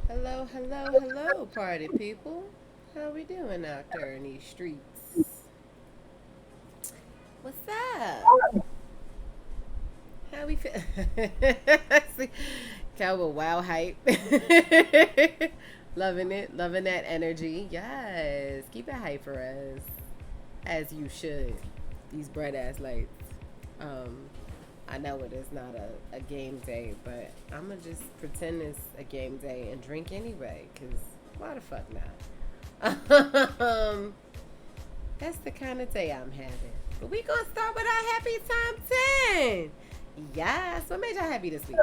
Hello, hello, hello, party people. How we doing out there in these streets? What's up? How we feel? Cowboy wow hype. Loving it, loving that energy. Yes, keep it hype for us, as you should. These bright ass lights. Um, I know it is not a game day, but I'm gonna just pretend it's a game day and drink anyway, cause why the fuck not? That's the kind of day I'm having. But we gonna start with our happy time 10. Yes, what made y'all happy this week?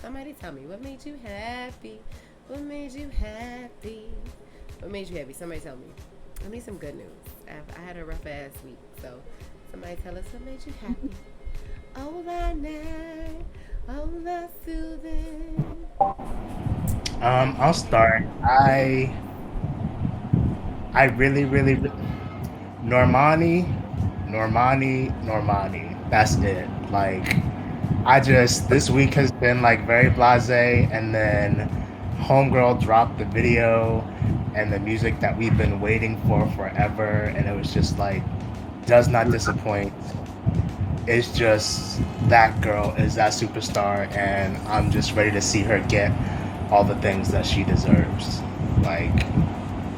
Somebody tell me, what made you happy? What made you happy? What made you happy? Somebody tell me. I need some good news. I had a rough ass week, so somebody tell us what made you happy. Oh, that night, oh, that soothing. I'll start. I really Normani, Normani. That's it. Like I just this week has been like very blasé, and then Homegirl dropped the video and the music that we've been waiting for forever, and it was just like does not disappoint. It's just that girl is that superstar, and I'm just ready to see her get all the things that she deserves. Like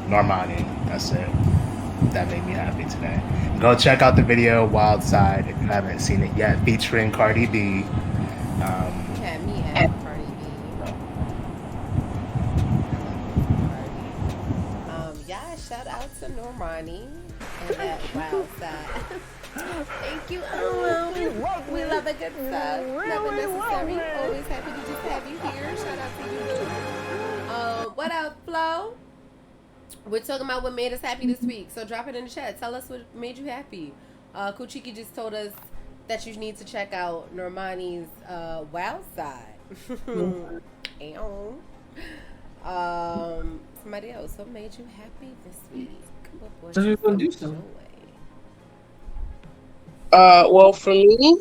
Normani, that's it. That made me happy today. Go check out the video Wild Side if you haven't seen it yet, featuring Cardi B. You Um, had me at Cardi B. I love me some Cardi. Yeah, shout out to Normani and that wild side. Thank you, we love a good stuff. Never necessary. Always happy to just have you here. Shout out to you. What up, Flo? We're talking about what made us happy this week. So drop it in the chat. Tell us what made you happy. Kuchiki just told us that you need to check out Normani's Wild Side. Ew. Somebody else. What made you happy this week? What brought you some joy? Well, for me,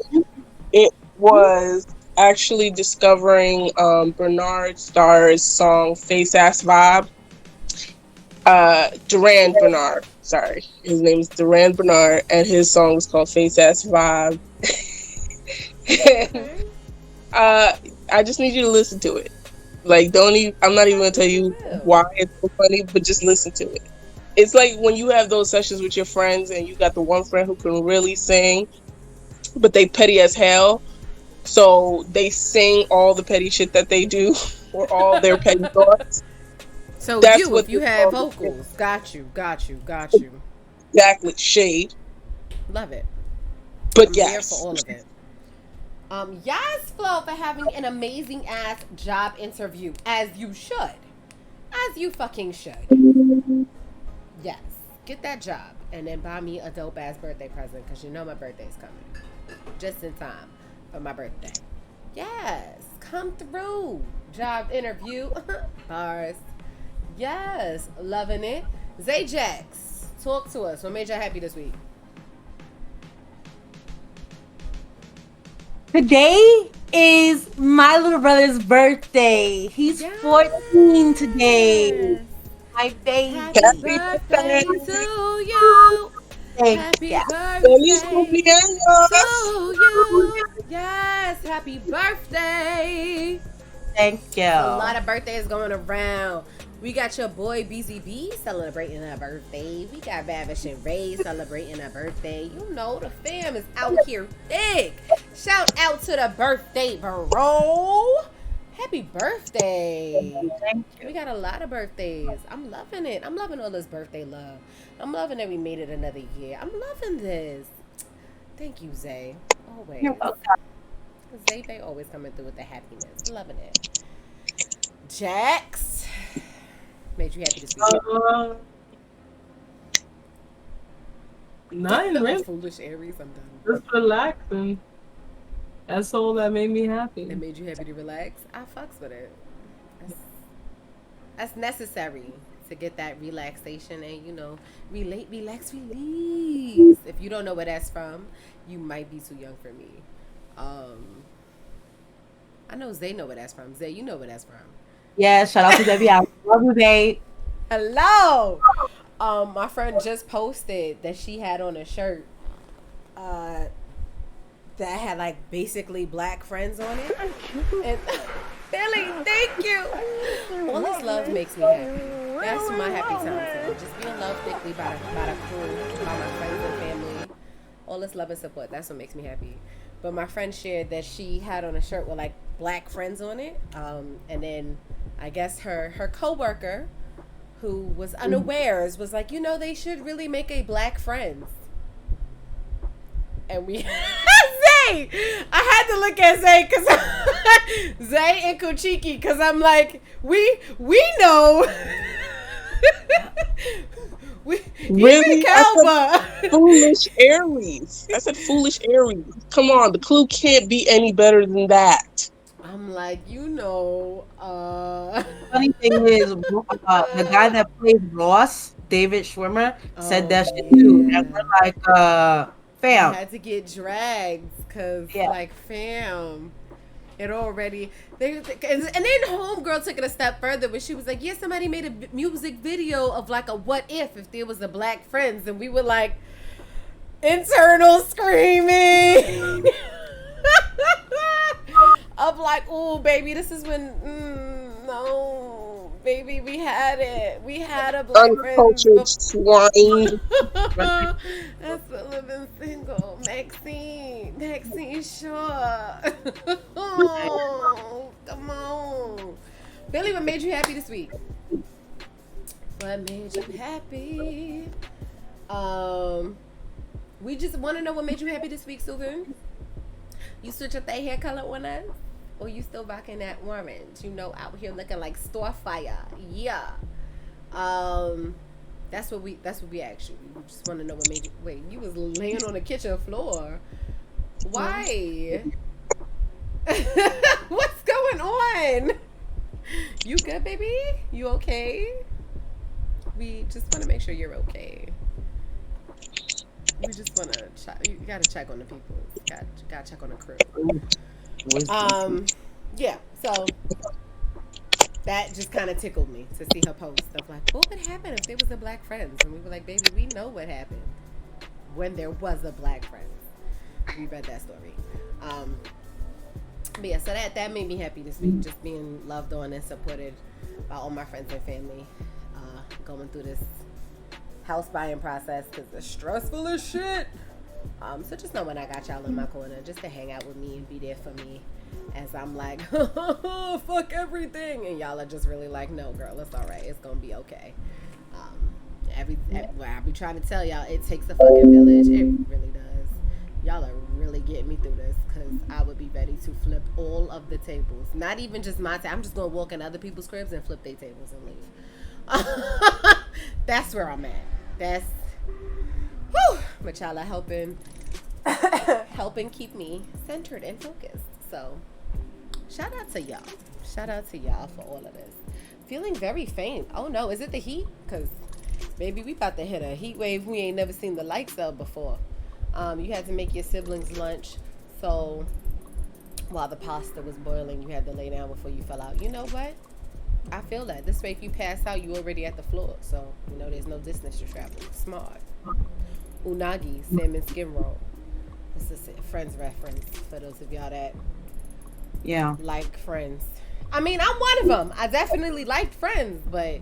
it was actually discovering Bernard Starr's song "Face Ass Vibe." Duran Bernard, sorry, his name is Duran Bernard, and his song is called "Face Ass Vibe." and Okay. uh, I just need you to listen to it. Like, don't even. I'm not even I gonna tell really you will. why it's so funny, but just listen to it. It's like when you have those sessions with your friends, and you got the one friend who can really sing, but they petty as hell. So they sing all the petty shit that they do or all their petty thoughts. So That's you, what if you this had song is. vocals, got you, got you, got you. Exactly. Shade. Love it. But I'm here for yes. all of it. Yes, Flo, for having an amazing ass job interview, as you should, as you fucking should. Yes, get that job and then buy me a dope ass birthday present because you know my birthday's coming, just in time for my birthday. Yes, come through. Job interview, bars. Yes, loving it. Zajax, talk to us. What made you happy this week? Today is my little brother's birthday. He's 14 today. Yes. My Happy baby. Happy birthday. birthday to you. Thank Happy you. Feliz birthday to cumpleaños. you. Yes, happy birthday. Thank It's a lot you. of birthdays going around. We got your boy BZB celebrating her birthday. We got Babish and Ray celebrating her birthday. You know the fam is out here big. Shout out to the birthday bro. Happy birthday. Thank We you. got a lot of birthdays. I'm loving it. I'm loving all this birthday love. I'm loving that we made it another year. I'm loving this. Thank you, Zay. You're Always. welcome. Zay Bay always coming through with the happiness. Loving it. Jax. Made you happy this week. Uh, Nothing Oh, really. foolish Aries, I'm done. Just relaxing. That's all that made me That happy. made you happy to relax. I fucks with it. That's, that's necessary to get that relaxation and relate, relax, release. If you don't know where that's from, you might be too young for me. Um, I know Zay know where that's from. Zay, you know where that's from. Yeah, shout out to Debbie. I love you, babe. Hello. My friend just posted that she had on a shirt uh that had like basically black friends on it. And Billy, thank you. All this love makes me happy. That's my happy time today. Just being loved thickly by the crew, by my friends and family. All this love and support. That's what makes me happy. But my friend shared that she had on a shirt with like black friends on it. And then I guess her coworker, who was unawares, was like, they should really make a black friends. And we Zay, I had to look at Zay because Zay and Kuchiki, because I'm like, we know. Really? I Foolish Aries. I said foolish Aries. Come on, the clue can't be any better than that. I'm like, Funny thing is, the guy that plays Ross, David Schwimmer, said that shit too. And we're like, fam. I had to get dragged because, like, fam, it already. And then Homegirl took it a step further, but she was like, somebody made a music video of like a what if there was a black friends, and we were like, internal screaming. Of like, oh, baby, this is when, no, baby, we had it. We had a black uncultured swine. That's for living single. Maxine Shaw. Oh, come on. Billy, what made you happy this week? What made you happy? We just want to know what made you happy this week, Sylvan. You switch up that hair color on us? Or you still rocking that orange? Out here looking like store fire. Yeah. That's what we asked you. We just want to know what made you. Wait, you was laying on the kitchen floor. Why? What's going on? You good, baby? You okay? We just want to make sure you're okay. We just want to check. You gotta check on the people. Gotta check on the crew. Yeah. So that just kind of tickled me to see her post stuff like, what would happen if there was a black friends? And we were like, baby, we know what happened when there was a black friends. We read that story. But yeah, so that made me happy this week, just being loved on and supported by all my friends and family, going through this house buying process because it's stressful as shit. So just know when I got y'all in my corner, just to hang out with me and be there for me as I'm like, fuck everything, and y'all are just really like, no, girl, it's all right, it's gonna be okay. I be trying to tell y'all, it takes a fucking village. It really does. Y'all are really getting me through this because I would be ready to flip all of the tables. Not even just my table. I'm just gonna walk in other people's cribs and flip their tables and leave. That's where I'm at. But y'all are helping keep me centered and focused. So shout out to y'all for all of this. Feeling very faint. Oh no, is it the heat? Because baby, we about to hit a heat wave we ain't never seen the likes of before. You had to make your siblings lunch, so while the pasta was boiling, you had to lay down before you fell out. You know what? I feel that. This way, if you pass out, you already at the floor, so there's no distance to travel. Smart. Unagi, salmon skin roll. This is a Friends reference for those of y'all that like Friends. I mean, I'm one of them. I definitely liked Friends, but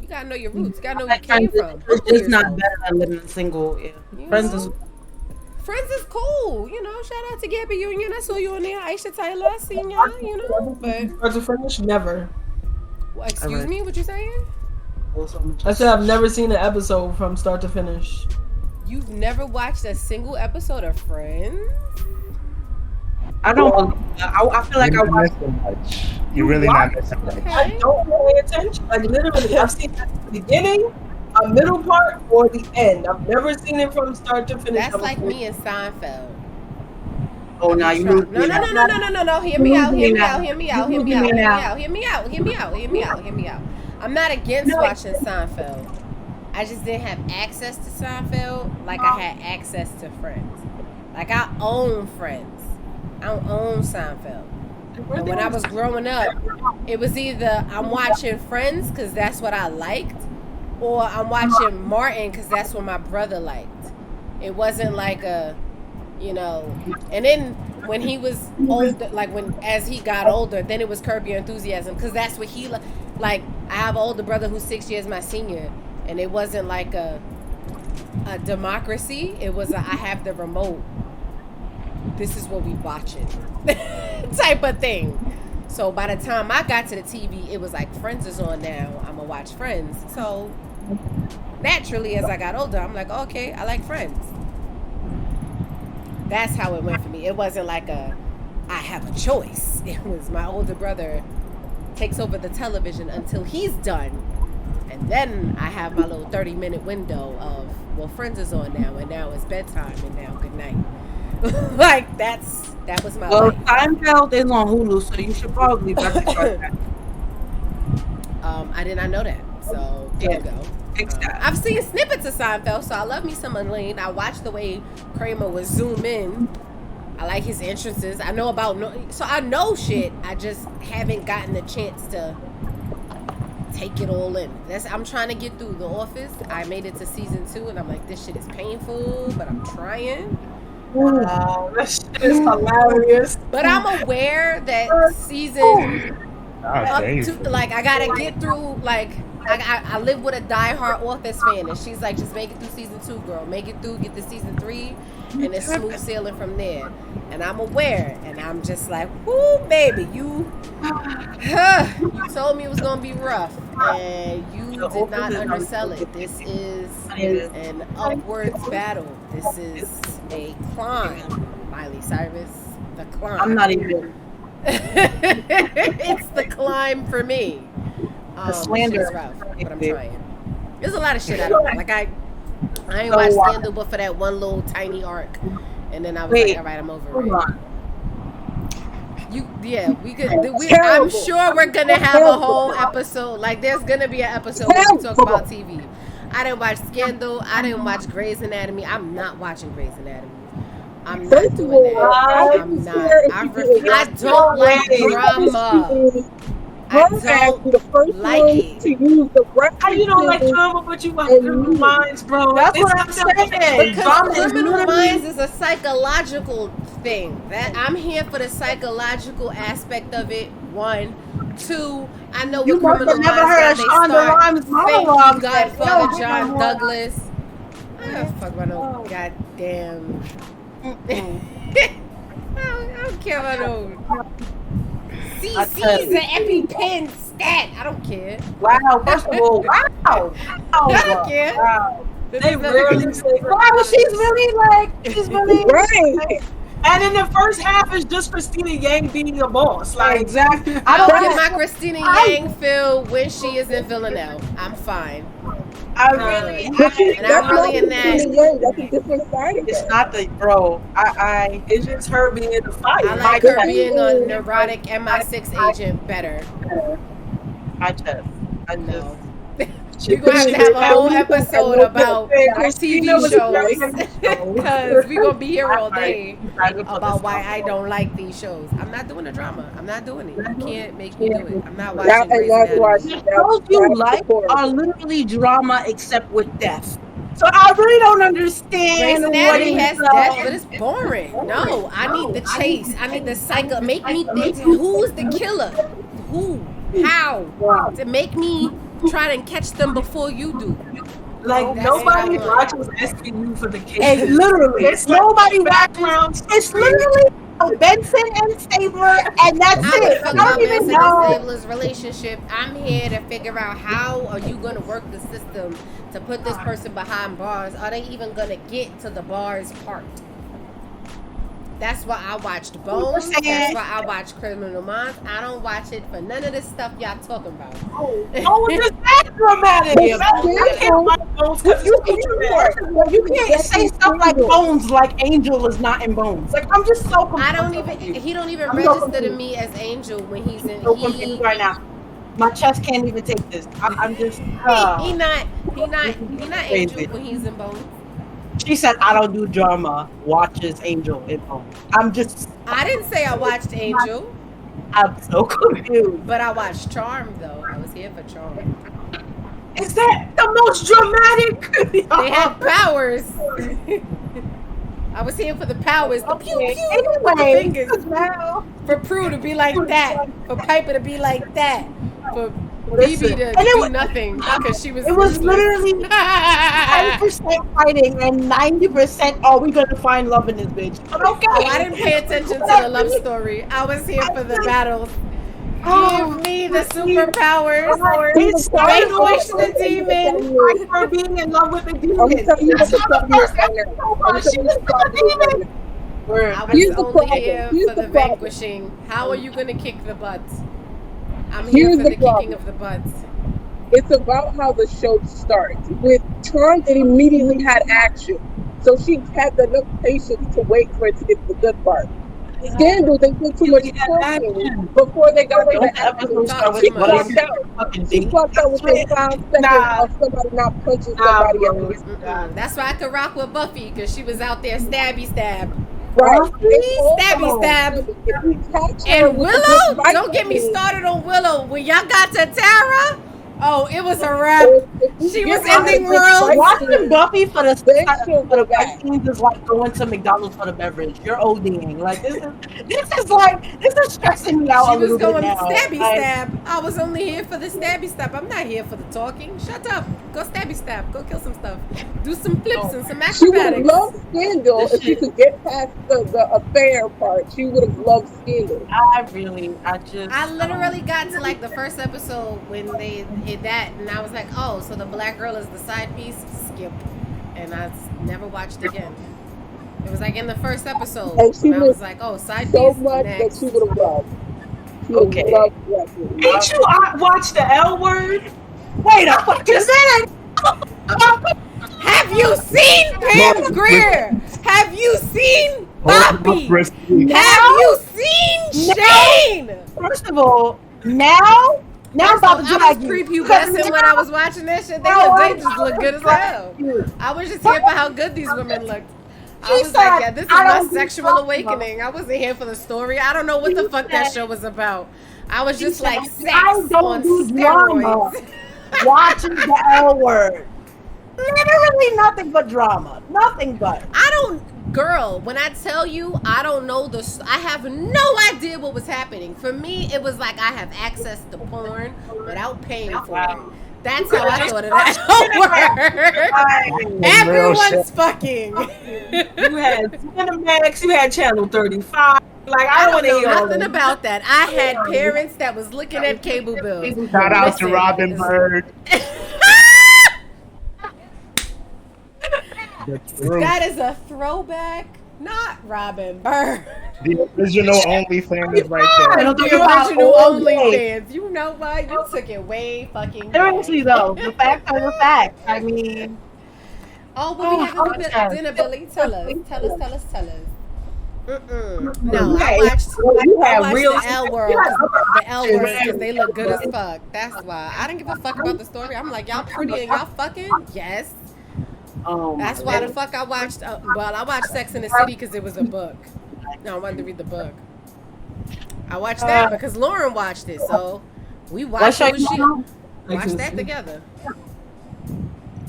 you gotta know your roots. You gotta know where you came from. It's not better than living single. Yeah. Friends is cool. Shout out to Gabby Union. I saw you on there. Aisha Tyler, I seen y'all. But Start to finish, never. Excuse me, what you saying? I said I've never seen an episode from start to finish. You've never watched a single episode of Friends? I don't believe that. I feel like I watched too much. You're really not missing much. I don't pay attention. Like literally, I've seen the beginning, a middle part, or the end. I've never seen it from start to finish. That's like me and Seinfeld. Oh, now you lose me. No. Hear me out. I'm not against watching Seinfeld. I just didn't have access to Seinfeld like I had access to Friends. Like I own Friends. I don't own Seinfeld. But when I was growing up, it was either I'm watching Friends because that's what I liked, or I'm watching Martin because that's what my brother liked. It wasn't like a, you know. And then when he was older, like as he got older, then it was Curb Your Enthusiasm because that's what he like. I have an older brother who's 6 years my senior, and it wasn't like a democracy. It was I have the remote. This is what we watching type of thing. So by the time I got to the TV, it was like Friends is on now. I'm gonna watch Friends. So naturally, as I got older, I'm like, okay, I like Friends. That's how it went for me. It wasn't like I have a choice. It was my older brother takes over the television until he's done. And then I have my little 30-minute window of, well, Friends is on now, and now it's bedtime, and now good night. Like, that was my life. Seinfeld is on Hulu, so you should probably start that. I did not know that, so there you go. I've seen snippets of Seinfeld, so I love me some Elaine. I watched the way Kramer would zoom in. I like his entrances. I know so I know shit. I just haven't gotten the chance to take it all in. I'm trying to get through The Office. I made it to season 2, and I'm like, this shit is painful, but I'm trying. Wow, that shit is hilarious. But I'm aware that season up to, like, I gotta get through, like, I live with a diehard Office fan, and she's like, just make it through season 2, girl. Make it through, get to season 3, and it's smooth sailing from there. And I'm aware, and I'm just like, whoo, baby, you told me it was gonna be rough, and you did not undersell it. This is an upwards battle. This is a climb, Miley Cyrus. The climb. I'm not even. It's the climb for me. The slander. It's rough, but I'm trying. There's a lot of shit I don't like. I ain't watched Scandal, but for that one little tiny arc, and then I was like, all right, I'm over it. We could. I'm sure we're gonna have a whole episode. Like, there's gonna be an episode where we talk about TV. I didn't watch Scandal. I didn't watch Grey's Anatomy. I'm not watching Grey's Anatomy. I'm not doing that. I'm not. I don't like drama. I don't like it. To use the How you don't like drama, but you watch Criminal Minds, bro? That's what I'm saying. Because Criminal Minds is a psychological thing. That I'm here for the psychological aspect of it. 1, 2. I know what Criminal Minds got. They start fake Godfather John Douglas. I don't fuck about no goddamn. I don't care about no. CC's an EpiPen stat. I don't care. Wow, first of all, wow. I don't care. Wow. They really say Wow, she's really right. And in the first half is just Christina Yang being a boss. Like, exactly. I don't get my Christina Yang feel when she is in Villanelle. I'm fine. I really, and I'm really in that. That's a different side of it's it. not the bro. It's just her being the fight. I like her being a neurotic MI6 agent better. I just. We're going to have to have a whole episode about TV shows because we're going to be here all day about why I don't like these shows. I'm not doing the drama. I'm not doing it. You can't make me do it. I'm not watching Grey's Anatomy. The shows you like are literally drama except with death. So I really don't understand. Grey's Anatomy has death, but it's boring. No, I need the chase. I need the cycle. Make me think, who's the killer? Who? How? To make me try and catch them before you do. Like, nobody watches SVU for the kids. And literally, it's nobody backgrounds. It's literally Benson and Stabler, and that's it. I don't even know. Stabler's relationship. I'm here to figure out how are you going to work the system to put this person behind bars. Are they even going to get to the bars part? That's why I watched Bones. That's why I watch Criminal Minds. I don't watch it for none of this stuff y'all talking about. Oh, it's that dramatic. I can't watch Bones because it's too dramatic. You can't say stuff like Bones like Angel is not in Bones. Like, I'm just so confused. He don't even register to me as Angel when he's in. So confused right now. My chest can't even take this. I'm just. He not Angel when he's in Bones. She said, I don't do drama, watches Angel in Bones. I'm just. I didn't say I watched Angel. I'm so confused. But I watched Charm though. I was here for Charm. Is that the most dramatic? They had powers. I was here for the powers. The pew pew. Anyway, The fingers. For Prue to be like that. For Piper to be like that. For BB to do nothing because she was. It was useless. literally 10% fighting and 90%. Oh, we gonna find love in this bitch. But okay. Oh, I didn't pay attention to the love story. I was here for the battles. Give me the superpowers. It started Vanquish off the demon. like her being in love with the demon. I'm telling you what the fuck you're saying. She was with the demon. I Here's was the only problem. here Here's for the the problem. vanquishing. How are you gonna kick the butts? I'm here Here's for the the kicking problem. of the butts. It's about how the show starts. With Charm, it immediately had action. So she had enough patience to wait for it to get to the good part. Scandal, they did too much talking before they got to the action. Talk She too much. clocked out. She clocked out within 5 seconds of somebody not punching somebody else. That's why I could rock with Buffy because she was out there stabby stab. Right. Stabby stab. And Willow, don't get me started on Willow. When y'all got to Tara, oh, it was a wrap. She was ending worlds. Watching Buffy for the Go vaccines is like going to McDonald's for the beverage. You're ODing. Like this is stressing me out She a little was going bit now. stabby Like, stab. I was only here for the stabby stab. I'm not here for the talking. Shut up. Go stabby stab. Go kill some stuff. Do some flips and some She would have acrobatics. loved Scandal if she could get past the affair part. She would have loved Scandal. I literally got to like the first episode when they hit that, and I was like, oh, so the black girl is the side piece? Skip. And I never watched again. It was like in the first episode, And she and I was was like, oh, side so piece? much Next. that she would have loved. She would Okay. have loved Leslie. Did you watch the L Word? wait a fucking second. Have you seen Pam Grier? Have you seen Bobby? Have you seen Shane? First of all, now I'm about to I drag was you. prepubescent when I was watching that shit. They just look good as hell. I was just here for how good these women looked. I was like, yeah, this is my sexual awakening. I wasn't here for the story. I don't know what the fuck that show was about. I was just like sex I don't on do drama. steroids. Watching the L Word. Literally nothing but drama. Nothing but. Girl, when I tell you I don't know I have no idea what was happening. For me, it was like I have access to porn without paying for it. That's how I thought of that worked. Everyone's fucking. You had Cinemax, you had Channel 35. Like, I I don't don't want to know hear all nothing that. about that. I had parents that was looking at cable bills. Shout out to Listen. Robin Bird. That is a throwback, not Robin Bird. The original OnlyFans right there. The original OnlyFans. You know what? You took it way fucking Seriously back. though, the facts are the facts. I mean, Oh, what we having for dinner, Billy? Tell us. No, I watched the L World. The L World because they look good as fuck. That's why. I didn't give a fuck about the story. I'm like, y'all pretty and y'all fucking? Yes. That's why the fuck I watched. I watched Sex in the City because it was a book. No, I wanted to read the book. I watched that because Lauren watched it, so we watched it. Watched that together.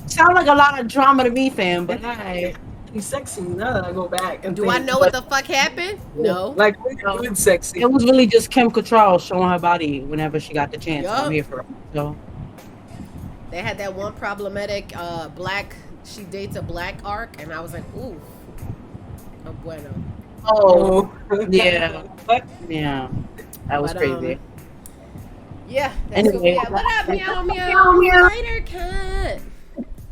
sound like a lot of drama to me, fam. But alright. He's sexy. Now that I go back and Do think, I know what the fuck happened? No. Like, good sexy. It was really just Kim Cattrall showing her body whenever she got the chance. Yup. I'm here for it. So They had that one problematic black. She dates a black arc, and I was like, ooh, oh bueno. oh yeah, yeah, that was But, crazy. Yeah, that's what we Anyway. have. What up, meow? Spider cat.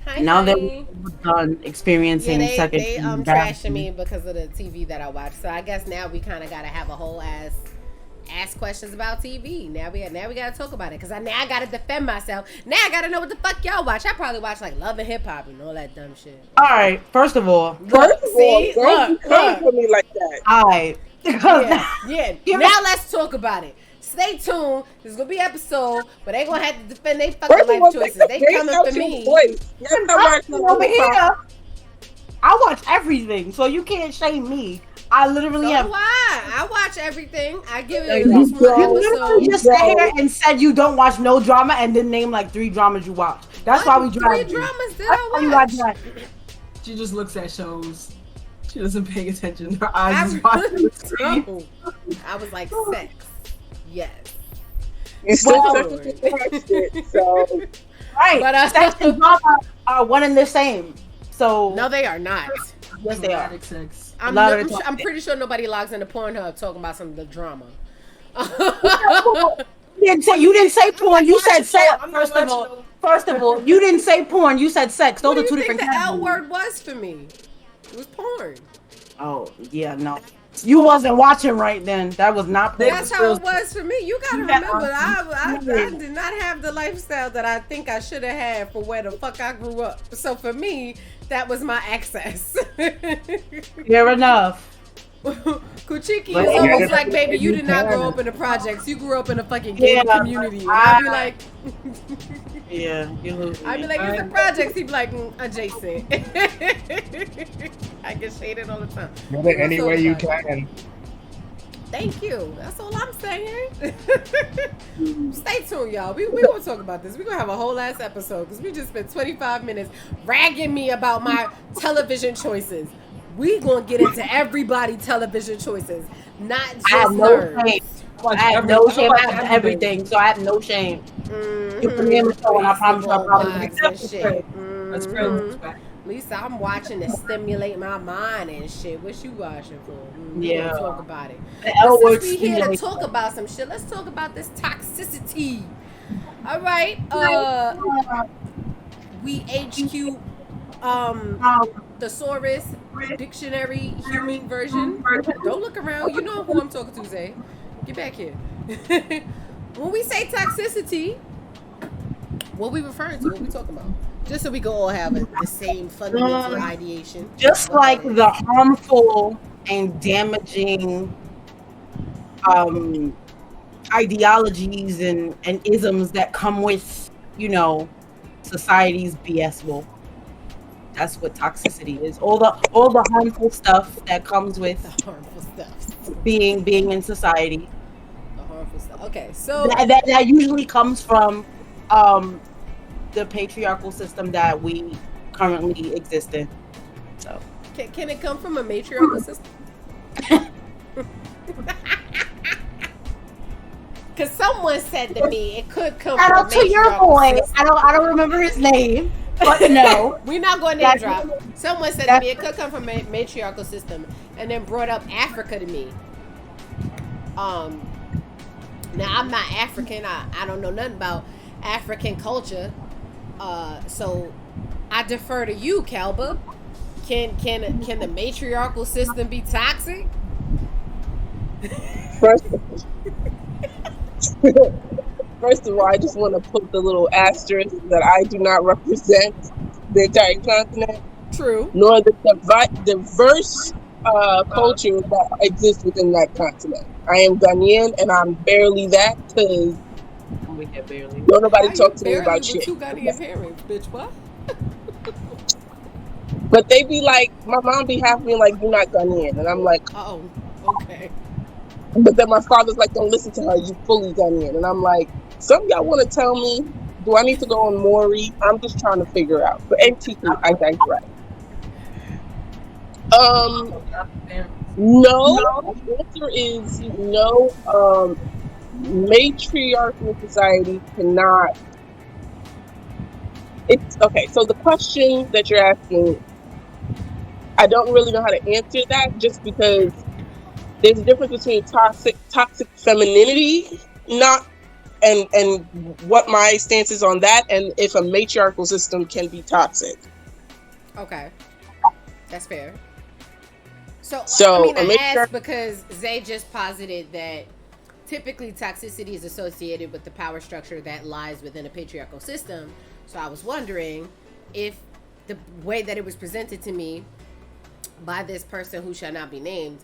Hi, Now that honey. we're done experiencing Yeah, second, they trashing me because of the TV that I watch. So I guess now we kind of gotta have a whole ask questions about TV. Now we gotta talk about it because now I gotta defend myself. Now I gotta know what the fuck y'all watch. I probably watch like Love and Hip Hop and all that dumb shit. All right, first of all, First of all, See? don't be Look. coming for me like that. all right. Yeah. Now let's talk about it. Stay tuned. There's gonna be an episode, but they gonna have to defend their fucking First of all, life choices. They take coming out for your me. voice. You're not watching over hip-hop. here. I watch everything, so you can't shame me. I literally So have. do I watch everything. I give it There at you least one go. You literally episode. just sat here and said you don't watch no drama and then name like 3 dramas you watch. That's why we What 3 dragged you. dramas did That's why you got I watch? dragged. She just looks at shows. She doesn't pay attention. Her I eyes is watching really the screen. don't. I was like, sex. Yes. You still Well- technically watched it, so Right. But, Sex and drama are one and the same. So No, they are not. yes, they are. Dramatic sex. I'm, lot of I'm, the time. I'm pretty sure nobody logs into Pornhub talking about some of the drama. You didn't say porn. You said sex. I'm not watching First of all, you didn't say porn. You said sex. Those What are do two you think different the L categories. word was for me? It was porn. Oh yeah, no. You wasn't watching right then. That was not. That's how it was for me. You gotta Yeah. remember, I did not have the lifestyle that I think I should have had for where the fuck I grew up. So for me, that was my access. Fair enough. Kuchiki But is yeah, almost like, baby, you you did not can. grow up in the projects. You grew up in a fucking gated Yeah, community. And I'd be like, Yeah, you lose. I'd be like, it's the projects. He'd be like, adjacent. I get shaded all the time. Get it any way you can. Thank you. That's all I'm saying. Stay tuned, y'all. We gonna talk about this. We gonna have a whole ass episode because we just spent 25 minutes ragging me about my television choices. We gonna get into everybody television choices, not just I have no nerds. shame. I have no shame. I have everything, so I have no shame. You put me in the show, and I promise you, I'll probably Wives be and shit. That's Mhm. privilege. At least I'm watching to stimulate my mind and shit. What you watching for? We Yeah. gonna talk about it. The L But word since we here to stimulates talk us. about some shit, let's talk about this toxicity. All right. We HQ thesaurus dictionary human version. Don't look around. You know who I'm talking to, Zay. Get back here. When we say toxicity, what we referring to? What we talking about? Just so we can all have the same fundamental ideation. Just like the harmful and damaging ideologies and isms that come with, society's BS woke. That's what toxicity is. All the harmful stuff that comes with the harmful stuff. being in society. The harmful stuff. Okay, so That usually comes from the patriarchal system that we currently exist in. So can it come from a matriarchal system? Because someone said to me it could come shout from out a to your matriarchal boy. system. I don't remember his name, but no. We're not going to name drop. Someone said to That's- me it could come from a matriarchal system, and then brought up Africa to me. Now I'm not African. I don't know nothing about African culture. So I defer to you, Calba. Can the matriarchal system be toxic? First of all, I just want to put the little asterisk that I do not represent the entire continent, True. nor the diverse culture that exists within that continent. I am Ghanaian, and I'm barely that because We get barely. don't nobody Why talk you to me barely about with shit. 2 Ghanaian parents, bitch. What? But they be like, my mom be half me like, you're not Ghanaian, and I'm like, Oh, okay. but then my father's like, don't listen to her, you fully Ghanaian, and I'm like, some of y'all want to tell me, do I need to go on Maury? I'm just trying to figure out. But NTP, I digress. No. The answer is no. Matriarchal society cannot. It's okay. So the question that you're asking, I don't really know how to answer that, just because there's a difference between toxic femininity, not and what my stance is on that, and if a matriarchal system can be toxic. Okay. That's fair. So So, I a asked because Zay just posited that typically toxicity is associated with the power structure that lies within a patriarchal system. So I was wondering if the way that it was presented to me by this person who shall not be named,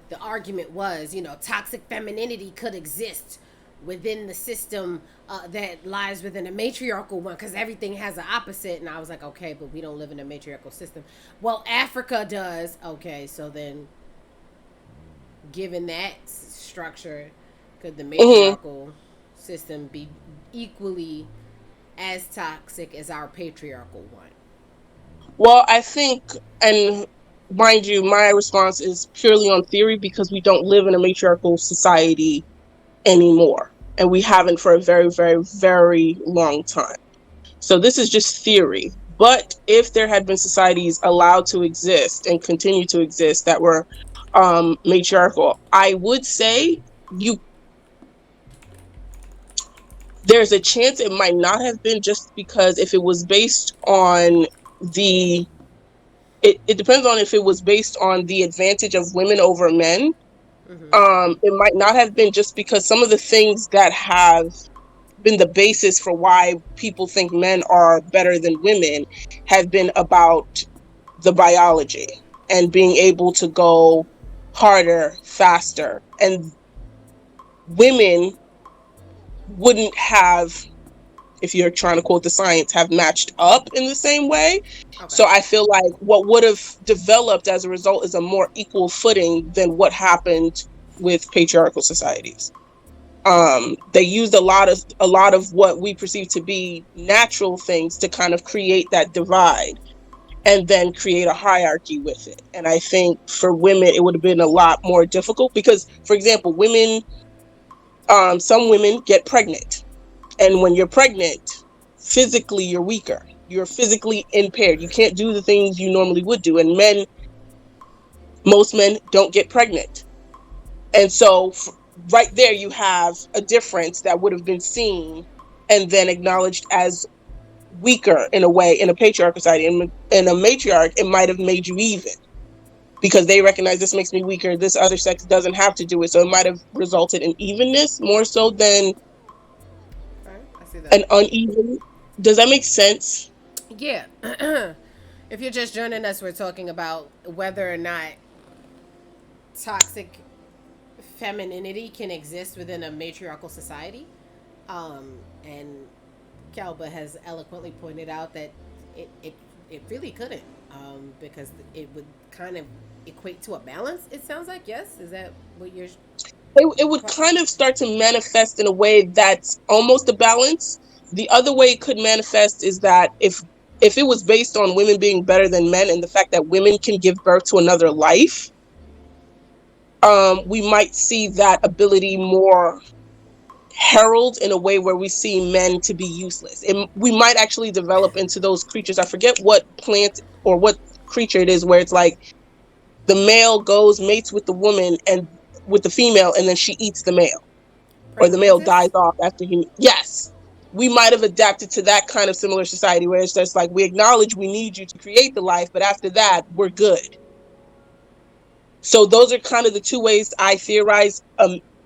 the argument was, toxic femininity could exist within the system that lies within a matriarchal one, because everything has an opposite. And I was like, okay, but we don't live in a matriarchal system. Well, Africa does. Okay, so then given that structure, could the Hmm. matriarchal system be equally as toxic as our patriarchal one? Well, I think, and mind you, my response is purely on theory because we don't live in a matriarchal society anymore. And we haven't for a very, very, very long time. So this is just theory. But if there had been societies allowed to exist and continue to exist that were matriarchal, I would say you there's a chance it might not have been, just because if it was based on the it depends on if it was based on the advantage of women over men. Mm-hmm. It might not have been, just because some of the things that have been the basis for why people think men are better than women have been about the biology and being able to go harder, faster. And women wouldn't have, if you're trying to quote the science, have matched up in the same way. Okay. So I feel like what would have developed as a result is a more equal footing than what happened with patriarchal societies. They used a lot of what we perceive to be natural things to kind of create that divide and then create a hierarchy with it. And I think for women it would have been a lot more difficult because, for example, some women get pregnant, and when you're pregnant, physically you're weaker. You're physically impaired. You can't do the things you normally would do. And most men don't get pregnant. And so right there, you have a difference that would have been seen and then acknowledged as weaker in a way in a patriarchal society. In a matriarch, it might have made you even because they recognize this makes me weaker. This other sex doesn't have to do it. So it might have resulted in evenness more so than Okay, I see that. an uneven. Does that make sense? Yeah. If you're just joining us, we're talking about whether or not toxic femininity can exist within a matriarchal society. And Kalba has eloquently pointed out that it, it, it really couldn't, because it would kind of equate to a balance, it sounds like. Yes? Is that what you're. It would kind of start to manifest in a way that's almost a balance. The other way it could manifest is that if it was based on women being better than men and the fact that women can give birth to another life, we might see that ability more heralded in a way where we see men to be useless. And we might actually develop into those creatures. I forget what plant or what creature it is where it's like the male goes mates with the woman and with the female, and then she eats the male, or Praying the male dies mantis? off after he. Yes, we might have adapted to that kind of similar society where it's just like we acknowledge we need you to create the life, but after that we're good. So those are kind of the two ways I theorize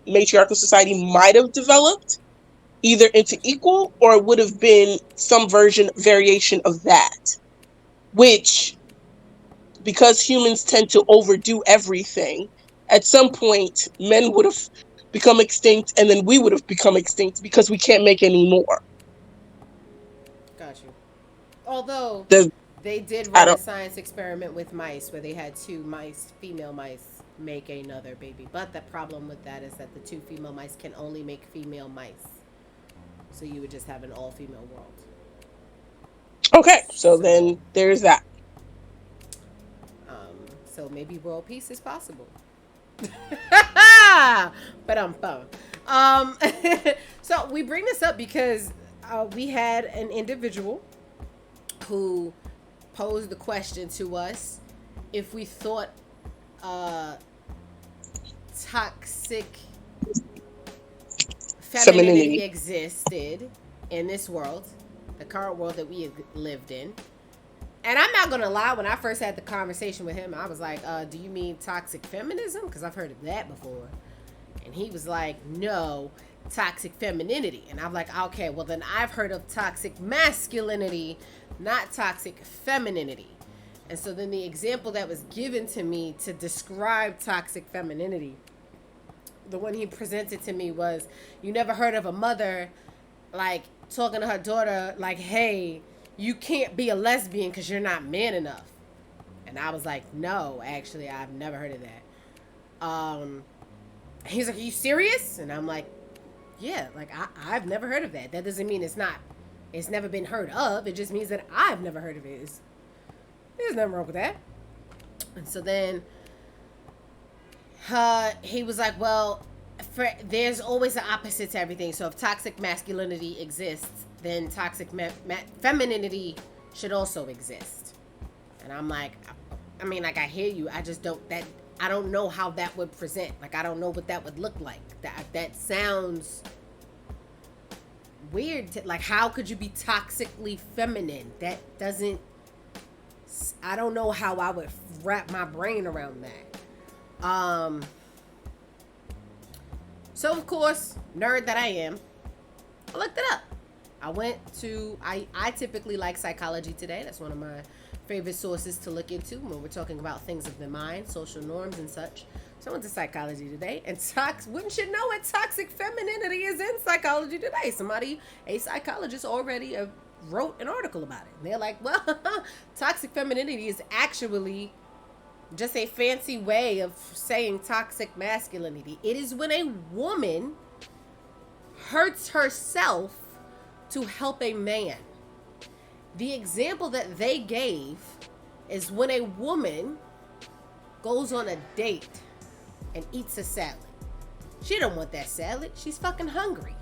matriarchal society might have developed, either into equal or it would have been some variation of that, which, because humans tend to overdo everything, at some point men would have become extinct and then we would have become extinct because we can't make any more. Got you. Although There's, they did I run a don't, science experiment with mice where they had two mice, female mice, make another baby. But the problem with that is that the two female mice can only make female mice. So you would just have an all female world. okay, so So, then there's that. so maybe world peace is possible. But I'm bummed. So we bring this up because we had an individual who posed the question to us if we thought uh, toxic femininity Femininity. existed in this world, the current world that we have lived in. And I'm not gonna lie, when I first had the conversation with him, I was like, do you mean toxic feminism? Because I've heard of that before. And he was like, no, toxic femininity. And I'm like, okay, well then I've heard of toxic masculinity, not toxic femininity. And so then the example that was given to me to describe toxic femininity, the one he presented to me was, you never heard of a mother like talking to her daughter like, hey, you can't be a lesbian because you're not man enough. And I was like, no, actually, I've never heard of that. He's like, are you serious? And I'm like, yeah, like I've never heard of that. That doesn't mean it's never been heard of. It just means that I've never heard of it. There's nothing wrong with that. And so then he was like, well, there's always an opposite to everything. So if toxic masculinity exists, then toxic femininity should also exist. And I'm like, I mean, like, I hear you. I just I don't know how that would present. Like, I don't know what that would look like. That sounds weird. Like, how could you be toxically feminine? That doesn't, I don't know how I would wrap my brain around that. So of course, nerd that I am, I looked it up. I typically like Psychology Today. That's one of my favorite sources to look into when we're talking about things of the mind, social norms and such. So I went to Psychology Today, and wouldn't you know it, toxic femininity is in Psychology Today. A psychologist already wrote an article about it. And they're like, well, toxic femininity is actually just a fancy way of saying toxic masculinity. It is when a woman hurts herself to help a man. The example that they gave is when a woman goes on a date and eats a salad. She don't want that salad. She's fucking hungry.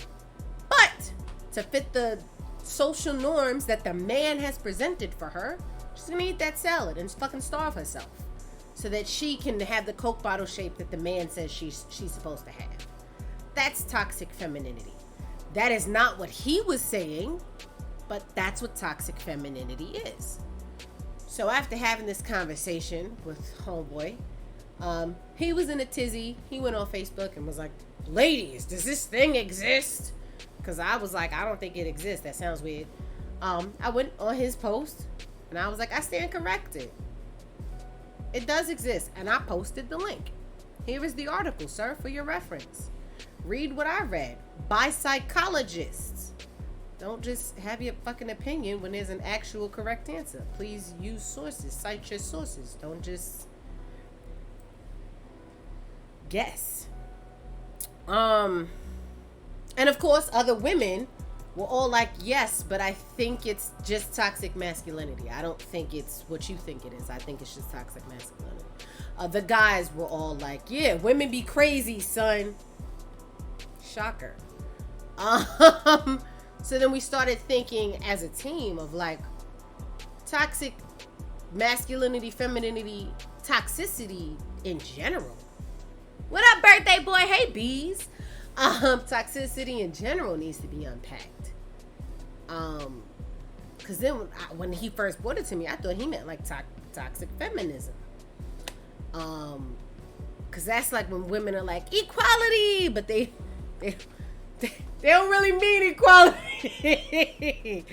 But to fit the social norms that the man has presented for her, she's gonna eat that salad and fucking starve herself so that she can have the Coke bottle shape that the man says she's supposed to have. That's toxic femininity. That is not what he was saying, but that's what toxic femininity is. So after having this conversation with homeboy, he was in a tizzy. He went on Facebook and was like, ladies, does this thing exist? Because I was like, I don't think it exists. That sounds weird. I went on his post and I was like, I stand corrected. It does exist. And I posted the link. Here is the article, sir, for your reference. Read what I read by psychologists. Don't just have your fucking opinion when there's an actual correct answer. Please use sources. Cite your sources. Don't just guess. And of course, other women were all like, yes, but I think it's just toxic masculinity. I don't think it's what you think it is. I think it's just toxic masculinity. The guys were all like, yeah, women be crazy, son. Shocker. So then we started thinking as a team of like toxic masculinity, femininity, toxicity in general. What up, birthday boy? Hey, bees. Toxicity in general needs to be unpacked. Because then when he first brought it to me, I thought he meant like toxic feminism. Because that's like when women are like equality, but they don't really mean equality.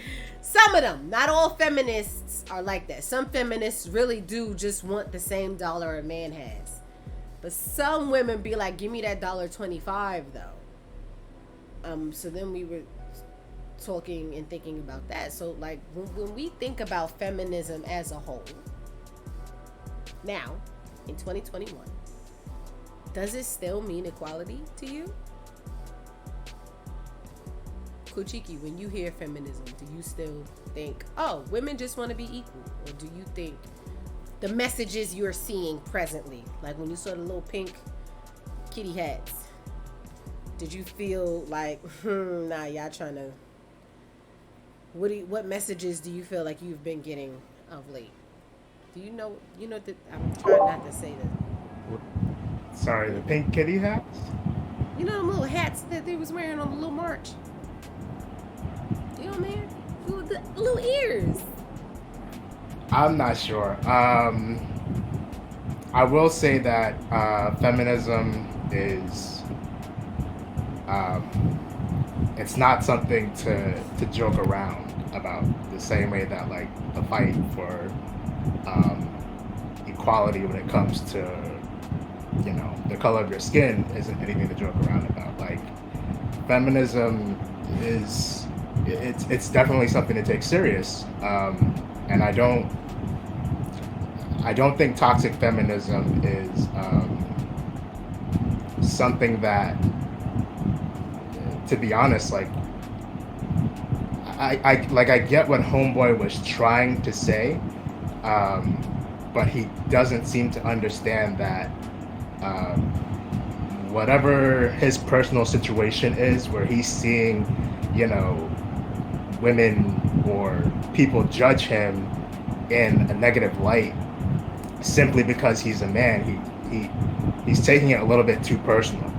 Some of them, not all feminists are like that. Some feminists really do just want the same dollar a man has. But some women be like, give me that $1.25 though. So then we were talking and thinking about that. So like when we think about feminism as a whole, now in 2021, does it still mean equality to you? Kuchiki, when you hear feminism, do you still think, oh, women just want to be equal? Or do you think the messages you're seeing presently, like when you saw the little pink kitty hats, did you feel like, nah, y'all trying to, what messages do you feel like you've been getting of late? Do you know that, I'm trying not to say that. Sorry, the pink kitty hats? You know them little hats that they was wearing on the little march? You know, man, with the little ears. I'm not sure. I will say that feminism is, it's not something to joke around about, the same way that like the fight for equality when it comes to, the color of your skin isn't anything to joke around about. Like, feminism is, it's definitely something to take serious, and I don't think toxic feminism is something that, to be honest, like I get what Homeboy was trying to say, um, but he doesn't seem to understand that um, whatever his personal situation is, where he's seeing, you know, women or people judge him in a negative light simply because he's a man. He's taking it a little bit too personal.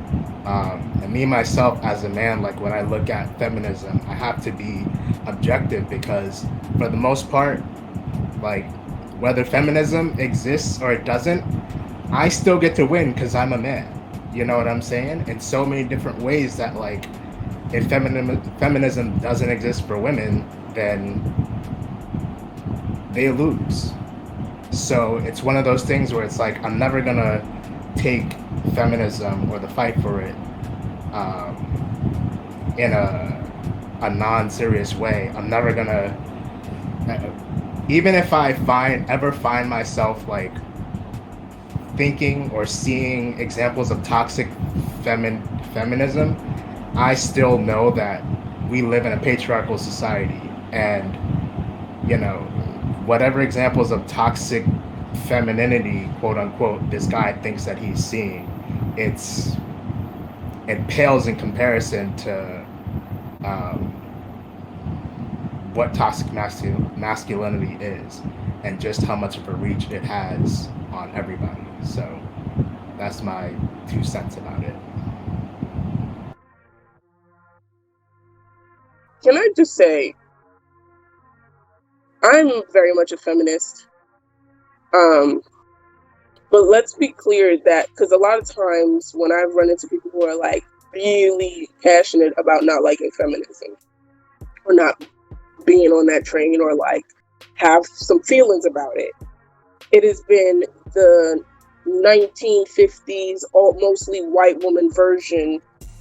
And me myself as a man, like when I look at feminism, I have to be objective because for the most part, like whether feminism exists or it doesn't, I still get to win because I'm a man. You know what I'm saying? In so many different ways that like if feminism doesn't exist for women, then they lose. So it's one of those things where it's like I'm never gonna take feminism or the fight for it in a non-serious way. I'm never gonna, even if I ever find myself like thinking or seeing examples of toxic feminism, I still know that we live in a patriarchal society, and you know, whatever examples of toxic femininity, quote unquote, this guy thinks that he's seeing, it pales in comparison to um, what toxic masculinity is, and just how much of a reach it has on everybody. So that's my 2 cents about it. Can I just say, I'm very much a feminist. But let's be clear that, because a lot of times when I've run into people who are like really passionate about not liking feminism or not being on that train or like have some feelings about it, it has been the 1950s, mostly white woman version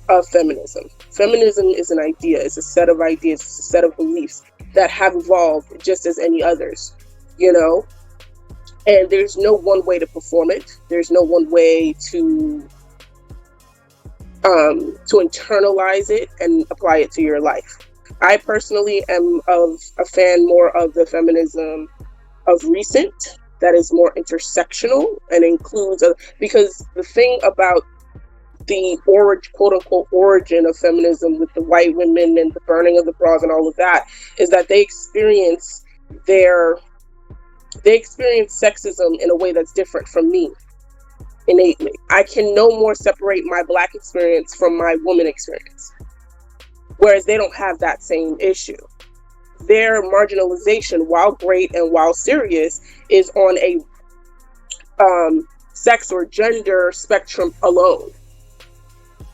of feminism. Feminism is an idea, it's a set of ideas, it's a set of beliefs that have evolved just as any others, you know? And there's no one way to perform it. There's no one way to internalize it and apply it to your life. I personally am a fan more of the feminism of recent that is more intersectional and includes because the thing about the quote unquote origin of feminism with the white women and the burning of the bras and all of that is that they experience sexism in a way that's different from me innately. I can no more separate my Black experience from my woman experience, whereas they don't have that same issue. Their marginalization, while great and while serious, is on a sex or gender spectrum alone,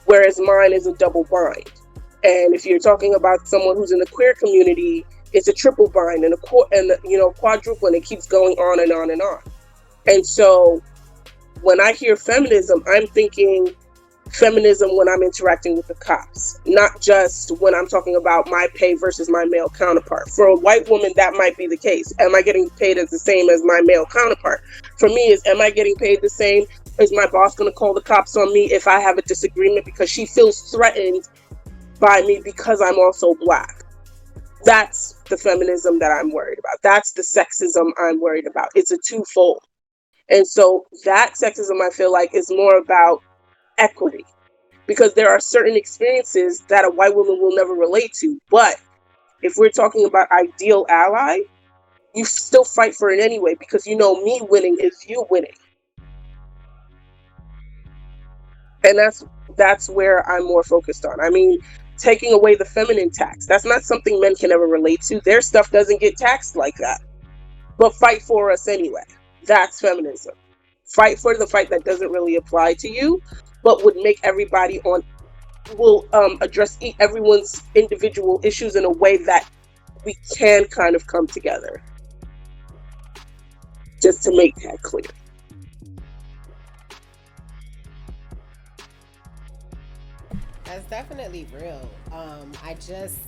whereas mine is a double bind. And if you're talking about someone who's in the queer community, it's a triple bind and quadruple, and it keeps going on and on and on. And so when I hear feminism, I'm thinking feminism when I'm interacting with the cops, not just when I'm talking about my pay versus my male counterpart. For a white woman, that might be the case. Am I getting paid as the same as my male counterpart? For me, am I getting paid the same? Is my boss going to call the cops on me if I have a disagreement because she feels threatened by me because I'm also Black? That's the feminism that I'm worried about. That's the sexism I'm worried about. It's a twofold. And so that sexism, I feel like, is more about equity, because there are certain experiences that a white woman will never relate to. But if we're talking about ideal ally, you still fight for it anyway, because you know me winning is you winning. And that's where I'm more focused on. I mean, taking away the feminine tax, that's not something men can ever relate to. Their stuff doesn't get taxed like that. But fight for us anyway. That's feminism. Fight for the fight that doesn't really apply to you, but would make everybody will address everyone's individual issues in a way that we can kind of come together. Just to make that clear. That's definitely real. I just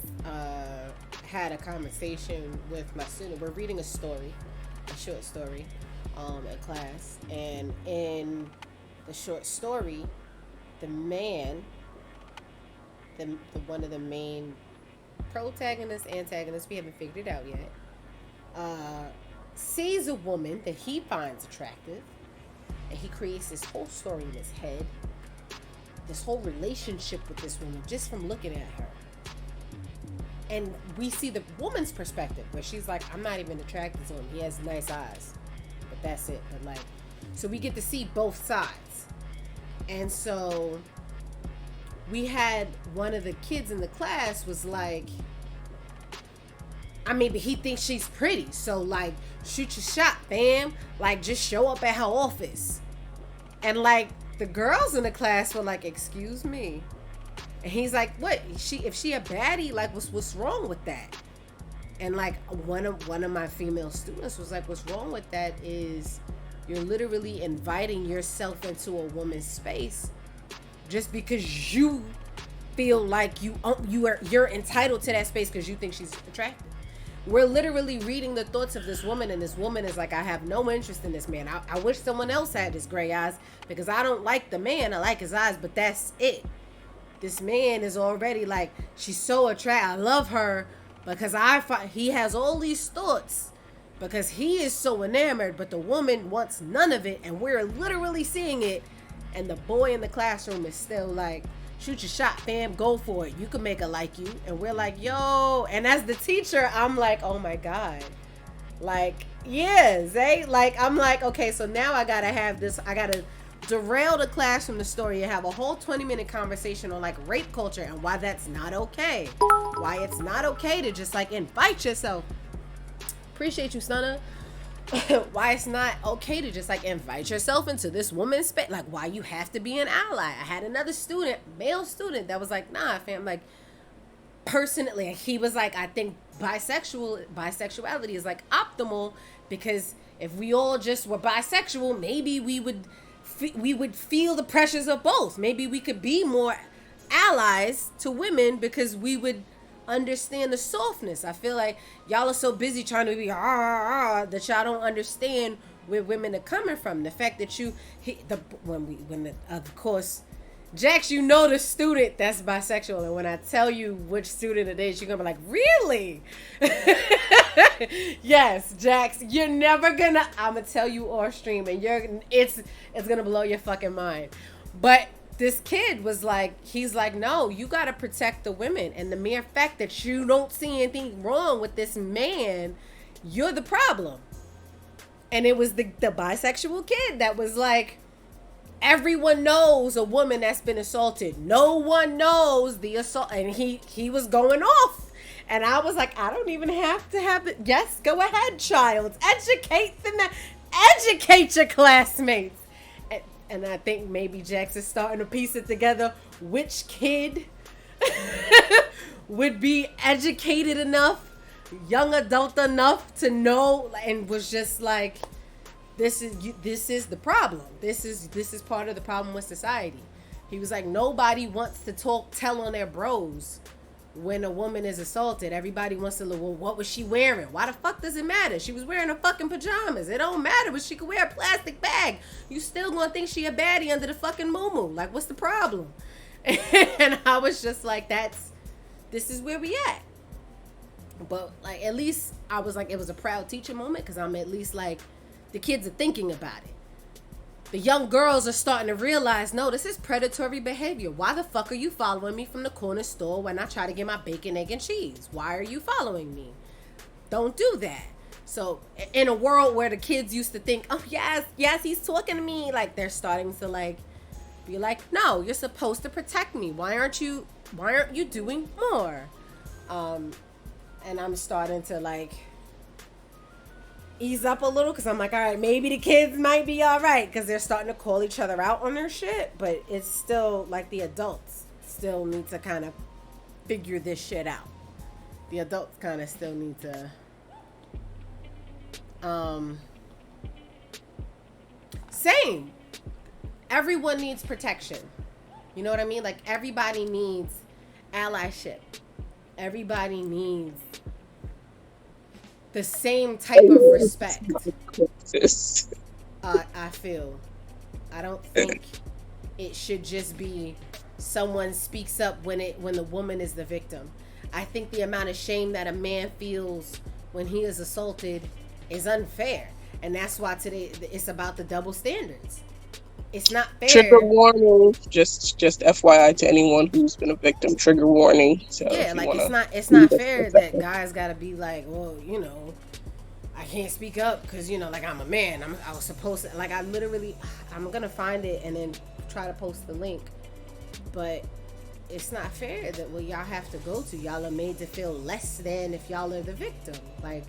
had a conversation with my student. We're reading a short story, in class, and in the short story, the man, the one of the main protagonists, antagonists, we haven't figured it out yet, sees a woman that he finds attractive, and he creates this whole story in his head, this whole relationship with this woman just from looking at her. And we see the woman's perspective where she's like, I'm not even attracted to him. He has nice eyes, but that's it. But like, so we get to see both sides. And so we had one of the kids in the class was like, I mean, but he thinks she's pretty. So like, shoot your shot, fam. Like, just show up at her office. And like, the girls in the class were like, excuse me. And he's like, what? If she a baddie, like, what's wrong with that? And like, one of my female students was like, what's wrong with that is you're literally inviting yourself into a woman's space just because you feel like you're entitled to that space because you think she's attractive. We're literally reading the thoughts of this woman, and this woman is like, I have no interest in this man. I wish someone else had his gray eyes because I don't like the man. I like his eyes, but that's it. This man is already like, she's so attractive. I love her because he has all these thoughts because he is so enamored, but the woman wants none of it, and we're literally seeing it. And the boy in the classroom is still like, shoot your shot, fam, go for it. You can make her like you. And we're like, yo. And as the teacher, I'm like, oh my God. Like, yeah, Zay. Like, I'm like, okay, so now I gotta derail the class from the story and have a whole 20-minute conversation on like rape culture and why that's not okay. Why it's not okay to just like invite yourself. Appreciate you, Stunna. Why it's not okay to just like invite yourself into this woman's space. Like, why you have to be an ally. I had another student, male student, that was like, nah, fam, like, personally, he was like, I think bisexuality is like optimal because if we all just were bisexual, maybe we would feel the pressures of both. Maybe we could be more allies to women because we would understand the softness. I feel like y'all are so busy trying to be that y'all don't understand where women are coming from. The fact that of course, Jax, you know the student that's bisexual, and when I tell you which student it is, you're gonna be like, really? Yes, Jax, you're never gonna. I'm gonna tell you off stream, and it's gonna blow your fucking mind. But this kid was like, he's like, no, you gotta protect the women, and the mere fact that you don't see anything wrong with this man, you're the problem. And it was the bisexual kid that was like, everyone knows a woman that's been assaulted. No one knows the assault. And he was going off. And I was like, I don't even have to have it. Yes, go ahead, child. Educate your classmates. And I think maybe Jax is starting to piece it together. Which kid would be educated enough, young adult enough to know, and was just like, this is the problem. This is part of the problem with society. He was like, nobody wants to tell on their bros when a woman is assaulted. Everybody wants to look, well, what was she wearing? Why the fuck does it matter? She was wearing her fucking pajamas. It don't matter, but she could wear a plastic bag. You still gonna think she a baddie under the fucking moo-moo. Like, what's the problem? And I was just like, this is where we at. But like, at least I was like, it was a proud teacher moment because I'm at least like, the kids are thinking about it. The young girls are starting to realize, no, this is predatory behavior. Why the fuck are you following me from the corner store when I try to get my bacon, egg, and cheese? Why are you following me? Don't do that. So in a world where the kids used to think, oh, yes, he's talking to me. Like, they're starting to like, be like, no, you're supposed to protect me. Why aren't you doing more? And I'm starting to like, ease up a little because I'm like, all right, maybe the kids might be all right because they're starting to call each other out on their shit, but it's still like the adults still need to kind of figure this shit out. The adults kind of still need to same. Everyone needs protection. You know what I mean? Like, everybody needs allyship. Everybody needs the same type of respect. I feel. I don't think it should just be someone speaks up when the woman is the victim. I think the amount of shame that a man feels when he is assaulted is unfair, and that's why today it's about the double standards. It's not Trigger fair. warning. Just FYI to anyone who's been a victim. Trigger warning. So Yeah, if you like wanna it's read not this for a fair that second. guys gotta be like, well, I can't speak up because like I'm a man. I was supposed to, like, I literally, I'm gonna find it and then try to post the link, but it's not fair that what y'all have to go to, y'all are made to feel less than if y'all are the victim. Like,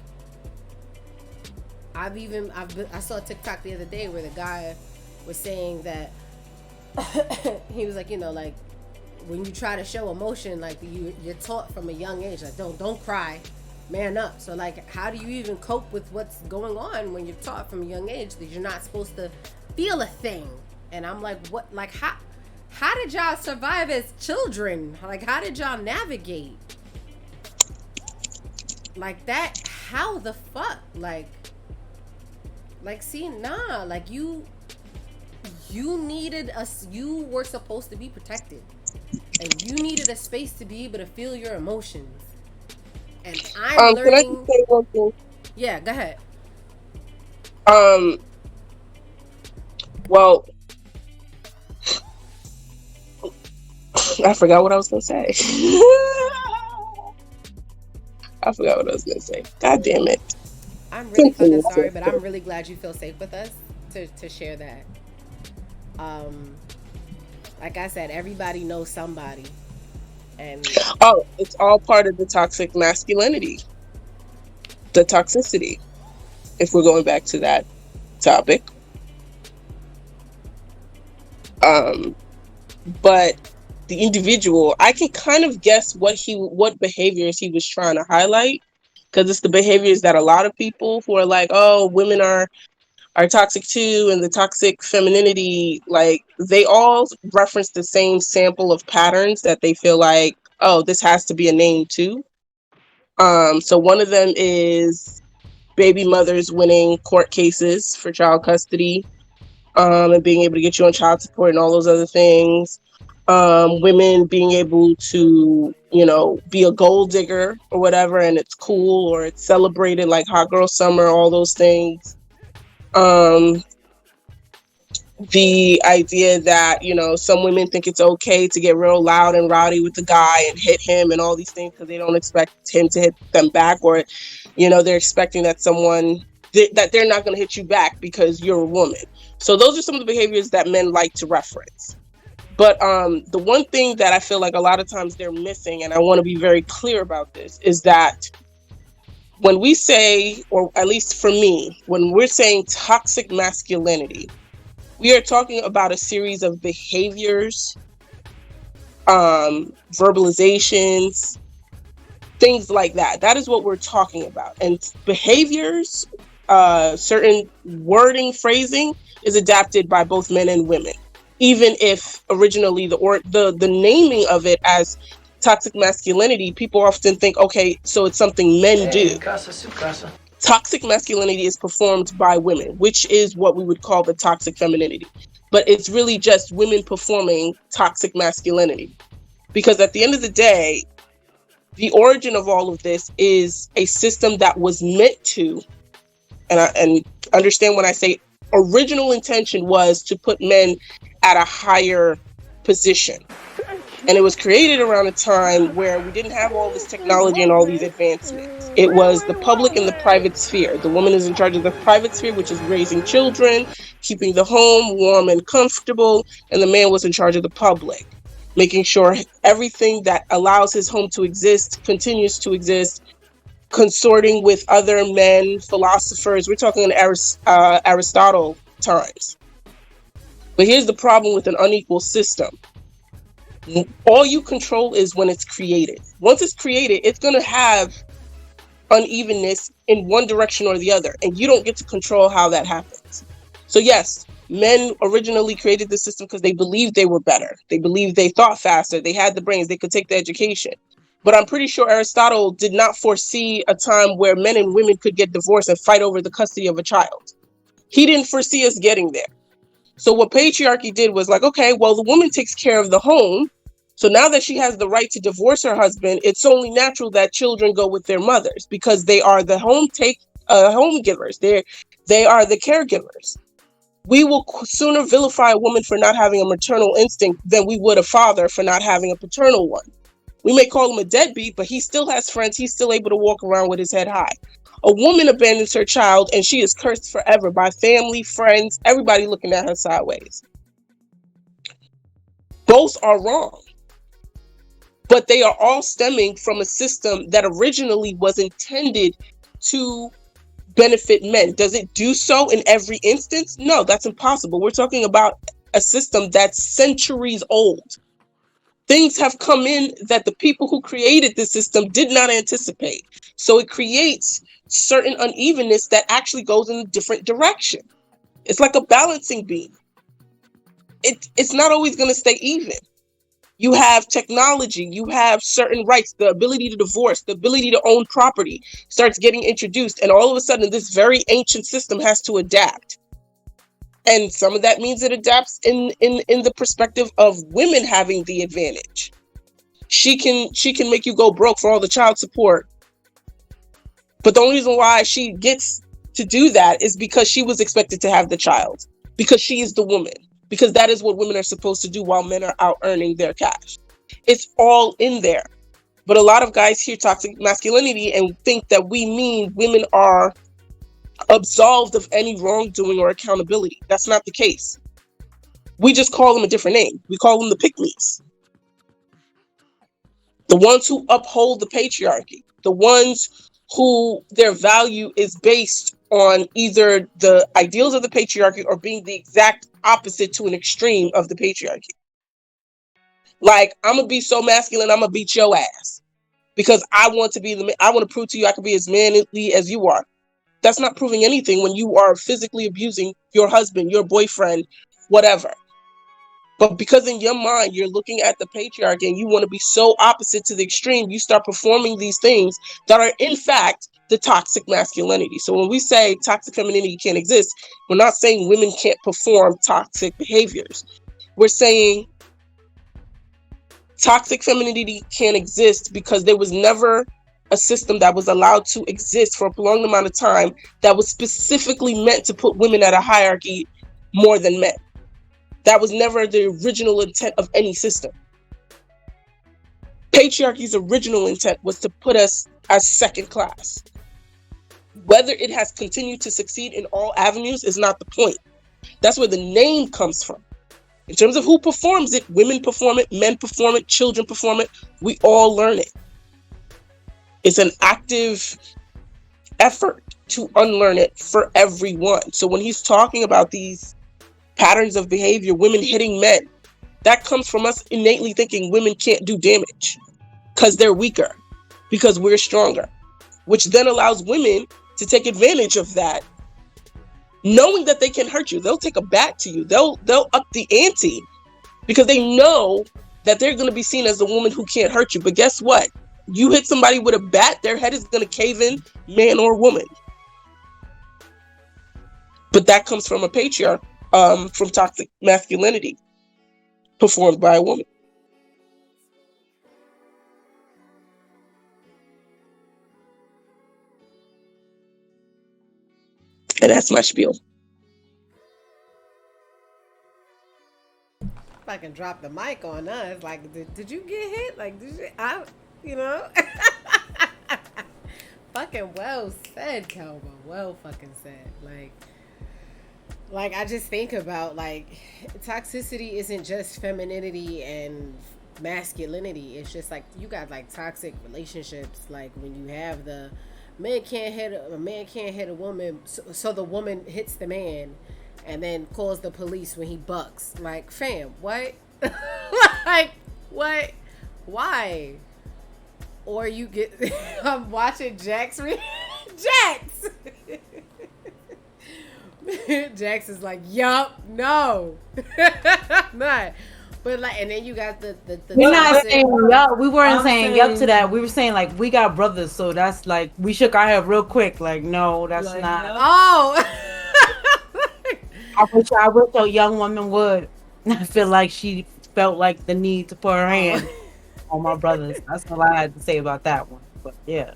I saw a TikTok the other day where the guy was saying that he was like, like when you try to show emotion, like you're taught from a young age, like don't cry, man up. So like, how do you even cope with what's going on when you're taught from a young age that you're not supposed to feel a thing? And I'm like, what? Like, how did y'all survive as children? Like, how did y'all navigate like that? How the fuck? Like see, nah, like you needed us, you were supposed to be protected, and you needed a space to be able to feel your emotions. And I'm Can I just learning. say one thing? Yeah, go ahead. Well, I forgot what I was gonna say. I forgot what I was gonna say. God damn it. I'm really fucking sorry, but I'm really glad you feel safe with us to share that. Like I said, everybody knows somebody, and Oh, it's all part of the toxic masculinity, the toxicity. If we're going back to that topic, but the individual, I can kind of guess what behaviors he was trying to highlight, because it's the behaviors that a lot of people who are like, oh, women are toxic too, and the toxic femininity, like they all reference the same sample of patterns that they feel like, oh, this has to be a name too. So one of them is baby mothers winning court cases for child custody, and being able to get you on child support and all those other things. Women being able to, be a gold digger or whatever, and it's cool or it's celebrated, like hot girl summer, all those things. The idea that, some women think it's okay to get real loud and rowdy with the guy and hit him and all these things because they don't expect him to hit them back, or, they're expecting that that they're not going to hit you back because you're a woman. So those are some of the behaviors that men like to reference. But the one thing that I feel like a lot of times they're missing, and I want to be very clear about this, is that when we say, or at least for me, when we're saying toxic masculinity, we are talking about a series of behaviors, verbalizations, things like that. That is what we're talking about. And behaviors, certain wording, phrasing is adapted by both men and women. Even if originally the naming of it as toxic masculinity, people often think, okay, so it's something men do. Toxic masculinity is performed by women, which is what we would call the toxic femininity. But it's really just women performing toxic masculinity. Because at the end of the day, the origin of all of this is a system that was meant to, and understand when I say original intention was to put men at a higher position. And it was created around a time where we didn't have all this technology and all these advancements. It was the public and the private sphere. The woman is in charge of the private sphere, which is raising children, keeping the home warm and comfortable, and the man was in charge of the public, making sure everything that allows his home to exist continues to exist, consorting with other men, philosophers. We're talking in Aristotle times. But here's the problem with an unequal system. All you control is when it's created. Once it's created, it's going to have unevenness in one direction or the other, and you don't get to control how that happens. So yes, men originally created the system because they believed they were better. They believed they thought faster. They had the brains. They could take the education. But I'm pretty sure Aristotle did not foresee a time where men and women could get divorced and fight over the custody of a child. He didn't foresee us getting there. So what patriarchy did was like, okay, well, the woman takes care of the home. So now that she has the right to divorce her husband, it's only natural that children go with their mothers because they are the home givers. They are the caregivers. We will sooner vilify a woman for not having a maternal instinct than we would a father for not having a paternal one. We may call him a deadbeat, but he still has friends. He's still able to walk around with his head high. A woman abandons her child and she is cursed forever by family, friends, everybody looking at her sideways. Both are wrong, but they are all stemming from a system that originally was intended to benefit men. Does it do so in every instance? No, that's impossible. We're talking about a system that's centuries old. Things have come in that the people who created this system did not anticipate. So it creates certain unevenness that actually goes in a different direction. It's like a balancing beam. It's not always going to stay even. You have technology, you have certain rights, the ability to divorce, the ability to own property starts getting introduced. And all of a sudden, this very ancient system has to adapt. And some of that means it adapts in the perspective of women having the advantage. She can make you go broke for all the child support. But the only reason why she gets to do that is because she was expected to have the child, because she is the woman, because that is what women are supposed to do while men are out earning their cash. It's all in there. But a lot of guys hear toxic masculinity and think that we mean women are absolved of any wrongdoing or accountability. That's not the case. We just call them a different name. We call them the pick-me's. The ones who uphold the patriarchy. The ones who their value is based on either the ideals of the patriarchy or being the exact opposite to an extreme of the patriarchy. Like, I'm gonna be so masculine, I'm gonna beat your ass because I want to prove to you I can be as manly as you are. That's not proving anything when you are physically abusing your husband, your boyfriend, whatever. But because in your mind, you're looking at the patriarchy and you want to be so opposite to the extreme, you start performing these things that are, in fact, the toxic masculinity. So when we say toxic femininity can't exist, we're not saying women can't perform toxic behaviors. We're saying toxic femininity can't exist because there was never a system that was allowed to exist for a prolonged amount of time that was specifically meant to put women at a hierarchy more than men. That was never the original intent of any system. Patriarchy's original intent was to put us as second class. Whether it has continued to succeed in all avenues is not the point. That's where the name comes from. In terms of who performs it, women perform it, men perform it, children perform it. We all learn it. It's an active effort to unlearn it for everyone. So when he's talking about these patterns of behavior, women hitting men, that comes from us innately thinking women can't do damage because they're weaker, because we're stronger, which then allows women to take advantage of that, knowing that they can hurt you. They'll take a bat to you. They'll up the ante because they know that they're going to be seen as a woman who can't hurt you. But guess what? You hit somebody with a bat, their head is going to cave in, man or woman. But that comes from a patriarch, from toxic masculinity performed by a woman. And that's my spiel. Fucking drop the mic on us. Like, did you get hit? Like, you know? Fucking well said, Kelva. Well fucking said. Like, I just think about, like, toxicity isn't just femininity and masculinity. It's just, like, you got, like, toxic relationships. Like, when you have a man can't hit a woman, so the woman hits the man and then calls the police when he bucks. Like, fam, what? Like, what? Why? Or you get... I'm watching Jax. Jax! Jax is like, yup, no. Not. But like, and then you got the we're not saying yup. We weren't saying yup to that. We were saying like we got brothers, so that's like we shook our head real quick. Like, no, that's like, not. No. Oh. I wish a young woman would. I feel like she felt like the need to put her Oh. hand on my brothers. That's all I had to say about that one. But yeah.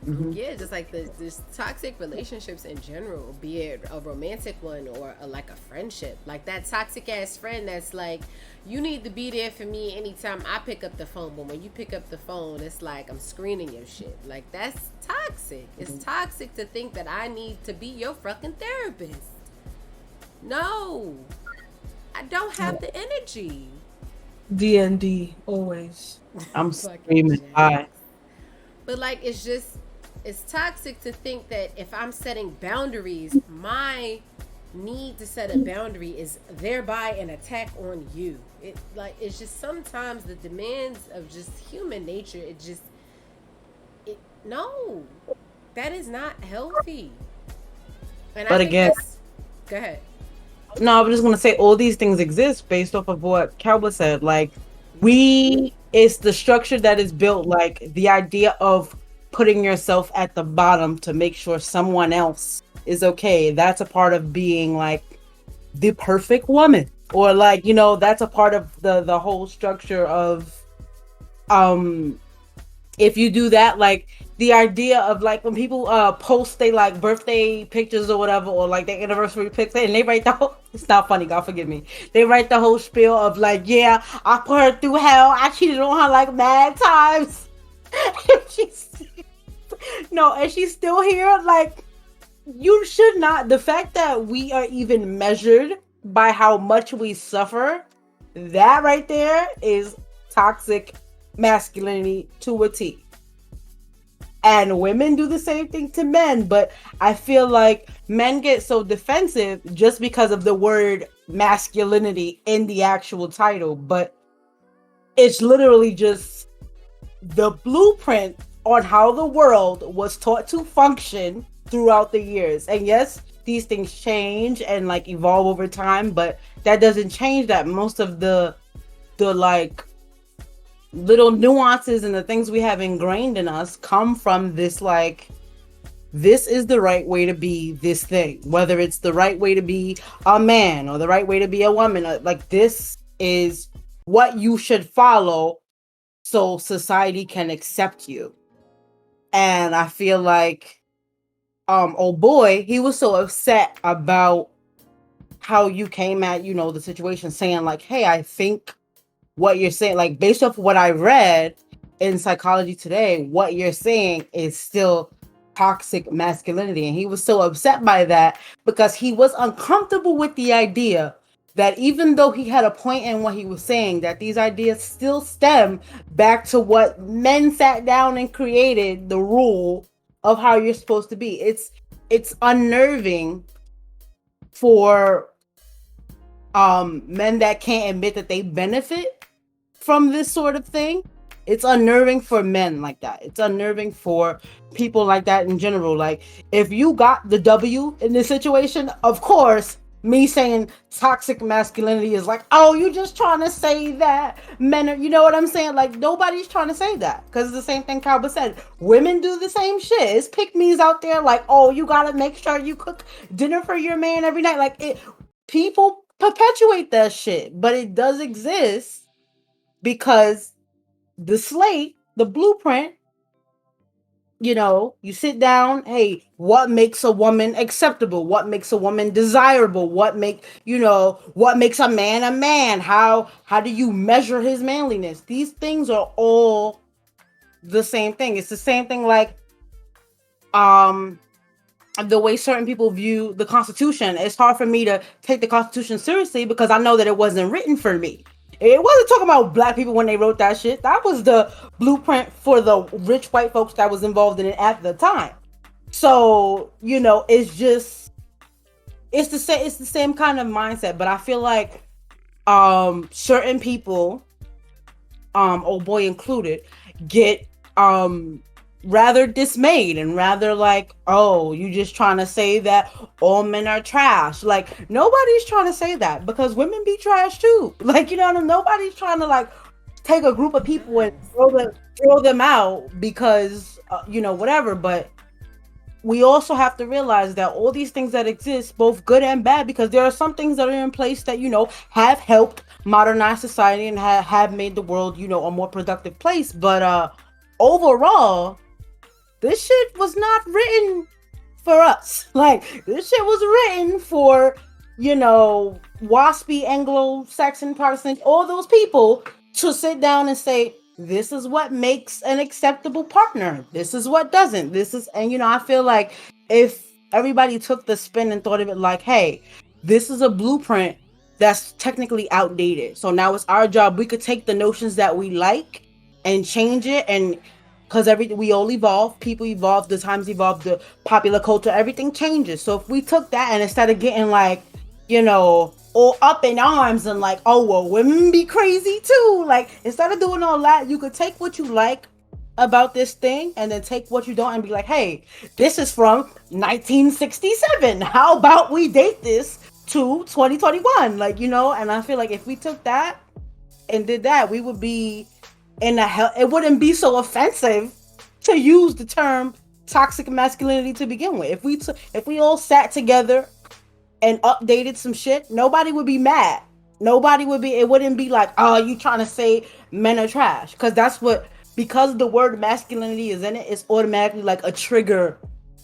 Hmm. Yeah, just like the this toxic relationships in general, be it a romantic one or like a friendship, like that toxic ass friend that's like, you need to be there for me anytime I pick up the phone, but when you pick up the phone, it's like I'm screening your shit. Like that's toxic. It's toxic to think that I need to be your fucking therapist. No, I don't have the energy. DND always. I'm Fucking screaming. Jax. But like it's toxic to think that if I'm setting boundaries, my need to set a boundary is thereby an attack on you. It's just sometimes the demands of just human nature, it no. That is not healthy. And I But think again, that's go ahead. no, I'm just gonna say all these things exist based off of what Cowboy said. Like it's the structure that is built, like the idea of putting yourself at the bottom to make sure someone else is okay. That's a part of being like the perfect woman. Or like, that's a part of the whole structure of um if you do that, like the idea of like when people post they like birthday pictures or whatever, or like their anniversary picture, and they write the whole, it's not funny, God forgive me, they write the whole spiel of like, yeah, I put her through hell, I cheated on her like mad times. And she's no, and she's still here. Like, you should not, the fact that we are even measured by how much we suffer, that right there is toxic masculinity to a T. And women do the same thing to men, but I feel like men get so defensive just because of the word masculinity in the actual title, but it's literally just the blueprint on how the world was taught to function throughout the years. And yes, these things change and like evolve over time, but that doesn't change that most of the like little nuances and the things we have ingrained in us come from this, like, this is the right way to be this thing, whether it's the right way to be a man or the right way to be a woman, like this is what you should follow so society can accept you. And I feel like oh boy, he was so upset about how you came at the situation, saying like, hey, I think what you're saying, like based off what I read in Psychology Today, what you're saying is still toxic masculinity. And he was so upset by that because he was uncomfortable with the idea that even though he had a point in what he was saying, that these ideas still stem back to what men sat down and created the rule of how you're supposed to be. It's unnerving for men that can't admit that they benefit from this sort of thing. It's unnerving for men like that. It's unnerving for people like that in general. Like, if you got the W in this situation, of course, me saying toxic masculinity is like, oh, you just trying to say that men are, you know what I'm saying? Like, nobody's trying to say that, because it's the same thing Calba said. Women do the same shit. It's pick-me's out there like, oh, you gotta make sure you cook dinner for your man every night. Like, people perpetuate that shit, but it does exist because the slate, the blueprint, you sit down, hey, what makes a woman acceptable? What makes a woman desirable? What makes a man a man? How do you measure his manliness? These things are all the same thing. It's the same thing like the way certain people view the Constitution. It's hard for me to take the Constitution seriously because I know that it wasn't written for me. It wasn't talking about black people when they wrote that shit. That was the blueprint for the rich white folks that was involved in it at the time. So, it's the same kind of mindset. But I feel like certain people, oh boy included, get rather dismayed and rather like, oh, you just trying to say that all men are trash. Like, nobody's trying to say that, because women be trash too. Like, nobody's trying to like take a group of people and throw them out because whatever. But we also have to realize that all these things that exist, both good and bad, because there are some things that are in place that, have helped modernize society and have made the world, a more productive place. But overall, this shit was not written for us. Like, this shit was written for, waspy Anglo-Saxon Protestant, all those people to sit down and say, this is what makes an acceptable partner. This is what doesn't. And I feel like if everybody took the spin and thought of it like, hey, this is a blueprint that's technically outdated. So now it's our job. We could take the notions that we like and change it, and because we all evolve, people evolve, the times evolve, the popular culture, everything changes. So if we took that and instead of getting like, all up in arms and like, oh well, women be crazy too. Like, instead of doing all that, you could take what you like about this thing and then take what you don't and be like, hey, this is from 1967. How about we date this to 2021? Like, and I feel like if we took that and did that, we would be it wouldn't be so offensive to use the term toxic masculinity to begin with. If we all sat together and updated some shit, nobody would be mad. It wouldn't be like, oh, you trying to say men are trash. Because the word masculinity is in it, it's automatically like a trigger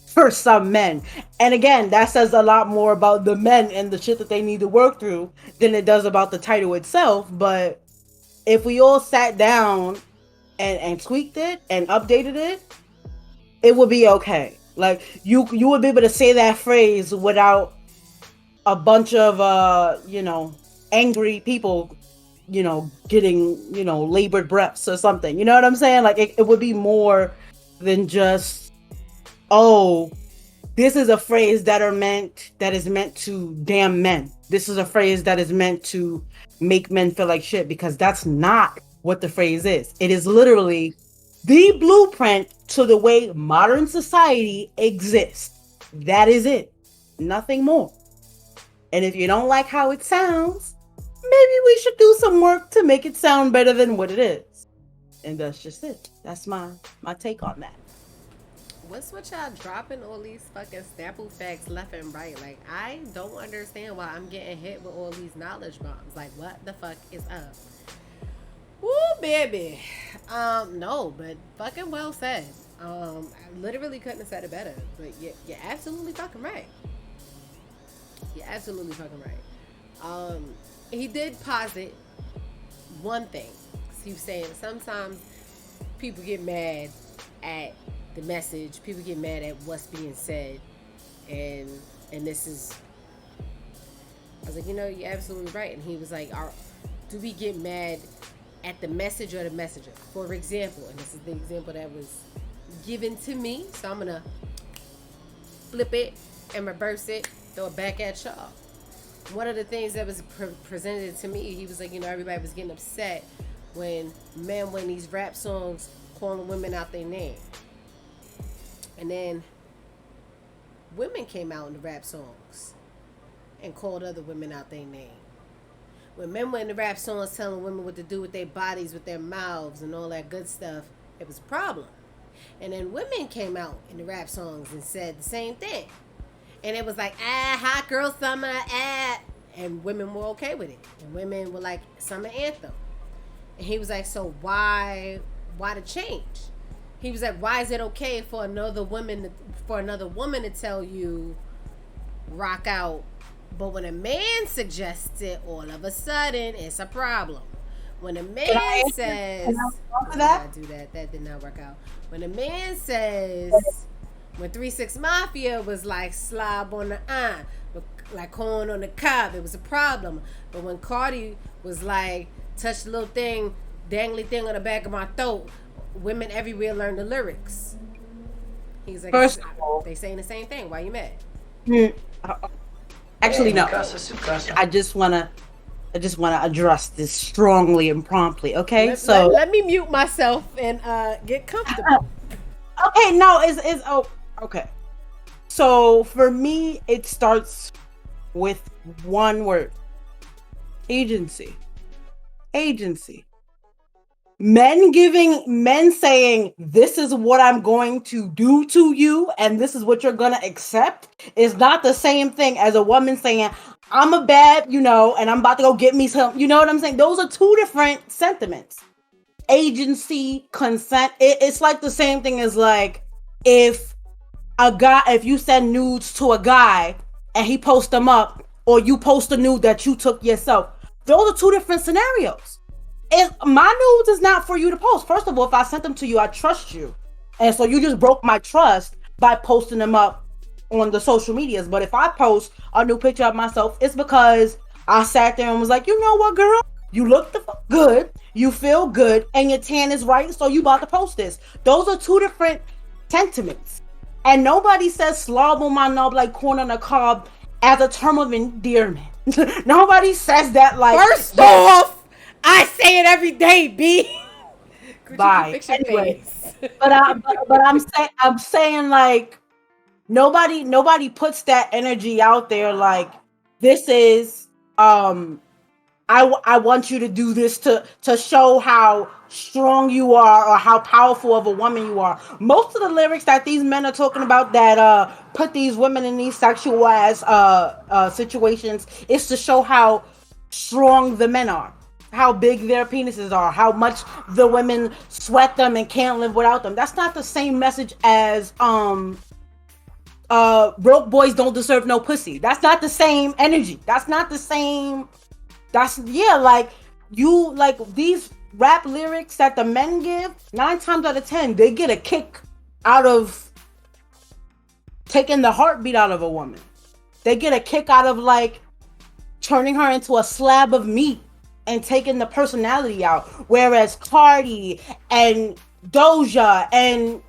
for some men. And again, that says a lot more about the men and the shit that they need to work through than it does about the title itself. But if we all sat down and tweaked it and updated it, it would be okay. Like, you would be able to say that phrase without a bunch of angry people getting labored breaths or something. You know what I'm saying? Like, it would be more than just, oh, this is a phrase that is meant to damn men. This is a phrase that is meant to make men feel like shit, because that's not what the phrase is. It is literally the blueprint to the way modern society exists. That is it. Nothing more. And if you don't like how it sounds, maybe we should do some work to make it sound better than what it is. And that's just it. That's my take on that. What's with y'all dropping all these fucking Snapple facts left and right? Like, I don't understand why I'm getting hit with all these knowledge bombs. Like, what the fuck is up? Woo, baby. No, but fucking well said. I literally couldn't have said it better. But you're absolutely fucking right. You're absolutely fucking right. He did posit one thing. He was saying sometimes people get mad at the message. People get mad at what's being said. And this is... I was like, you're absolutely right. And he was like, do we get mad at the message or the messenger? For example, and this is the example that was given to me, so I'm going to flip it and reverse it, throw it back at y'all. One of the things that was presented to me, he was like, everybody was getting upset when men win these rap songs calling women out their name. And then women came out in the rap songs and called other women out their name. When men were in the rap songs telling women what to do with their bodies, with their mouths and all that good stuff, it was a problem. And then women came out in the rap songs and said the same thing. And it was like, hot girl summer, and women were okay with it. And women were like, summer anthem. And he was like, so why the change? He was like, why is it okay for another woman to tell you rock out, but when a man suggests it, all of a sudden it's a problem. When a man says, I do that did not work out. When a man says, when 3 6 Mafia was like slob on the eye, like corn on the cob, it was a problem. But when Cardi was like, touch the little thing, dangly thing on the back of my throat, women everywhere learn the lyrics. He's like, first of all, they saying the same thing. Why you mad? Actually, no. I just wanna address this strongly and promptly. Okay, let me mute myself and get comfortable. Okay, no, okay. So for me, it starts with one word: agency. Men saying this is what I'm going to do to you and this is what you're gonna accept is not the same thing as a woman saying I'm a bad, and I'm about to go get me some. You know what I'm saying? Those are two different sentiments. Agency, consent. It's like the same thing as like if if you send nudes to a guy and he posts them up, or you post a nude that you took yourself. Those are two different scenarios. My nudes is not for you to post. First of all, if I sent them to you, I trust you. And so you just broke my trust by posting them up on the social medias. But if I post a new picture of myself, it's because I sat there and was like, you know what, girl? You look good, you feel good, and your tan is right, so you about to post this. Those are two different sentiments. And nobody says slob on my knob like corn on a cob as a term of endearment. Nobody says that like... First off, I say it every day, B. Bye. Anyway, but I'm saying like nobody puts that energy out there like this is I want you to do this to show how strong you are or how powerful of a woman you are. Most of the lyrics that these men are talking about that put these women in these sexualized situations is to show how strong the men are, how big their penises are, how much the women sweat them and can't live without them. That's not the same message as broke boys don't deserve no pussy. That's not the same energy. That's not the same. Like these rap lyrics that the men give, 9 times out of 10, they get a kick out of taking the heartbeat out of a woman. They get a kick out of like turning her into a slab of meat and taking the personality out. Whereas Cardi and Doja and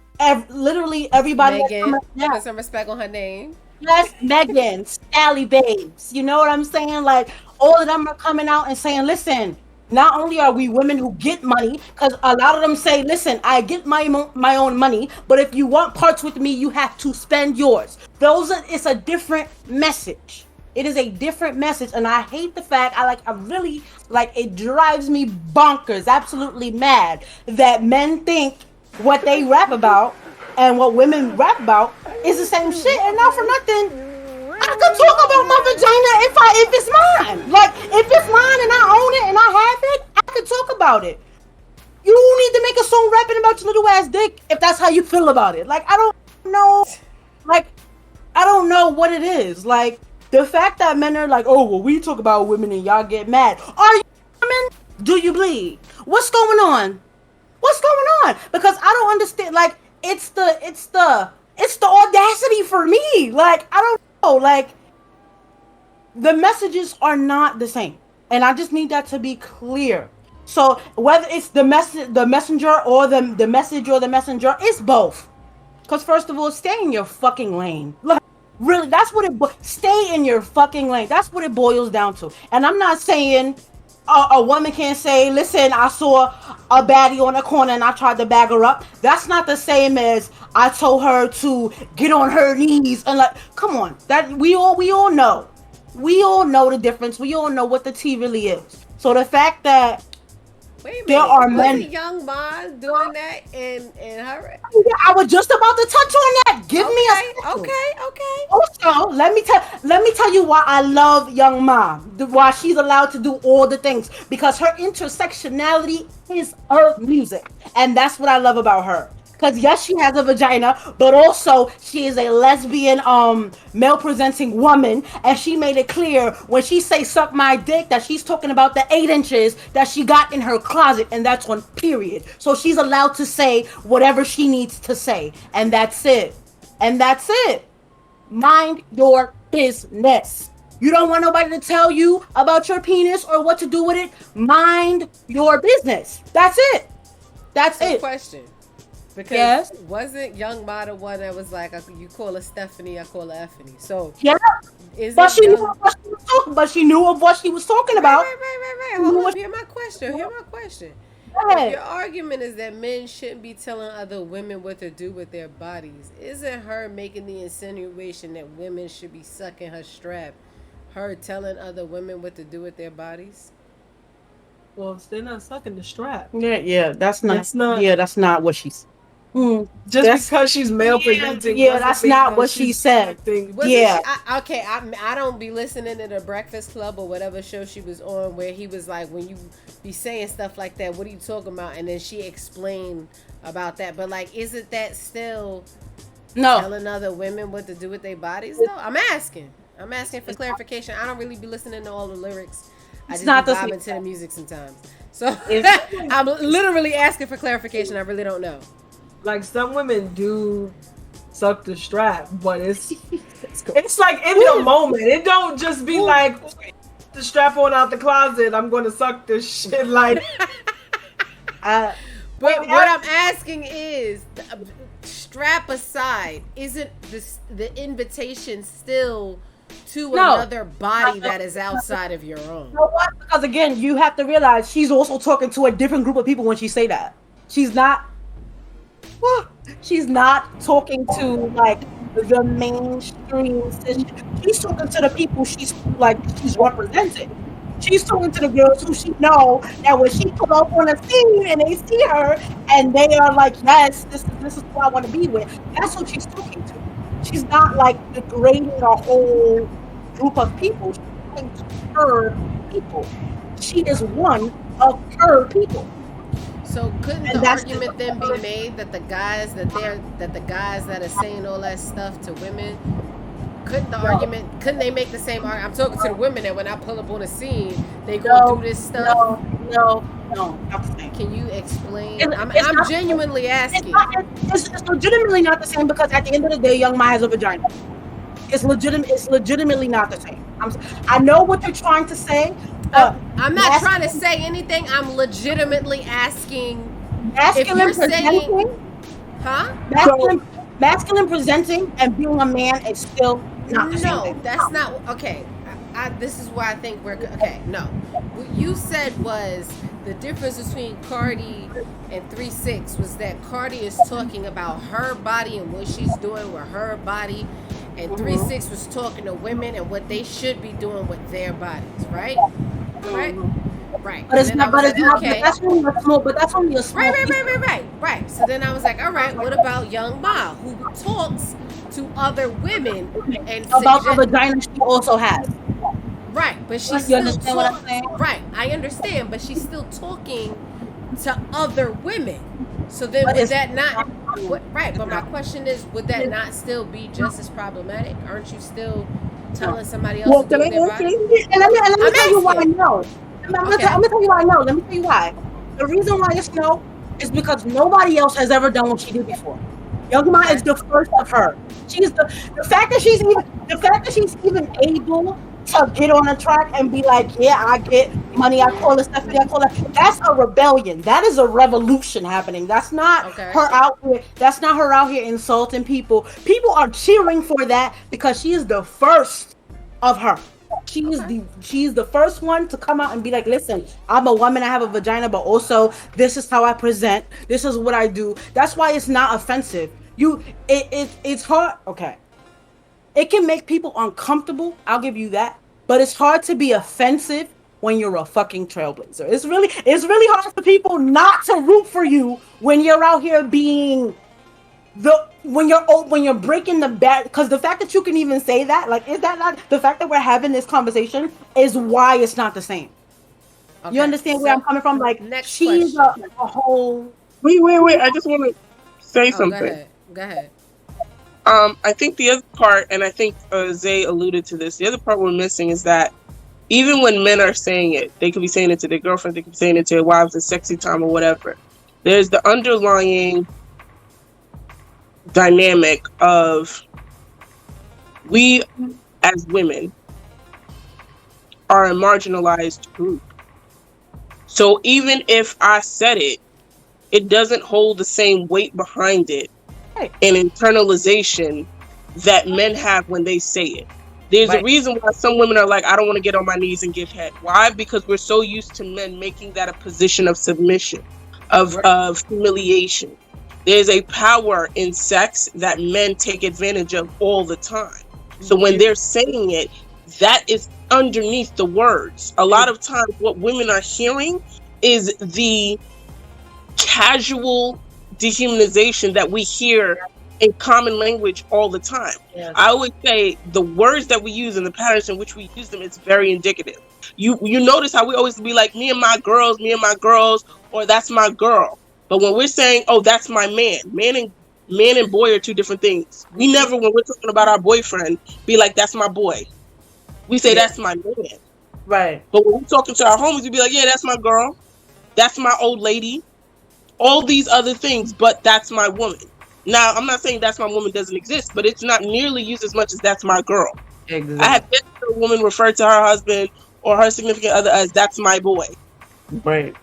literally everybody... Megan, put some respect on her name. Yes, Megan, Sally Babes. You know what I'm saying? Like, all of them are coming out and saying, listen, not only are we women who get money, because a lot of them say, listen, I get my own money, but if you want parts with me, you have to spend yours. It's a different message. It is a different message, and I hate the fact, it drives me bonkers, absolutely mad, that men think what they rap about and what women rap about is the same shit. And not for nothing, I could talk about my vagina if it's mine. Like, if it's mine and I own it and I have it, I could talk about it. You need to make a song rapping about your little ass dick if that's how you feel about it. Like, I don't know. Like, I don't know what it is. Like, the fact that men are like, oh, well, we talk about women and y'all get mad. Are you women? Do you bleed? What's going on? What's going on? Because I don't understand. Like, it's the audacity for me. Like, I don't know. Like, the messages are not the same, and I just need that to be clear. So whether it's the messenger or the message or the messenger, it's both. Because first of all, stay in your fucking lane. Like, really, that's what stay in your fucking lane. That's what it boils down to. And I'm not saying a woman can't say, listen, I saw a baddie on the corner and I tried to bag her up. That's not the same as I told her to get on her knees and like, come on. That we all know. We all know the difference. We all know what the tea really is. So the fact that there are men... Wasn't Young Ma doing that in her... I was just about to touch on that. Give me a second. Okay. Also, let me tell you why I love Young Ma. Why she's allowed to do all the things. Because her intersectionality is her music. And that's what I love about her. Because yes, she has a vagina, but also she is a lesbian, male-presenting woman, and she made it clear when she say "suck my dick" that she's talking about the 8 inches that she got in her closet, and that's on period. So she's allowed to say whatever she needs to say, and that's it. And that's it. Mind your business. You don't want nobody to tell you about your penis or what to do with it. Mind your business. That's it. That's it. Question. Because wasn't Young Ma the one that was like, you call her Stephanie, I call her Effany. So yeah, but she knew of what she was talking about. Right. Hold on. Hear my question. If your argument is that men shouldn't be telling other women what to do with their bodies, isn't her making the insinuation that women should be sucking her strap, her telling other women what to do with their bodies? Well, if they're not sucking the strap. Yeah, that's not. That's not. Yeah, that's not what she's. Just That's- because she's male presenting. yeah, doesn't that's mean not that what she she's said. acting- Wasn't Yeah. I don't be listening to the Breakfast Club or whatever show she was on where he was like, when you be saying stuff like that, what are you talking about? And then she explained about that. But like, isn't that still No, telling other women what to do with their bodies? No, I'm asking for clarification. I don't really be listening to all the lyrics. I just not be the same. vibing to the music sometimes. So It's- I'm literally asking for clarification. I really don't know. Like some women do suck the strap, but it's like in the moment. It don't just be like the strap on out the closet. I'm gonna suck this shit. Like But what I'm asking is, strap aside, isn't the invitation still to No. another body that is outside of your own? You know what? Because again, you have to realize she's also talking to a different group of people when she say that. She's not. She's not talking to like the mainstream. She's talking to the people she's representing. She's talking to the girls who she know that when she come up on a scene and they see her and they are like, yes, this is who I want to be with. That's who she's talking to. She's not like degrading a whole group of people. She's talking to her people. She is one of her people. So couldn't And the that's argument then be made that the guys that are saying all that stuff to women, couldn't they make the same argument? I'm talking to the women that when I pull up on a scene, they go do this stuff. No, not the same. Can you explain? It's I'm not- genuinely asking. It's legitimately not the same because at the end of the day, Young Ma has a vagina. It's legitimately not the same. I know what you're trying to say. I'm not trying to say anything. I'm legitimately asking. Masculine you're saying- presenting, Huh? masculine presenting, and being a man is still not the same No, thing. that's not okay. This is why I think we're okay. No, what you said was the difference between Cardi and 3-6 was that Cardi is talking about her body and what she's doing with her body, and 3-6 was talking to women and what they should be doing with their bodies, right? Right. Right. But it's And then not. I was But it's like, not. okay. That's only a small. But that's only a small. Right. So then I was like, all right, what about Young Ma, who talks to other women and About the suggest- vagina she also has. Right, but she's You still understand what I'm saying? Right, I understand, but she's still talking to other women. So then But would it's that not right, but my question is, would that not still be just as problematic? Aren't you still telling somebody else Well, to do can I their answer? body? And let me I'm tell you why I asking. know. I'm gonna tell you why I know. Let me tell you why. The reason why it's no is because nobody else has ever done what she did before. Young Ma is the first of her. She's the fact that she's even able to get on a track and be like, yeah, I get money, I call it stuff, I call it. That's a rebellion. That is a revolution happening. That's not her out here. That's not her out here insulting people. People are cheering for that because she is the first of her. She's the first one to come out and be like, listen, I'm a woman, I have a vagina, but also this is how I present. This is what I do. That's why it's not offensive. It's hard. Okay. It can make people uncomfortable. I'll give you that. But it's hard to be offensive when you're a fucking trailblazer. It's really hard for people not to root for you when you're out here being when you're breaking the bat, because the fact that you can even say that, like, is that not the fact that we're having this conversation is why it's not the same. Okay, you understand where I'm coming from? Like, she's a whole. Wait! I just want to say something. Go ahead. I think the other part, and I think Zay alluded to this, the other part we're missing is that even when men are saying it, they could be saying it to their girlfriends, they could be saying it to their wives at sexy time or whatever. There's the underlying dynamic of we as women are a marginalized group. So even if I said it, it doesn't hold the same weight behind it and internalization that men have when they say it. There's a reason why some women are like, I don't want to get on my knees and give head. Why? Because we're so used to men making that a position of submission, of humiliation. There's a power in sex that men take advantage of all the time. So when they're saying it, that is underneath the words. A lot of times what women are hearing is the casual dehumanization that we hear in common language all the time. Yes. I always say the words that we use and the patterns in which we use them, it's very indicative. You notice how we always be like, me and my girls, or that's my girl. But when we're saying, oh, that's my man and boy are two different things. We never, when we're talking about our boyfriend, be like, that's my boy. We say, that's my man. Right. But when we're talking to our homies, we be like, yeah, that's my girl. That's my old lady. All these other things, but that's my woman. Now, I'm not saying that's my woman doesn't exist, but it's not nearly used as much as that's my girl. Exactly. I have yet to hear a woman refer to her husband or her significant other as that's my boy. Right.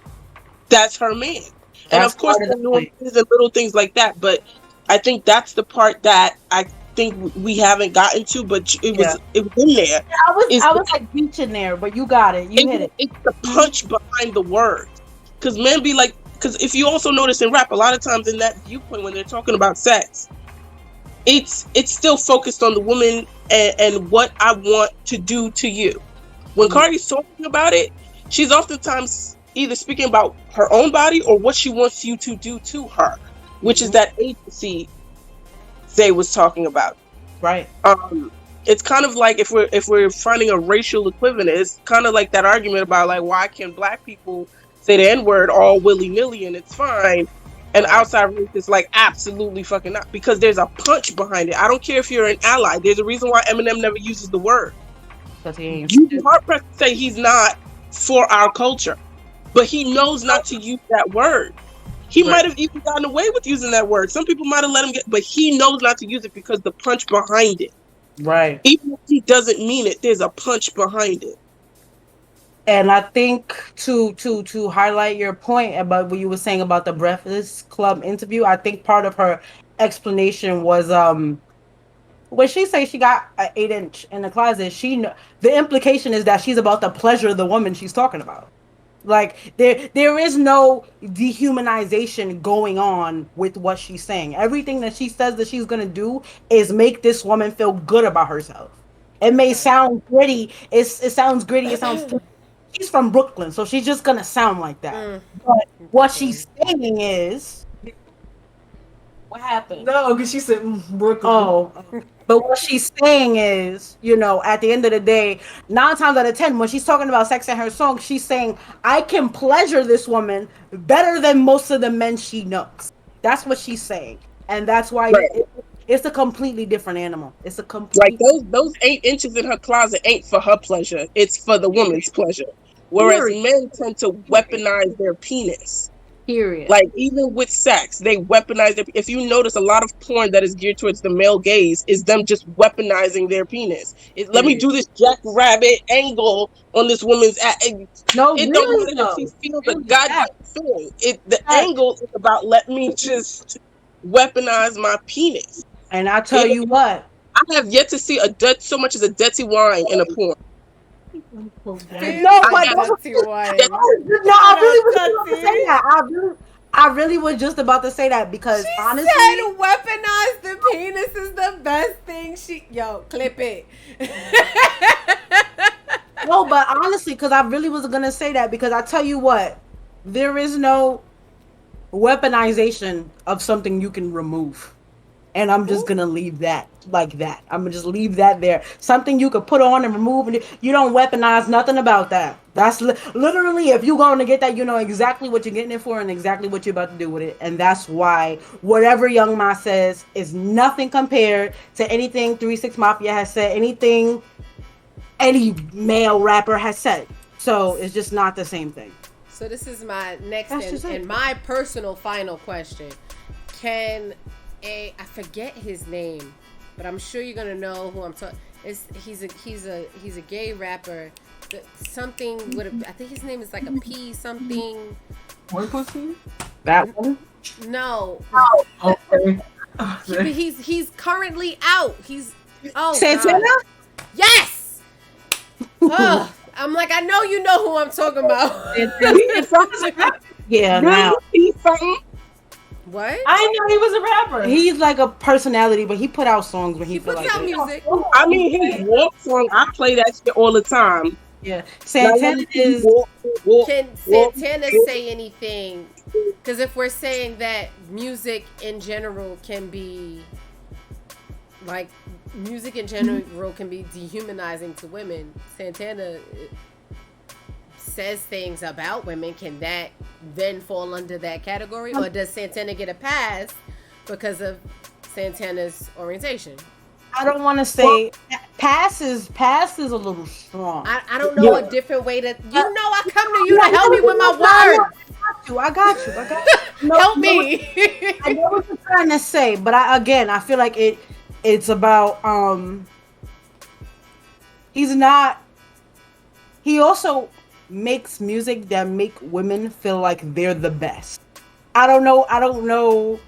That's her man. And That's of course, part of there the are point. little things like that, but I think that's the part that I think we haven't gotten to, but it was in there. I was like reaching there, but you got it. You hit it. It's the punch behind the words. Because men be like, because if you also notice in rap, a lot of times in that viewpoint when they're talking about sex, it's still focused on the woman and what I want to do to you. When Cardi's talking about it, she's oftentimes either speaking about her own body or what she wants you to do to her, which is that agency Zay was talking about. Right. It's kind of like if we're finding a racial equivalent, it's kind of like that argument about like why can black people say the N-word all willy-nilly and it's fine, and outside race is like absolutely fucking not, because there's a punch behind it. I don't care if you're an ally. There's a reason why Eminem never uses the word. Because he ain't. You'd be hard pressed to say he's not for our culture, but he knows not to use that word. He might have even gotten away with using that word. Some people might have let him get, but he knows not to use it because the punch behind it. Right. Even if he doesn't mean it, there's a punch behind it. And I think to highlight your point about what you were saying about the Breakfast Club interview, I think part of her explanation was when she say she got an 8-inch in the closet, the implication is that she's about to pleasure the woman she's talking about. Like there is no dehumanization going on with what she's saying. Everything that she says that she's gonna do is make this woman feel good about herself. It may sound gritty. It sounds gritty. It sounds. She's from Brooklyn, so she's just gonna sound like that. But what she's saying is, what happened? No, because she said Brooklyn. Oh, but what she's saying is, at the end of the day, 9 times out of 10, when she's talking about sex in her song, she's saying, I can pleasure this woman better than most of the men she knows. That's what she's saying, and that's why it's a completely different animal. It's a complete those 8 inches in her closet ain't for her pleasure. It's for the woman's pleasure. Whereas men tend to weaponize their penis. Period. Like even with sex, they weaponize their. If you notice, a lot of porn that is geared towards the male gaze is them just weaponizing their penis. Let me do this jackrabbit angle on this woman's ass. No, it really, don't matter if she feels the goddamn thing. The angle is about let me just weaponize my penis. And I tell you what, I have yet to see so much as a dirty wine in a porn. No, but I really was just about to say that. I really was just about to say that because honestly, said weaponize the penis is the best thing. Clip it. No, but honestly, because I really was gonna say that because I tell you what, there is no weaponization of something you can remove. And I'm just gonna leave that like that. I'm gonna just leave that there. Something you could put on and remove, and you don't weaponize nothing about that. That's literally, if you're going to get that, you know exactly what you're getting it for and exactly what you're about to do with it. And that's why whatever Young Ma says is nothing compared to anything 3 6 Mafia has said, anything any male rapper has said. So it's just not the same thing. So this is my next and my personal final question. I forget his name, but I'm sure you're gonna know who I'm talking. He's a gay rapper. Something with I think his name is like a P something. One pussy? That one? No. Okay. But he's currently out. Santana? God. Yes. I'm like, I know you know who I'm talking about. Yeah, now. What? I know he was a rapper. He's like a personality, but he put out songs when he puts like out it. music. I mean, his walk song, I play that shit all the time. Yeah, Not Santana only is. Can walk, Santana walk. say anything? Because if we're saying that music in general can be like music in general can be dehumanizing to women, Santana says things about women. Can that then fall under that category, or does Santana get a pass because of Santana's orientation? I don't want to say pass is a little strong. I don't know a Yeah. different way to. You know, I come to you No, to help me with my I words. got you. No, Help no, me. I know what you're trying to say, but I feel like it's about he's not he also makes music that make women feel like they're the best. I don't know how to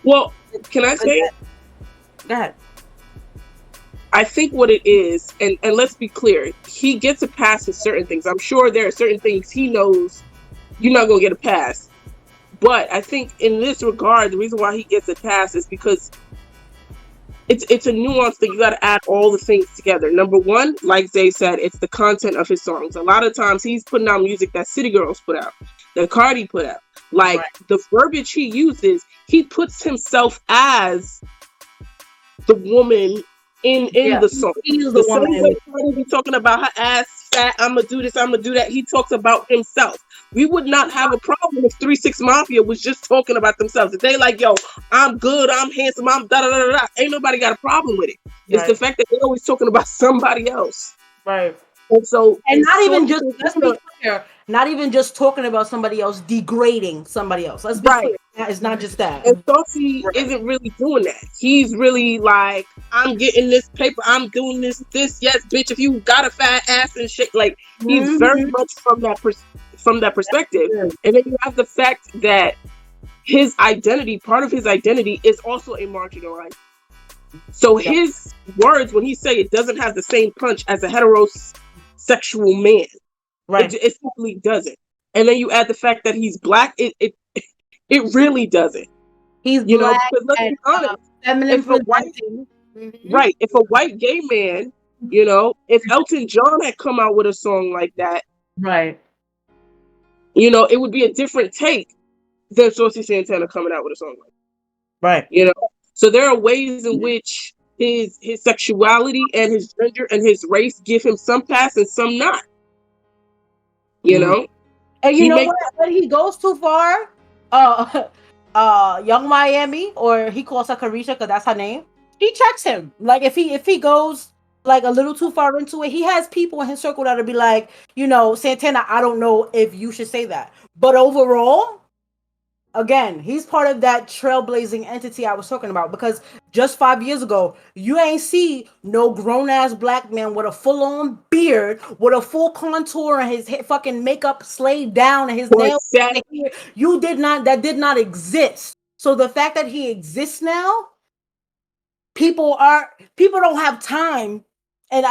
Well, can I say it? go ahead. I think what it is, and let's be clear, he gets a pass with certain things. I'm sure there are certain things he knows you're not gonna get a pass. But I think in this regard, the reason why he gets a pass is because it's a nuance that you got to add all the things together. Number one, like Zay said, it's the content of his songs. A lot of times he's putting out music that City Girls put out, that Cardi put out. Like Right. the verbiage he uses, he puts himself as the woman in Yeah, the song. he's The the same woman. way Cardi be talking about her ass fat, I'ma do this, I'ma do that. He talks about himself. We would not have a problem if 3 6 Mafia was just talking about themselves. If they like, yo, I'm good, I'm handsome, I'm da da da da. Ain't nobody got a problem with it. It's Right. the fact that they're always talking about somebody else. Right. And so, And not even just Saucy let's be Santana- clear, not even just talking about somebody else, degrading somebody else. Let's be right. clear. It's not just that. And Saucy Right. isn't really doing that. He's really like, I'm getting this paper, I'm doing this, yes, bitch. If you got a fat ass and shit, like he's very Mhm. much from that perspective. Yeah. And then you have the fact that his identity, part of his identity, is also a marginalized. So Yeah. his words, when he say it doesn't have the same punch as a heterosexual man, Right. it simply doesn't. And then you add the fact that he's black, it really doesn't. He's You know, black because let's and be honest, feminine if a white presenting. Mhm. right, if a white gay man, you know, if Elton John had come out with a song like that, Right. you know, it would be a different take than Saucy Santana coming out with a song like that. Right. You know, so there are ways in which his sexuality and his gender and his race give him some pass and some not. You know, And you he know makes what? When he goes too far, Young Miami, or he calls her Carisha because that's her name. He checks him. Like if he goes like a little too far into it, he has people in his circle that'll be like, Santana, I don't know if you should say that. But overall, again, he's part of that trailblazing entity I was talking about, because just 5 years ago, you ain't see no grown ass black man with a full on beard, with a full contour and his fucking makeup slayed down and his or nails. set. That did not exist. So the fact that he exists now, people don't have time. And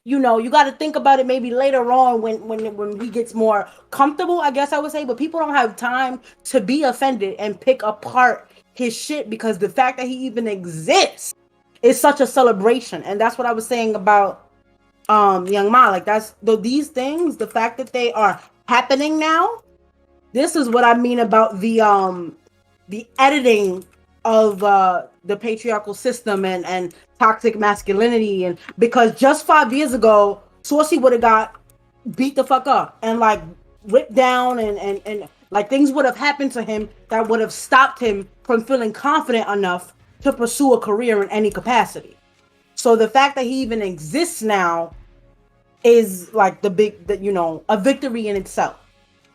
you got to think about it maybe later on when he gets more comfortable, I guess I would say. But people don't have time to be offended and pick apart his shit, because the fact that he even exists is such a celebration. And that's what I was saying about Young Ma. Like these things, the fact that they are happening now. This is what I mean about the editing of the patriarchal system and toxic masculinity. And because just 5 years ago, Saucy would have got beat the fuck up and like ripped down, and like things would have happened to him that would have stopped him from feeling confident enough to pursue a career in any capacity. So the fact that he even exists now is like a victory in itself.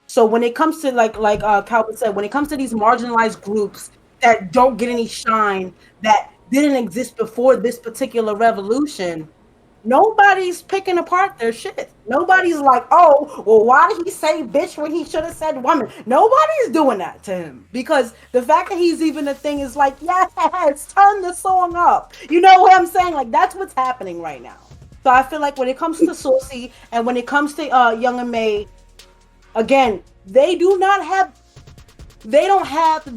So when it comes to like Calvin said, when it comes to these marginalized groups that don't get any shine, that didn't exist before this particular revolution, nobody's picking apart their shit. Nobody's like, oh, well, why did he say bitch when he should have said woman? Nobody's doing that to him, because the fact that he's even a thing is like, yes, turn the song up. You know what I'm saying? Like that's what's happening right now. So I feel like when it comes to Saucy and when it comes to Young and May, again, they don't have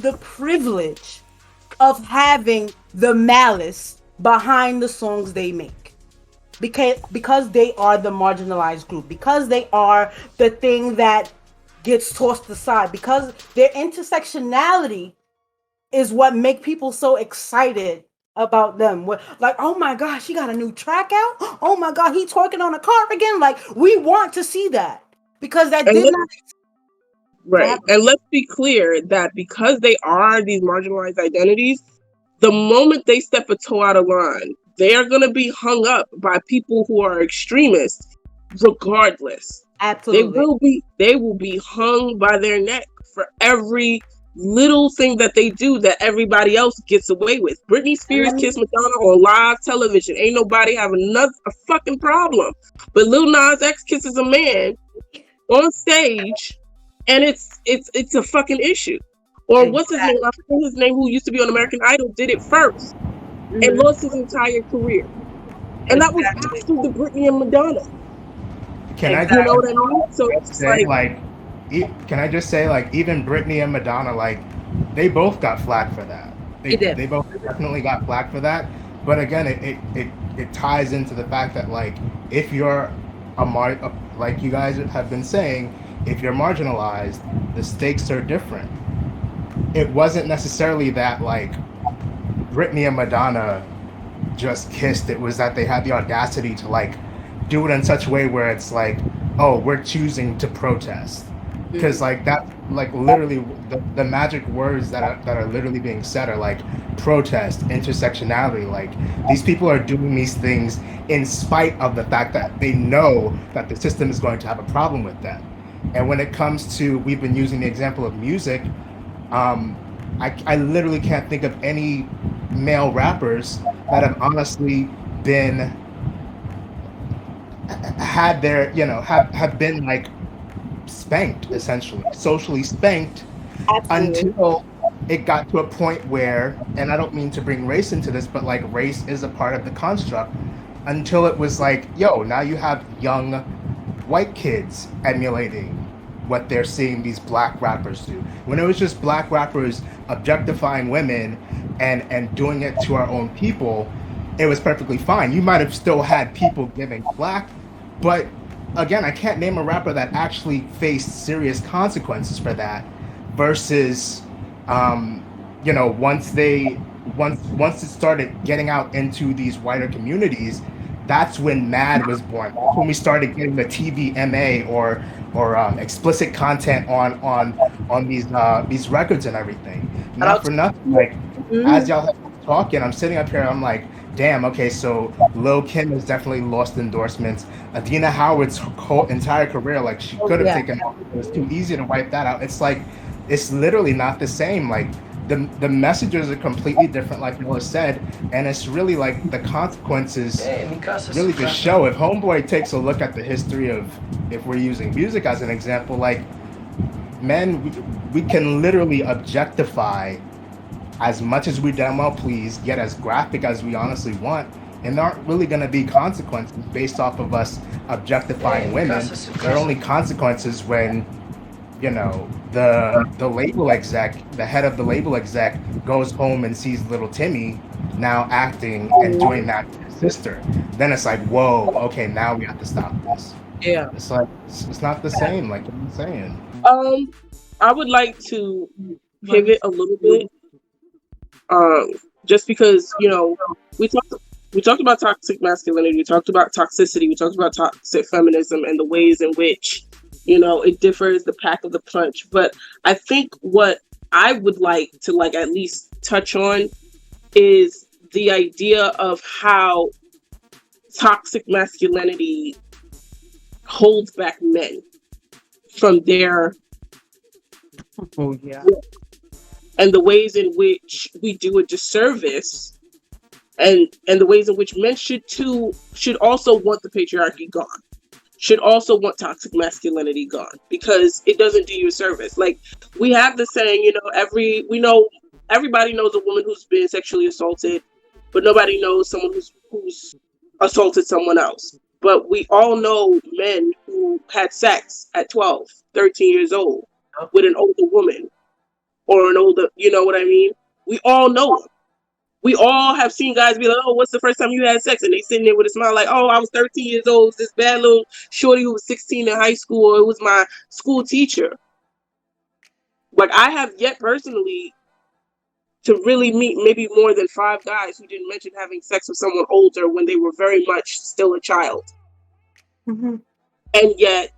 the privilege of having the malice behind the songs they make. because they are the marginalized group, because they are the thing that gets tossed aside, because their intersectionality is what make people so excited about them. Like, oh my gosh, he got a new track out. Oh my god, he twerking on a car again. Like, we want to see that because that And did not right. happen. And let's be clear that because they are these marginalized identities, the moment they step a toe out of line, they are going to be hung up by people who are extremists regardless. Absolutely. They will be hung by their neck for every little thing that they do that everybody else gets away with. Britney And Spears kissed Madonna on live television. Ain't nobody having a fucking problem. But Lil Nas X kisses a man on stage, and it's a fucking issue. Or what's his name? I forget his name. Who used to be on American Idol did it first and Mhm. lost his entire career, and that was Exactly. after the Britney and Madonna. Can I You know Exactly. what I mean? So it's just say like, like, can I just say like even Britney and Madonna, like they both got flack for that. He did. They both definitely got flack for that. But again, it ties into the fact that like if you're like you guys have been saying, if you're marginalized, the stakes are different. It wasn't necessarily that like Britney and Madonna just kissed. It was that they had the audacity to like do it in such a way where it's like, oh, we're choosing to protest, because like that, like literally the magic words that are literally being said are like protest, intersectionality. Like these people are doing these things in spite of the fact that they know that the system is going to have a problem with them. And when it comes to, we've been using the example of music, um, I literally can't think of any male rappers that have honestly been had their have been like spanked, essentially socially spanked, Absolutely. until it got to a point where, and I don't mean to bring race into this, but like race is a part of the construct, until it was like, yo, now you have young white kids emulating what they're seeing these black rappers do. When it was just black rappers objectifying women and doing it to our own people, it was perfectly fine. You might have still had people giving flack, but again, I can't name a rapper that actually faced serious consequences for that. Versus, um, once it started getting out into these wider communities, that's when Mad was born. That's when we started getting the TVMA or explicit content on these records and everything. Not for nothing, like as y'all have been talking, I'm sitting up here, I'm like, damn, okay, so Lil Kim has definitely lost endorsements. Adina Howard's whole entire career, like she could have Yeah. taken off. It was too easy to wipe that out. It's like it's literally not the same. Like the messages are completely different, like Noah said, and it's really like the consequences really just show. If Homeboy takes a look at the history of, if we're using music as an example, like men, we can literally objectify as much as we damn well please, get as graphic as we honestly want, and there aren't really going to be consequences based off of us objectifying women. There are only consequences when, the label exec, the head of the label exec, goes home and sees little Timmy now acting and doing that to his sister. Then it's like, whoa, okay, now we have to stop this. Yeah. It's like it's not the same, like I'm saying. I would like to pivot a little bit, just because we talked we talked about toxic masculinity, we talked about toxicity, we talked about toxic feminism and the ways in which it differs, the pack of the punch. But I think what I would like to at least touch on is the idea of how toxic masculinity holds back men from their Oh yeah. and the ways in which we do a disservice, and the ways in which men should also want the patriarchy gone, should also want toxic masculinity gone, because it doesn't do you a service. Like, we have the saying, everybody knows a woman who's been sexually assaulted, but nobody knows someone who's assaulted someone else. But we all know men who had sex at 12, 13 years old with an older woman, or an older, you know what I mean? We all know them. We all have seen guys be like, "Oh, what's the first time you had sex?" And they sitting there with a smile like, "Oh, I was 13 years old. It was this bad little shorty who was 16 in high school. Or it was my school teacher." Like, I have yet personally to really meet maybe more than 5 guys who didn't mention having sex with someone older when they were very much still a child. Mm-hmm. And yet,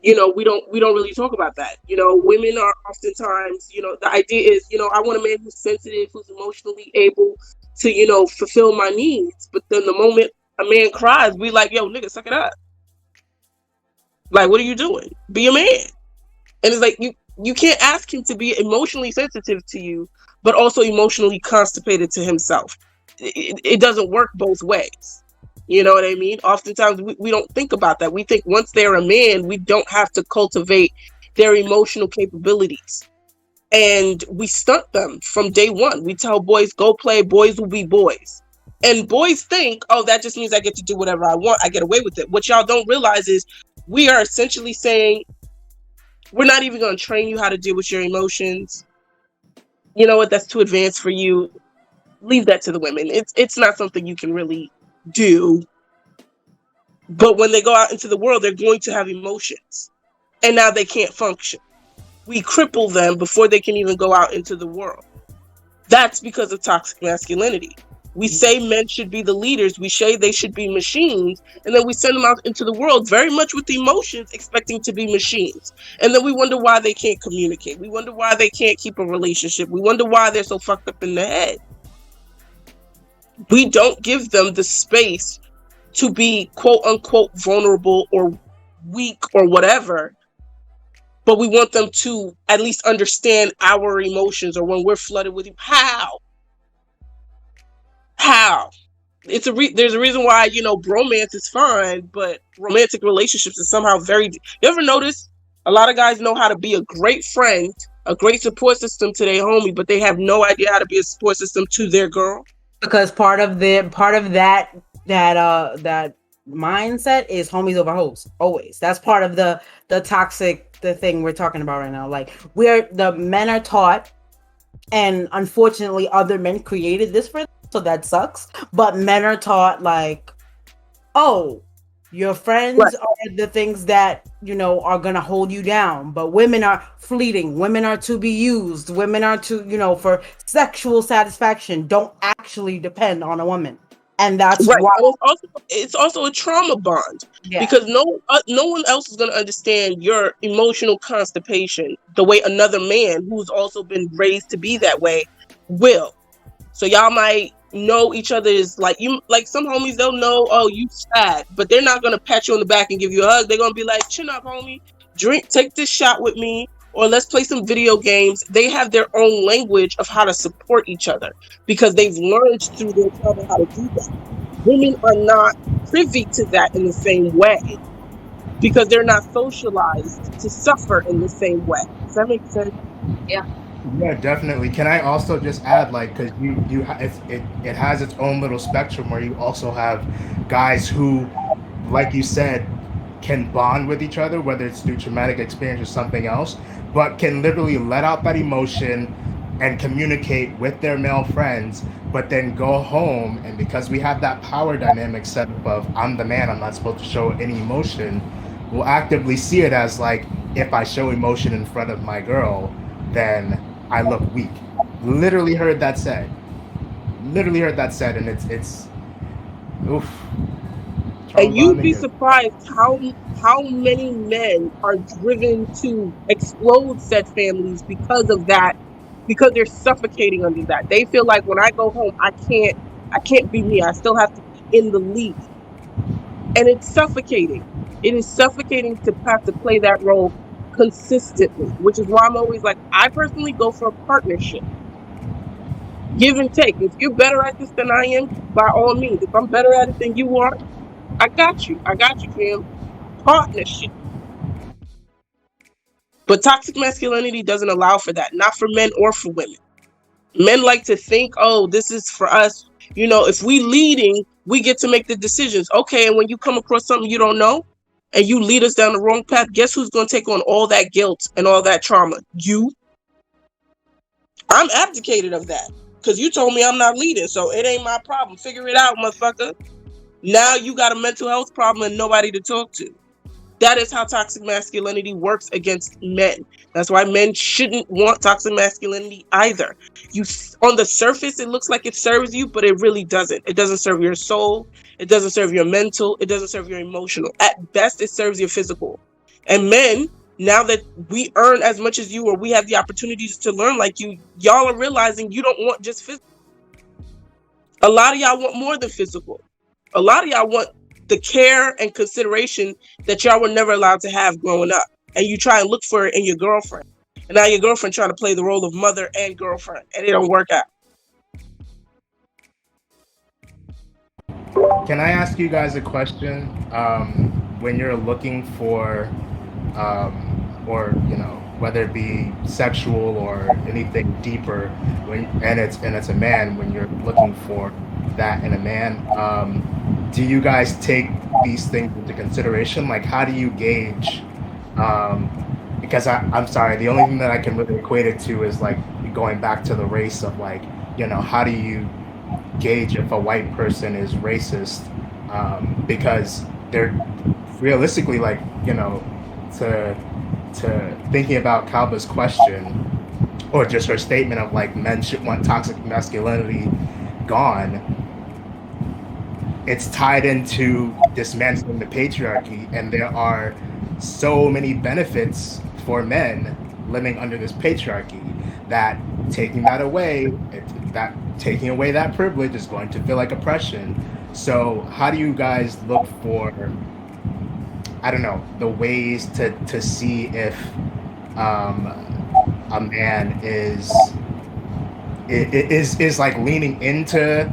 we don't really talk about that. Women are oftentimes, the idea is, I want a man who's sensitive, who's emotionally able to, fulfill my needs. But then the moment a man cries, we like, yo, nigga, suck it up. Like, what are you doing? Be a man. And it's like, you can't ask him to be emotionally sensitive to you, but also emotionally constipated to himself. It doesn't work both ways. You know what I mean? Oftentimes we don't think about that. We think once they're a man, we don't have to cultivate their emotional capabilities. And we stunt them from day one. We tell boys, go play, boys will be boys. And boys think, oh, that just means I get to do whatever I want. I get away with it. What y'all don't realize is we are essentially saying, we're not even going to train you how to deal with your emotions. You know what? That's too advanced for you. Leave that to the women. It's not something you can really do. But when they go out into the world, they're going to have emotions. And now they can't function. We cripple them before they can even go out into the world. That's because of toxic masculinity. We say men should be the leaders. We say they should be machines. And then we send them out into the world very much with emotions, expecting to be machines. And then we wonder why they can't communicate. We wonder why they can't keep a relationship. We wonder why they're so fucked up in the head. We don't give them the space to be quote unquote vulnerable or weak or whatever. But we want them to at least understand our emotions, or when we're flooded with how? There's a reason why, bromance is fine, but romantic relationships is somehow very. You ever notice a lot of guys know how to be a great friend, a great support system to their homie, but they have no idea how to be a support system to their girl? Because part of that mindset is homies over hoes. Always. That's part of the thing we're talking about right now. Like, the men are taught, and unfortunately other men created this for them, so that sucks. But men are taught, like, oh, your friends Right. are the things that, are gonna hold you down. But women are fleeting. Women are to be used. Women are to, for sexual satisfaction. Don't actually depend on a woman. And that's Right. why. And it's also a trauma bond, Yeah. because no one else is going to understand your emotional constipation the way another man who's also been raised to be that way will. So y'all might know each other is like some homies, they'll know, oh, you sad, but they're not going to pat you on the back and give you a hug. They're going to be like, chin up, homie, take this shot with me, or let's play some video games. They have their own language of how to support each other because they've learned through their trauma how to do that. Women are not privy to that in the same way because they're not socialized to suffer in the same way. Does that make sense? Yeah. Yeah, definitely. Can I also just add, like, because it has its own little spectrum where you also have guys who, like you said, can bond with each other, whether it's through traumatic experience or something else, but can literally let out that emotion and communicate with their male friends, but then go home, and because we have that power dynamic set up of I'm the man, I'm not supposed to show any emotion, we'll actively see it as like, if I show emotion in front of my girl, then I look weak. Literally heard that said, and it's oof. And you'd Bonding be is surprised how many men are driven to explode said families because of that, because they're suffocating under that. They feel like when I go home, I can't be me. I still have to be in the lead. And it's suffocating. It is suffocating to have to play that role consistently, which is why I'm always like, I personally go for a partnership. Give and take. If you're better at this than I am, by all means. If I'm better at it than you are, I got you, fam. Partnership. But toxic masculinity doesn't allow for that, not for men or for women. Men like to think, oh, this is for us. If we leading, we get to make the decisions. Okay, and when you come across something you don't know and you lead us down the wrong path, guess who's going to take on all that guilt and all that trauma? You. I'm abdicated of that. because you told me I'm not leading, so it ain't my problem. Figure it out, motherfucker. Now you got a mental health problem and nobody to talk to. That is how toxic masculinity works against men. That's why men shouldn't want toxic masculinity either. On the surface, it looks like it serves you, but it really doesn't. It doesn't serve your soul. It doesn't serve your mental. It doesn't serve your emotional. At best, it serves your physical. And men, now that we earn as much as you, or we have the opportunities to learn like you, y'all are realizing you don't want just physical. A lot of y'all want more than physical. A lot of y'all want the care and consideration that y'all were never allowed to have growing up. And you try and look for it in your girlfriend. And now your girlfriend trying to play the role of mother and girlfriend. And it don't work out. Can I ask you guys a question? When you're looking for, or whether it be sexual or anything deeper, and it's a man, when you're looking for that in a man, do you guys take these things into consideration? Like, how do you gauge? Because I'm sorry, the only thing that I can really equate it to is like going back to the race of like, how do you gauge if a white person is racist? Because they're realistically, like, to thinking about Kalba's question, or just her statement of like men should want toxic masculinity gone, it's tied into dismantling the patriarchy, and there are so many benefits for men living under this patriarchy that taking away that privilege is going to feel like oppression. So how do you guys look for, I don't know, the ways to see if a man is like leaning into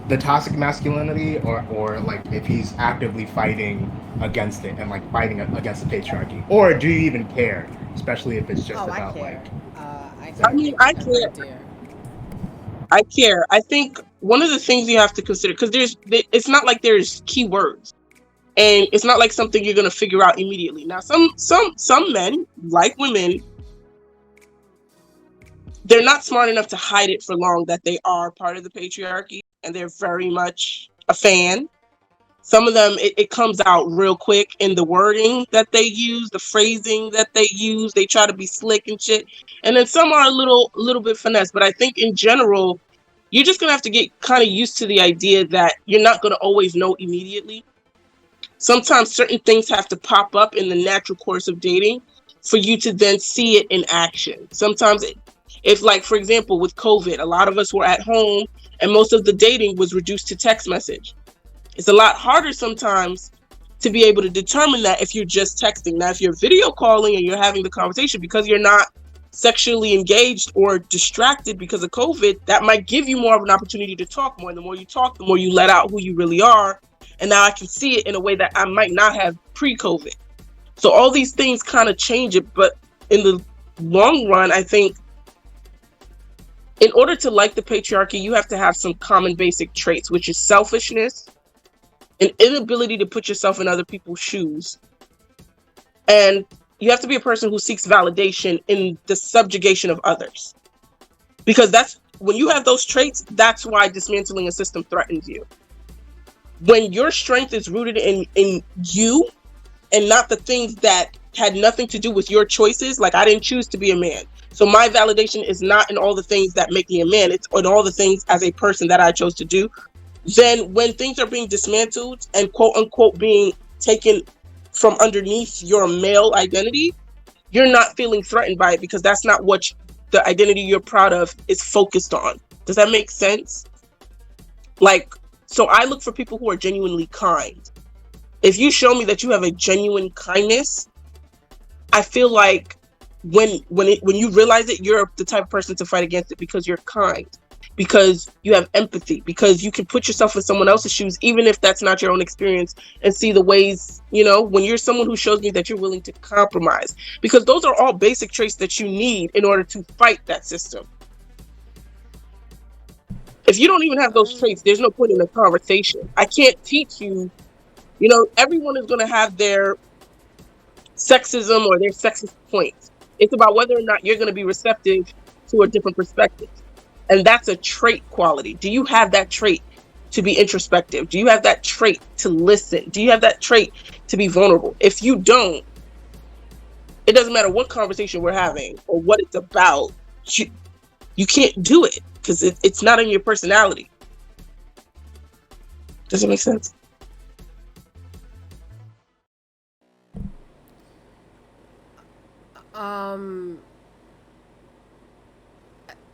the toxic masculinity, or like if he's actively fighting against it and like fighting against the patriarchy, or do you even care, especially if it's just about I care. like I care. I think one of the things you have to consider, because it's not like there's keywords, and it's not like something you're going to figure out immediately. Now, some men, like women, they're not smart enough to hide it for long that they are part of the patriarchy, and they're very much a fan. Some of them, it comes out real quick in the wording that they use, the phrasing that they use. They try to be slick and shit. And then some are a little bit finesse. But I think in general, you're just going to have to get kind of used to the idea that you're not going to always know immediately. Sometimes certain things have to pop up in the natural course of dating for you to then see it in action. Sometimes if, like, for example, with COVID, a lot of us were at home and most of the dating was reduced to text message. It's a lot harder sometimes to be able to determine that if you're just texting. Now, if you're video calling and you're having the conversation, because you're not sexually engaged or distracted because of COVID, that might give you more of an opportunity to talk more. And the more you talk, the more you let out who you really are. And now I can see it in a way that I might not have pre-COVID. So all these things kind of change it. But in the long run, I think in order to like the patriarchy, you have to have some common basic traits, which is selfishness, an inability to put yourself in other people's shoes. And you have to be a person who seeks validation in the subjugation of others. Because that's when you have those traits, that's why dismantling a system threatens you. When your strength is rooted in you and not the things that had nothing to do with your choices, like I didn't choose to be a man. So my validation is not in all the things that make me a man. It's in all the things as a person that I chose to do. Then when things are being dismantled and quote unquote being taken from underneath your male identity, you're not feeling threatened by it because that's not what the identity you're proud of is focused on. Does that make sense? Like, so I look for people who are genuinely kind. If you show me that you have a genuine kindness, I feel like when you realize it, you're the type of person to fight against it because you're kind. Because you have empathy, because you can put yourself in someone else's shoes, even if that's not your own experience, and see the ways, when you're someone who shows me that you're willing to compromise, because those are all basic traits that you need in order to fight that system. If you don't even have those traits, there's no point in the conversation. I can't teach you, everyone is going to have their sexism or their sexist points. It's about whether or not you're going to be receptive to a different perspective. And that's a trait quality. Do you have that trait to be introspective? Do you have that trait to listen? Do you have that trait to be vulnerable? If you don't, it doesn't matter what conversation we're having or what it's about. You can't do it because it's not in your personality. Does it make sense?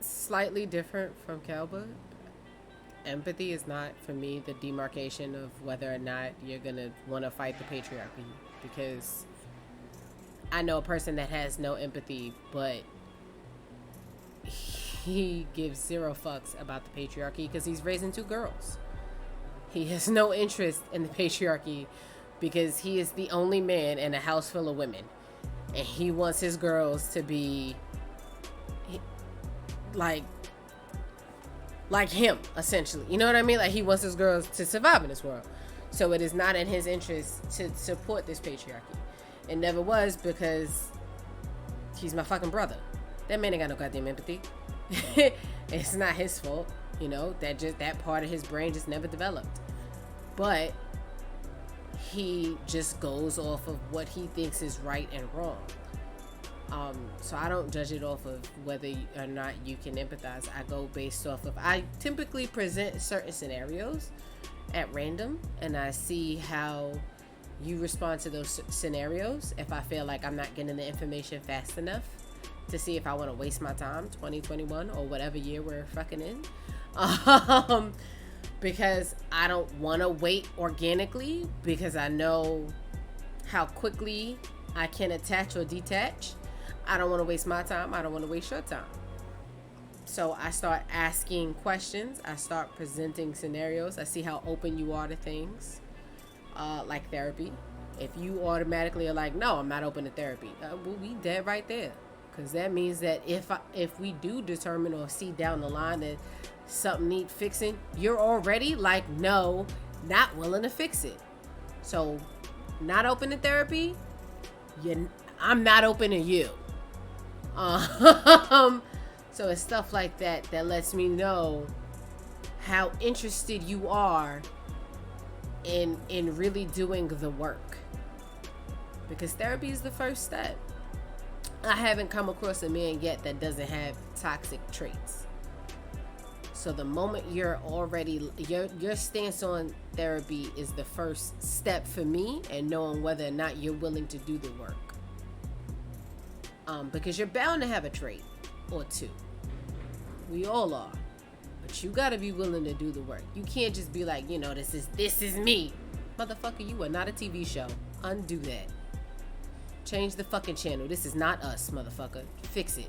Slightly different from Kelba. Empathy is not, for me, the demarcation of whether or not you're gonna want to fight the patriarchy, because I know a person that has no empathy, but he gives zero fucks about the patriarchy because he's raising 2 girls. He has no interest in the patriarchy because he is the only man in a house full of women, and he wants his girls to be like him, essentially. You know what I mean? Like, he wants his girls to survive in this world. So it is not in his interest to support this patriarchy. It never was, because he's my fucking brother. That man ain't got no goddamn empathy. It's not his fault, you know, that part of his brain just never developed. But he just goes off of what he thinks is right and wrong. So I don't judge it off of whether or not you can empathize. I go based off of, I typically present certain scenarios at random, and I see how you respond to those scenarios. If I feel like I'm not getting the information fast enough to see if I want to waste my time, 2021 or whatever year we're fucking in, because I don't want to wait organically, because I know how quickly I can attach or detach. I don't want to waste my time. I don't want to waste your time. So I start asking questions. I start presenting scenarios. I see how open you are to things, like therapy. If you automatically are like, no, I'm not open to therapy, we'll be dead right there. Because that means that if we do determine or see down the line that something needs fixing, you're already like, no, not willing to fix it. So not open to therapy, I'm not open to you. So it's stuff like that that lets me know how interested you are in really doing the work, because therapy is the first step. I haven't come across a man yet that doesn't have toxic traits. So the moment you're already, your stance on therapy is the first step for me, and knowing whether or not you're willing to do the work. Because you're bound to have a trait or 2. We all are. But you gotta be willing to do the work. You can't just be like, you know, this is me. Motherfucker, you are not a TV show. Undo that. Change the fucking channel. This is not us, motherfucker. Fix it.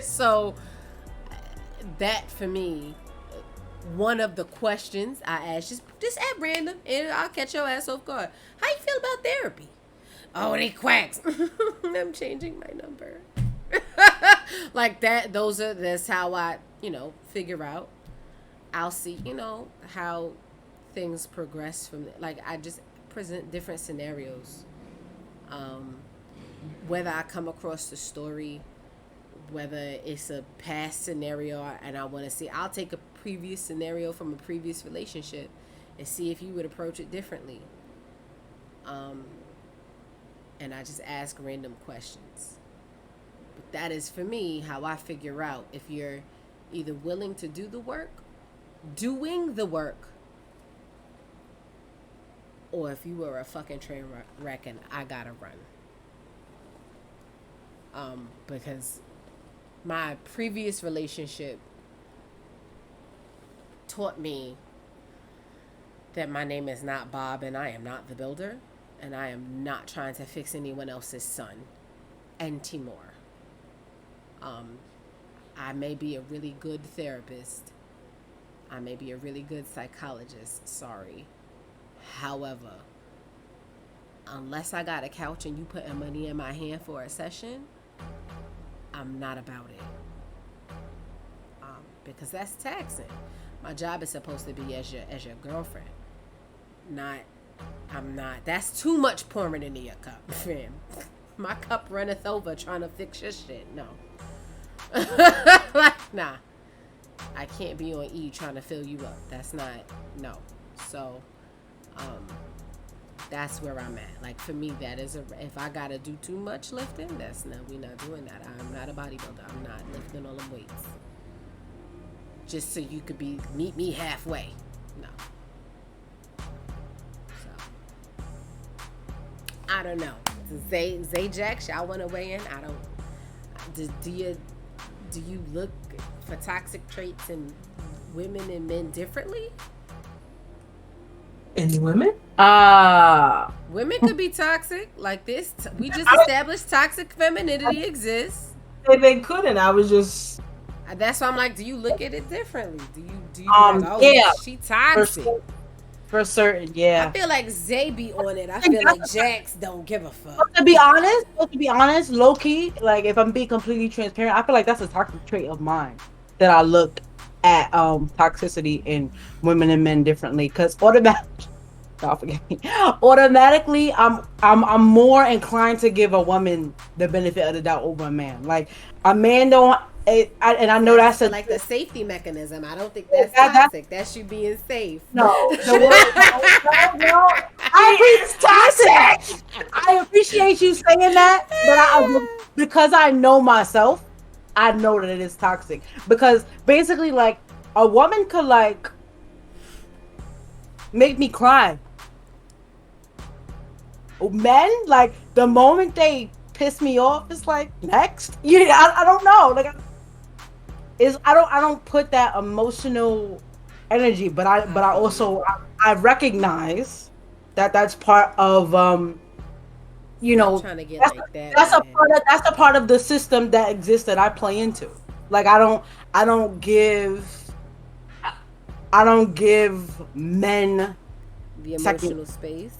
So that, for me, one of the questions I ask, just at random, and I'll catch your ass off guard. How you feel about therapy? Oh, they quacks. I'm changing my number. Like that. That's how I, figure out. I'll see, how things progress from, like, I just present different scenarios. Whether I come across the story, whether it's a past scenario and I want to see, I'll take a previous scenario from a previous relationship and see if you would approach it differently. And I just ask random questions. But that is, for me, how I figure out if you're either willing to do the work, doing the work, or if you were a fucking train wreck and I gotta run. Because my previous relationship taught me that my name is not Bob and I am not the builder. And I am not trying to fix anyone else's son and Timor. I may be a really good therapist. I may be a really good psychologist. Sorry. However, unless I got a couch and you putting money in my hand for a session, I'm not about it. Because that's taxing. My job is supposed to be as your girlfriend. I'm not. That's too much pouring into your cup, fam. My cup runneth over trying to fix your shit. No. Like, nah, I can't be on E trying to fill you up. That's not, no. So, that's where I'm at. Like, for me, that is if I gotta do too much lifting, we're not doing that. I'm not a bodybuilder. I'm not lifting all them weights just so you could meet me halfway. No. So, I don't know. Zay Jax, y'all want to weigh in? I don't. Do you look for toxic traits in women and men differently? Any women? Women could be toxic like this. We just established toxic femininity exists. They couldn't. I was just. That's why I'm like, do you look at it differently? Do you be like, oh, yeah, she toxic? For certain, yeah. I feel like Zay be on it. I feel like Jax don't give a fuck. But to be honest, low key, like if I'm being completely transparent, I feel like that's a toxic trait of mine that I look at toxicity in women and men differently. Because automatically, I'm more inclined to give a woman the benefit of the doubt over a man. Like a man don't. And I know that's like the safety mechanism. I don't think that's toxic. That's you being safe. No. I appreciate you saying that, but because I know myself, I know that it is toxic. Because basically, like a woman could like make me cry. Men, like the moment they piss me off, it's like next. I don't know. Like. I don't put that emotional energy, but I also recognize that that's part of trying to get like that. That's a part of the system that exists that I play into. Like I don't give men the emotional space.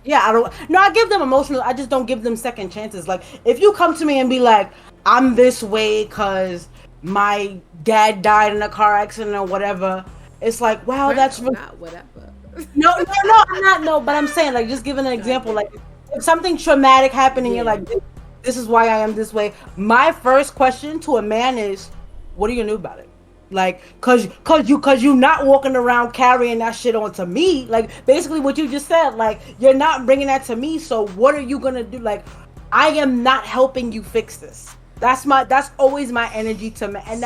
Yeah, I give them emotional. I just don't give them second chances. Like if you come to me and be like, I'm this way because my dad died in a car accident or whatever, it's like, wow, that's not whatever. No, I'm not. No, but I'm saying, like, just giving an example, like, if something traumatic happened and you're like, this is why I am this way. My first question to a man is, what are you gonna do about it? Like, cause you not walking around carrying that shit onto me. Like, basically what you just said, like, you're not bringing that to me. So what are you gonna do? Like, I am not helping you fix this. That's always my energy to me, and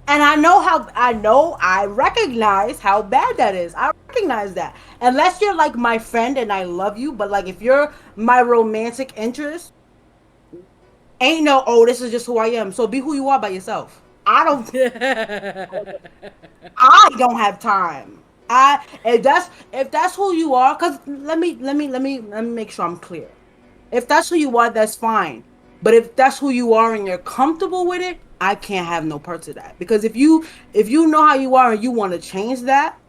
I recognize how bad that is. I recognize that. Unless you're like my friend and I love you, but like if you're my romantic interest, ain't no, oh, this is just who I am. So be who you are by yourself. I don't have time. If that's who you are, cause let me make sure I'm clear. If that's who you are, that's fine. But if that's who you are and you're comfortable with it, I can't have no parts of that. Because if you know how you are and you want to change that,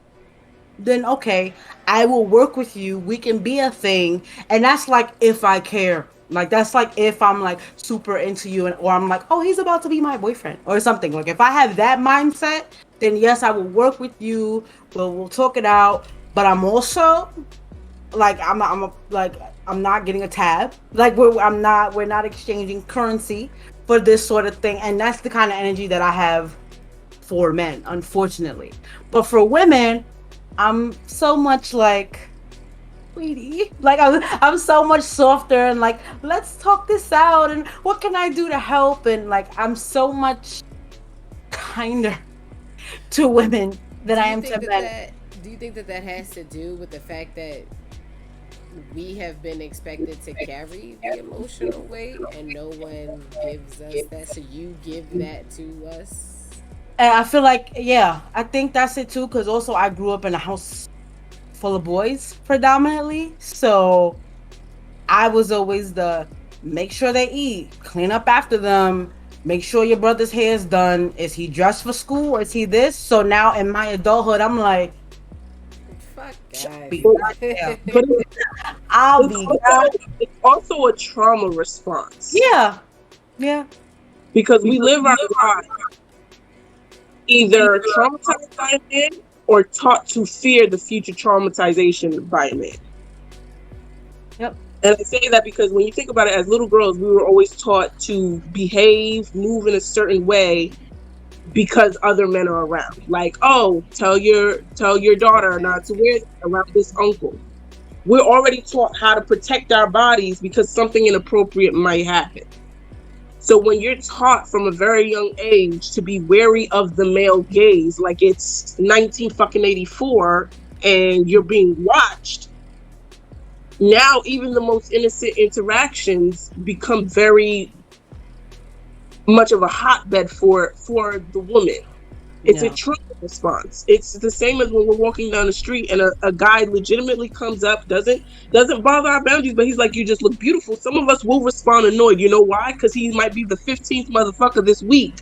then okay, I will work with you. We can be a thing. And that's like if I care. Like that's like if I'm like super into you or I'm like, oh, he's about to be my boyfriend or something. Like if I have that mindset, then yes, I will work with you. We'll talk it out. But I'm also like I'm not getting a tab. Like we're not exchanging currency for this sort of thing. And that's the kind of energy that I have for men, unfortunately. But for women, I'm so much like, sweetie, like I'm so much softer and like, let's talk this out and what can I do to help? And like, I'm so much kinder to women than I am to men. Do you think that has to do with the fact that we have been expected to carry the emotional weight and no one gives us that, so you give that to us? And I feel like, yeah, I think that's it too, because also I grew up in a house full of boys predominantly, so I was always the make sure they eat, clean up after them, make sure your brother's hair is done, is he dressed for school, is he this? So now in my adulthood, I'm like, I'll be it's also a trauma response. Yeah. Because we live our lives either traumatized by a man or taught to fear the future traumatization by a man. Yep. And I say that because when you think about it, as little girls, we were always taught to behave, move in a certain way because other men are around. Like, oh, tell your daughter not to wear that around this uncle. We're already taught how to protect our bodies because something inappropriate might happen. So when you're taught from a very young age to be wary of the male gaze, like it's 19 fucking 84 and you're being watched, now even the most innocent interactions become very much of a hotbed for the woman. It's a Yeah. trauma response. It's the same as when we're walking down the street and a guy legitimately comes up, doesn't bother our boundaries, but he's like, "You just look beautiful." Some of us will respond annoyed. You know why? Because he might be the 15th motherfucker this week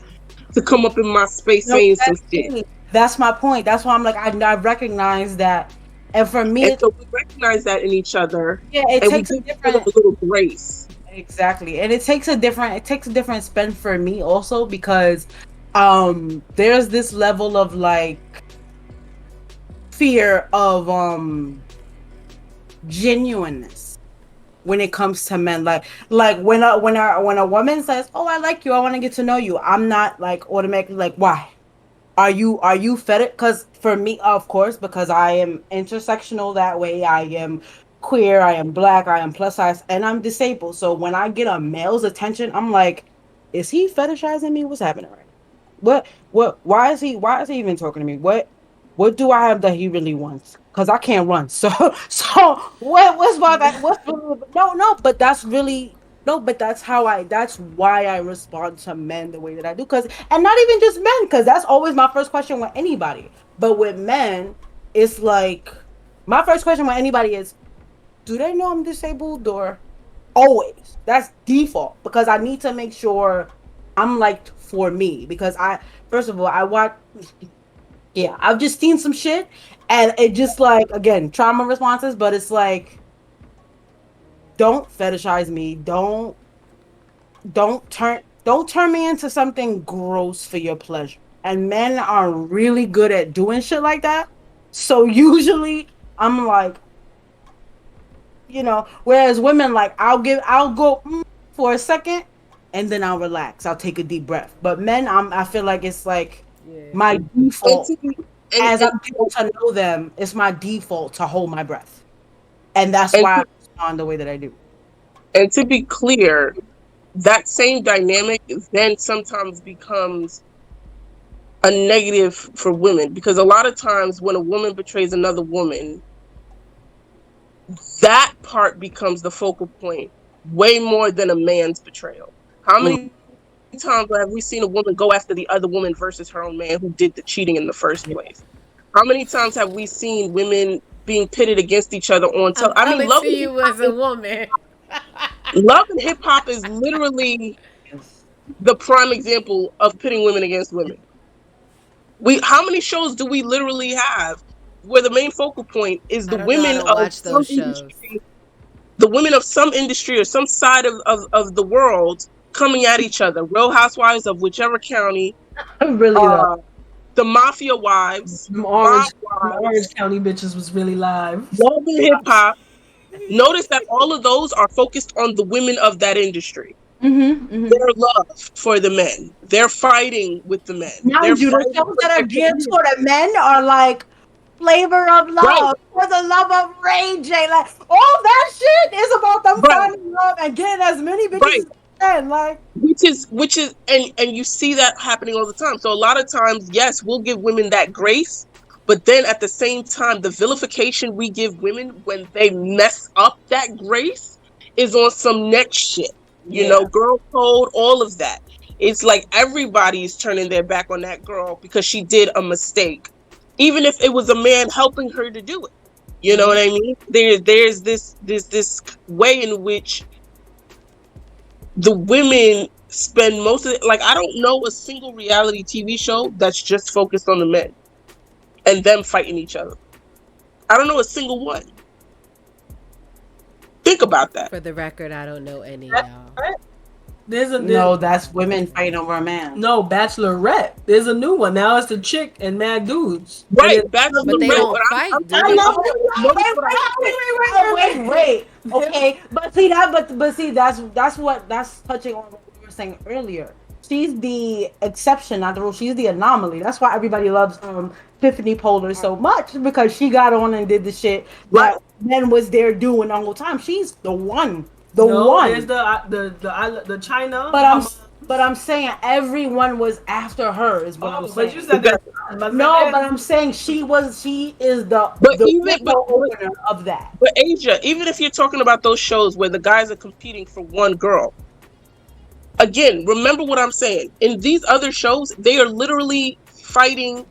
to come up in my space No, saying some shit. that's my point. That's why I'm like, I recognize that. And for me, And so we recognize that in each other, yeah, it and we takes a give each other different, a little grace. exactly. And it takes a different spin for me also because there's this level of like fear of genuineness when it comes to men. Like when a woman says, "Oh, I like you. I want to get to know you." I'm not like automatically like, "Why? Are you fetish?" Because for me, of course, because I am intersectional that way. I am queer. I am black. I am plus size, and I'm disabled. So when I get a male's attention, I'm like, is he fetishizing me? What's happening right now? What? Why is he even talking to me? What do I have that he really wants? Because I can't run. So what's my back? No, but that's really no, but that's how that's why I respond to men the way that I do. Cause and not even just men, because that's always my first question with anybody. But with men, it's like my first question with anybody is, do they know I'm disabled or always? That's default because I need to make sure I'm liked for me. Because I first of all I watch, yeah, I've just seen some shit and it just like again trauma responses, but it's like don't fetishize me. Don't turn me into something gross for your pleasure. And men are really good at doing shit like that. So usually I'm like, whereas women like I'll go for a second and then I'll relax. I'll take a deep breath. But men, I feel like it's like Yeah. my And default to be as and I'm getting to know them, it's my default to hold my breath. And that's and why I to, respond the way that I do. and to be clear, that same dynamic then sometimes becomes a negative for women because a lot of times when a woman betrays another woman, that part becomes the focal point way more than a man's betrayal. How Mm. many times have we seen a woman go after the other woman versus her own man who did the cheating in the first place? How many times have we seen women being pitted against each other on I'm I mean, coming to you as a woman. love and hip hop is literally Yes. the prime example of pitting women against women. How many shows do we literally have where the main focal point is I don't know. I don't watch those shows. the women of some industry or some side of the world coming at each other? Real Housewives of whichever county, Really though. uh, the Mafia Wives, Them Mob Orange Wives, County bitches was really live. Love and Hip Hop. Notice that all of those are focused on the women of that industry. Mm-hmm. Mm-hmm. Their love for the men. They're fighting with the men. They're Mind you, the fighting shows for that are their geared career. toward the men are like Flavor of Right, Love, For the Love of Ray J. Like all that shit is about them right, finding love and getting as many bitches right. as they can. Like, Which is and you see that happening all the time. So a lot of times, yes, we'll give women that grace, but then at the same time, the vilification we give women when they mess up that grace is on some next shit. yeah, Girl code, all of that. It's like everybody's turning their back on that girl because she did a mistake, even if it was a man helping her to do it. You know what mhm. I mean? There's this way in which the women spend most of it. Like, I don't know a single reality TV show that's just focused on the men and them fighting each other. I don't know a single one. Think about that. For the record, I don't know any, That's y'all. right. No, that's women fighting over a man. No, Bachelorette. There's a new one now. It's the chick and mad dudes. Right, And Bachelorette. But they don't But fight, do I they? love wait. Okay, but see that, but see that's touching on what we were saying earlier. She's the exception, not the rule. She's the anomaly. That's why everybody loves Tiffany Pollard so much, because she got on and did the shit that men was there doing the whole time. She's the one. There's the China. But I'm saying everyone was after her. Is what I'm saying. But you said that. No, but I'm saying she is the opener of that. But Asia, even if you're talking about those shows where the guys are competing for one girl, again, remember what I'm saying. In these other shows, they are literally fighting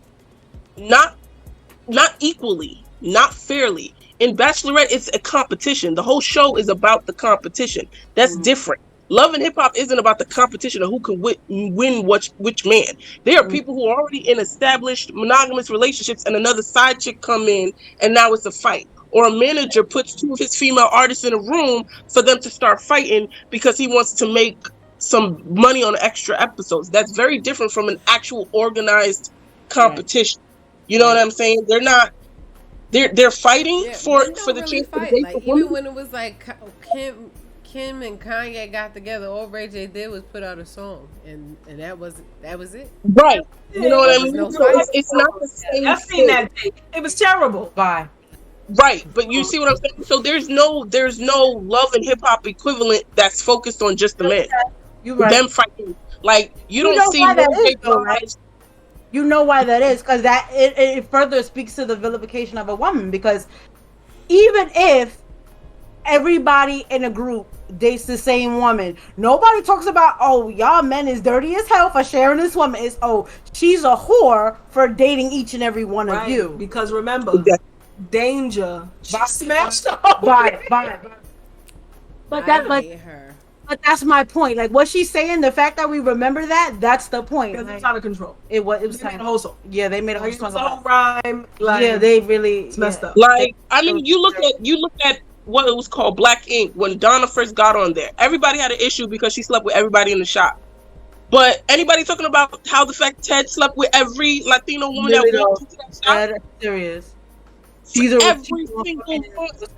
not equally, not fairly. In Bachelorette, it's a competition. The whole show is about the competition. That's different. Love and Hip Hop isn't about the competition of who can win which man. There are people who are already in established monogamous relationships, and another side chick come in, and now it's a fight. Or a manager puts two of his female artists in a room for them to start fighting because he wants to make some money on extra episodes. That's very different from an actual organized competition. You know what I'm saying? They're not. They're fighting for the chance to date. Like, even when it was like Kim and Kanye got together, all Ray J did was put out a song, and that was it. Right. You know what I mean? It's not the same. I've seen that thing. It was terrible. Bye. Right, but you see what I'm saying? So there's no Love and Hip Hop equivalent that's focused on just the men. You right. Them fighting. Like you don't see You know why that is, because that it further speaks to the vilification of a woman. Because even if everybody in a group dates the same woman, nobody talks about, oh, y'all men is dirty as hell for sharing this woman. It's, oh, she's a whore for dating each and every one of you. Because remember, Danger, she smashed her. But that's my point. Like what she's saying, the fact that we remember that's the point. Because it's out of control. It was made a whole song. Yeah, they made a whole song. Whole rhyme. Like, yeah, they really messed up. Like, I mean, you look at what it was called, Black Ink, when Donna first got on there. Everybody had an issue because she slept with everybody in the shop. But anybody talking about how the fact Ted slept with every Latino woman that walked into that shop? That's serious. She's a every single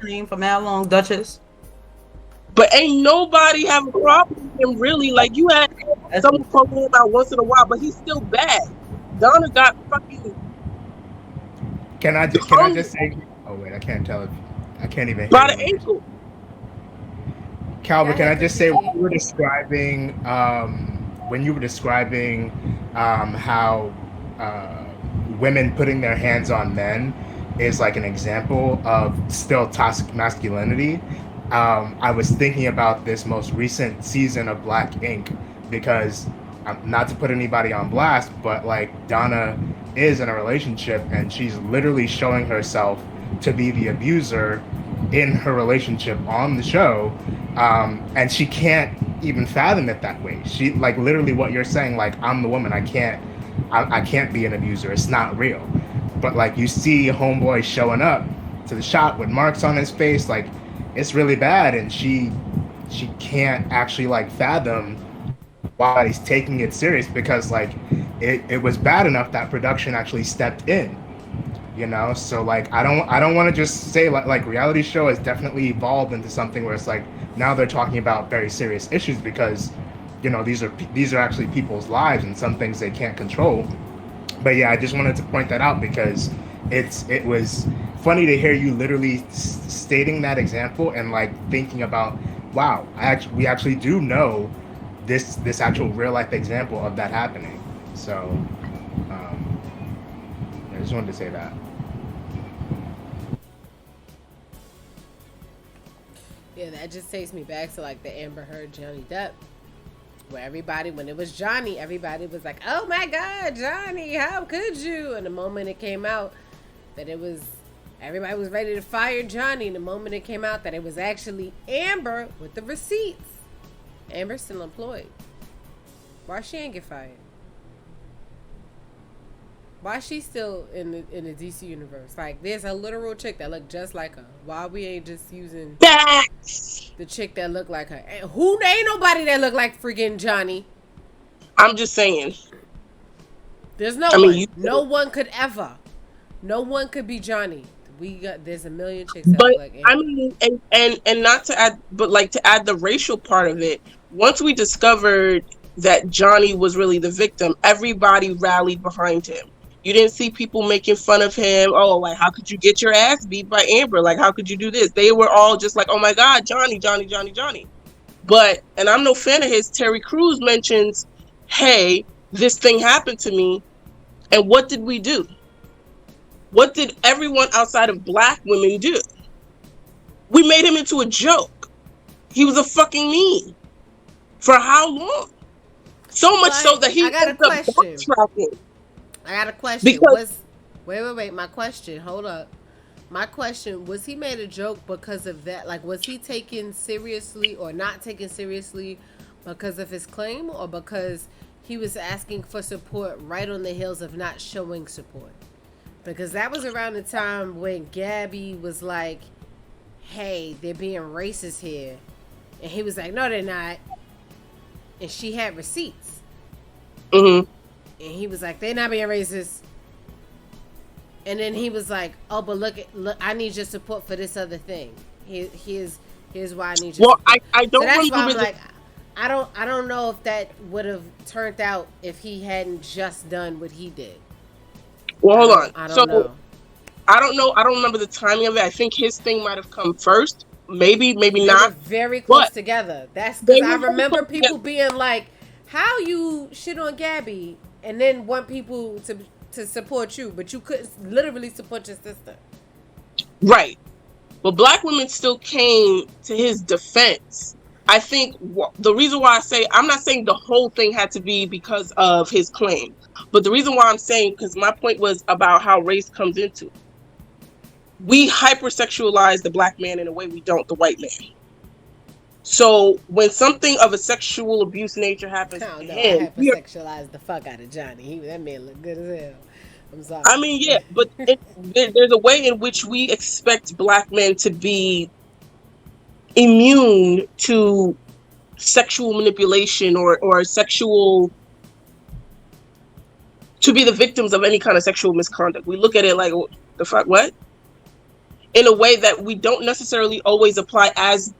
name from how long, Duchess? But ain't nobody have a problem with him, really. Like, you had someone complain about once in a while, but he's still bad. Donna got fucking. Can I just say? Oh wait, I can't tell if I can't even. By the ankle. Calvin, can I just say when you were describing how women putting their hands on men is like an example of still toxic masculinity. I was thinking about this most recent season of Black Ink because, not to put anybody on blast, but like Donna is in a relationship and she's literally showing herself to be the abuser in her relationship on the show, and she can't even fathom it that way. She, like, literally what you're saying, like, I'm the woman, I can't be an abuser, it's not real. But like you see homeboy showing up to the shop with marks on his face, like it's really bad, and she can't actually like fathom why he's taking it serious, because like it was bad enough that production actually stepped in, you know. So like I don't want to just say like reality show has definitely evolved into something where it's like now they're talking about very serious issues, because you know these are actually people's lives and some things they can't control. But yeah, I just wanted to point that out because it was funny to hear you literally stating that example and like thinking about, wow, we actually do know this actual real life example of that happening. So I just wanted to say that. Yeah, that just takes me back to like the Amber Heard Johnny Depp, where everybody, when it was Johnny, everybody was like, oh my God, Johnny, how could you? And the moment it came out that it was, everybody was ready to fire Johnny. And the moment it came out that it was actually Amber with the receipts, Amber's still employed. Why she ain't get fired? Why is she still in the DC universe? Like, there's a literal chick that looked just like her. Why we ain't just using Facts. the chick that looked like her? And who ain't nobody that look like freaking Johnny? I'm just saying. There's no I mean, one. you, No one could ever. No one could be Johnny. There's a million chicks that but look like I Amber. mean, and not to add, but like to add the racial part of it. Once we discovered that Johnny was really the victim, everybody rallied behind him. You didn't see people making fun of him. Oh, like, how could you get your ass beat by Amber? Like, how could you do this? They were all just like, oh my God, Johnny, Johnny, Johnny, Johnny. But, and I'm no fan of his, Terry Crews mentions, hey, this thing happened to me. And what did we do? What did everyone outside of black women do? We made him into a joke. He was a fucking meme. For how long? So much so that he I got a ended up question. backtracking. I got a question. Because Wait. My question. Hold up. My question, was he made a joke because of that? Like, was he taken seriously or not taken seriously because of his claim, or because he was asking for support right on the heels of not showing support? Because that was around the time when Gabby was like, hey, they're being racist here. And he was like, no, they're not. And she had receipts. mm-hmm. And he was like, they're not being racist. And then he was like, "Oh, but look, I need your support for this other thing. Here's why I need your support." I don't so that's why remember I'm like, I don't know if that would have turned out if he hadn't just done what he did. Well, hold on. I don't know. I don't know. I don't remember the timing of it. I think his thing might have come first. Maybe They not. were very close But together. That's they because I were very remember close people being like, "How you shit on Gabby and then want people to support you, but you couldn't literally support your sister." Right. But black women still came to his defense. I think the reason why I say, I'm not saying the whole thing had to be because of his claim, but the reason why I'm saying, because my point was about how race comes into it. We hypersexualize the black man in a way we don't the white man. So when something of a sexual abuse nature happens I to don't know. him, I hypersexualized the fuck out of Johnny. That man looked good as hell. I'm sorry. I mean, yeah, but there's a way in which we expect black men to be immune to sexual manipulation or sexual, to be the victims of any kind of sexual misconduct. We look at it like, the fuck, what? In a way that we don't necessarily always apply as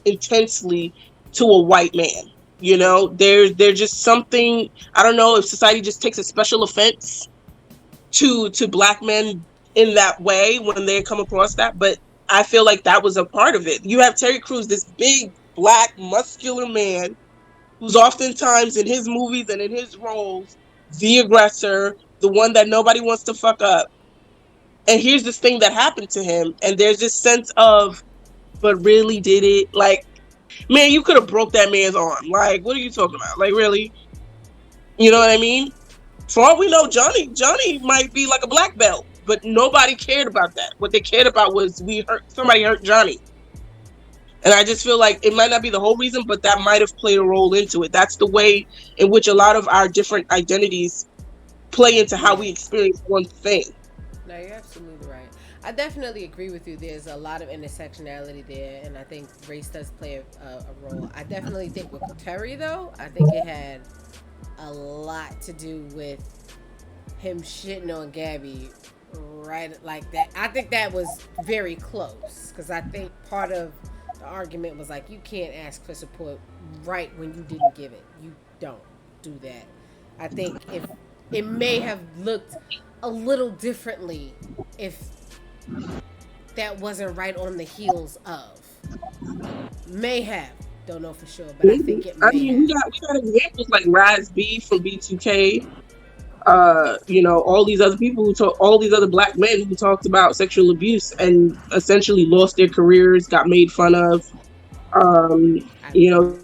intensely to a white man. You know, there's just something, I don't know if society just takes a special offense to black men in that way when they come across that, but I feel like that was a part of it. You have Terry Crews, this big black muscular man who's oftentimes in his movies and in his roles the aggressor, the one that nobody wants to fuck up. And here's this thing that happened to him, and there's this sense of, but really did it? Like, man, you could have broke that man's arm. Like, what are you talking about? Like, really? You know what I mean? For all we know, Johnny might be like a black belt, but nobody cared about that. What they cared about was somebody hurt Johnny. And I just feel like it might not be the whole reason, but that might have played a role into it. That's the way in which a lot of our different identities play into how we experience one thing. No, you're absolutely right. I definitely agree with you. There's a lot of intersectionality there, and I think race does play a role. I definitely think with Terry, though, I think it had a lot to do with him shitting on Gabby, right? Like that. I think that was very close, because I think part of the argument was like, you can't ask for support right when you didn't give it. You don't do that. I think if it may have looked a little differently if that wasn't right on the heels of. May have. Don't know for sure, but I think it may we got examples like Raz B from B2K. You know, all these other people all these other black men who talked about sexual abuse and essentially lost their careers, got made fun of. You know,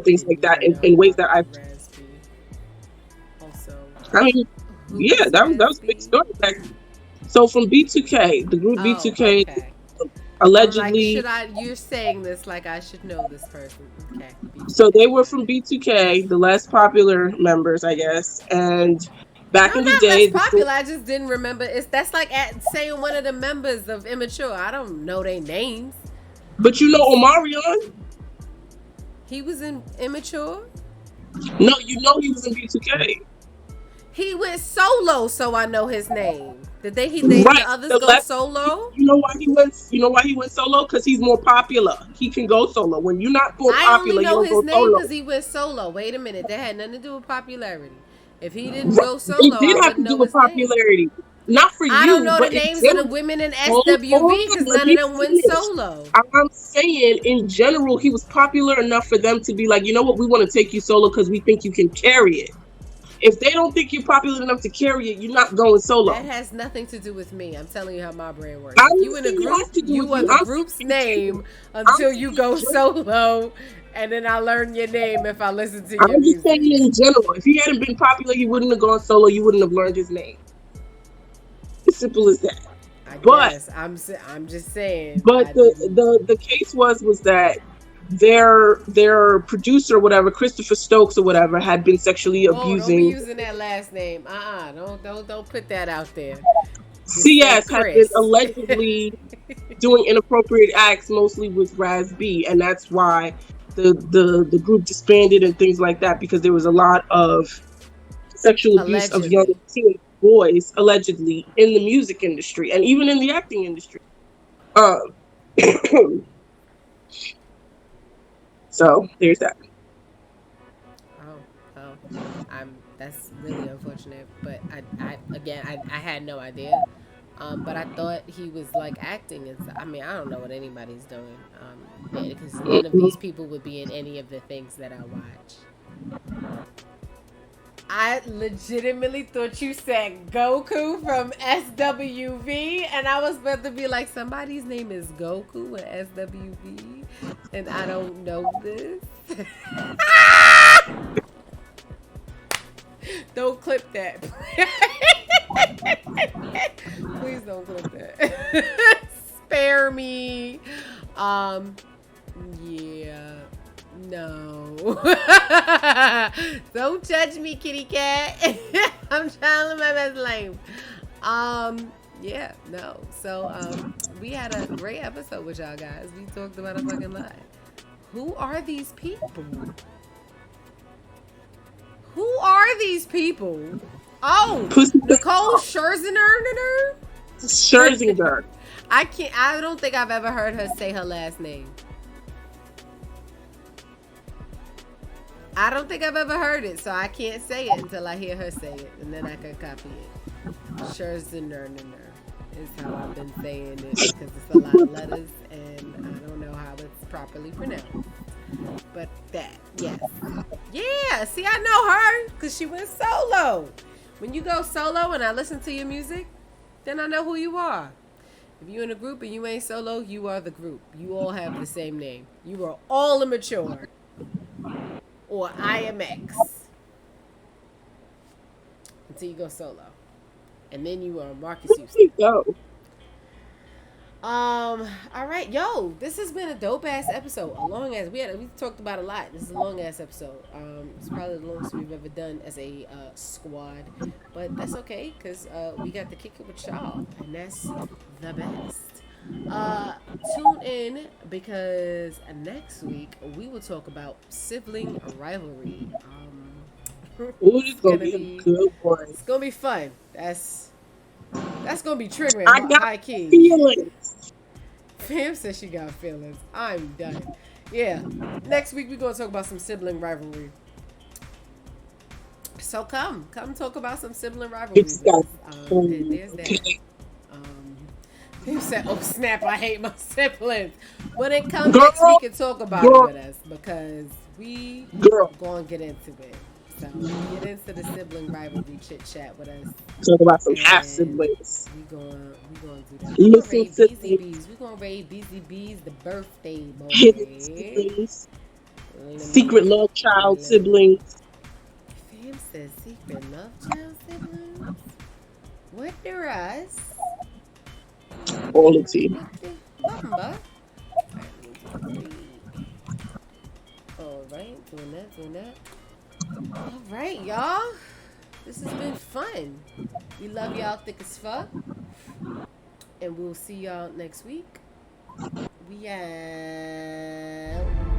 things like that in ways that I mean, yeah, that was a big story. So from B2K, the group B2K, okay. allegedly. Like, you're saying this like I should know this person. Okay. So they were from B2K, the less popular members, I guess. And Back No, in the not day, less popular. I just didn't remember. That's like saying one of the members of Immature. I don't know their names. but you know Omarion? He was in Immature. No, you know he was in B2K. He went solo, so I know his name. Did Right. the others The go left, solo? you know why he went? You know why he went solo? Because he's more popular. He can go solo. When you're not more I only popular, you know don't his go name solo. because he went solo. Wait a minute, that had nothing to do with popularity. If he didn't Right. go It solo, I did have to wouldn't do know with his name. popularity. Not for I don't you, know the but in names of the general. women in Hold SWV on, because let none of me them went finish. solo. I'm saying, in general, he was popular enough for them to be like, you know what, we want to take you solo because we think you can carry it. If they don't think you're popular enough to carry it, you're not going solo. That has nothing to do with me. I'm telling you how my brain works. I'm If you not in a saying it group, has to do with you are you. the I'm group's saying in name general. until I'm you saying go in general. solo, and then I learn your name if I listen to your I'm just saying music. in general. If he hadn't been popular, he wouldn't have gone solo. You wouldn't have learned his name. As simple as that. I But guess I'm just saying but I the didn't. the case was that their producer, whatever, Christopher Stokes or whatever, had been sexually Whoa! Don't be abusing. using that last name. Don't put that out there. Just say CS had been Chris. allegedly doing inappropriate acts, mostly with Raz B, and that's why the group disbanded and things like that, because there was a lot of sexual abuse of young Allegedly. teen boys allegedly in the music industry and even in the acting industry. Um, so there's that. Oh, that's really unfortunate. But I had no idea. But I thought he was like acting and I mean, I don't know what anybody's doing. Because none of these people would be in any of the things that I watch. I legitimately thought you said Goku from SWV, and I was about to be like, somebody's name is Goku with SWV, and I don't know this. Don't clip that. Please don't clip that. Spare me. Yeah. No. Don't judge me, kitty cat. I'm trying to live my best life. Yeah, no. So, we had a great episode with y'all guys. We talked about a fucking lot. Who are these people? Who are these people? Oh, Nicole Scherzinger? Scherzinger. I don't think I've ever heard her say her last name. I don't think I've ever heard it, so I can't say it until I hear her say it, and then I can copy it. Scherzinger is how I've been saying it, because it's a lot of letters, and I don't know how it's properly pronounced. But that, yes. Yeah, see, I know her, because she went solo. When you go solo and I listen to your music, then I know who you are. If you're in a group and you ain't solo, you are the group. You all have the same name. You are all immature. Or IMX. Until you go solo. And then you are Marcus Houston. Go. All right, yo, this has been a dope ass episode. A long ass. We talked about a lot. This is a long ass episode. It's probably the longest we've ever done as a squad, but that's okay because we got to kick it with y'all, and that's the best. Tune in because next week we will talk about sibling rivalry. Ooh, it's gonna be a good one. It's gonna be fun. That's gonna be triggering. I got High key. feelings. Pam says she got feelings. I'm done. Yeah. Next week we're gonna talk about some sibling rivalry. So come talk about some sibling rivalry. It's got There's that. Pam said, "Oh snap! I hate my siblings." When it comes next week and talk about it with us because we gonna get into it. So get into the sibling rivalry chit chat with us. Talk about some half siblings. We gonna do that. Little We gonna raid siblings. BZBs. We gonna raid BZBs the birthday boy. Hidden siblings. Secret love child siblings. Fam says secret love child siblings. What the rest? All the tea. Bumba. All right, doing that. All right, y'all. This has been fun. We love y'all thick as fuck. And we'll see y'all next week. We out.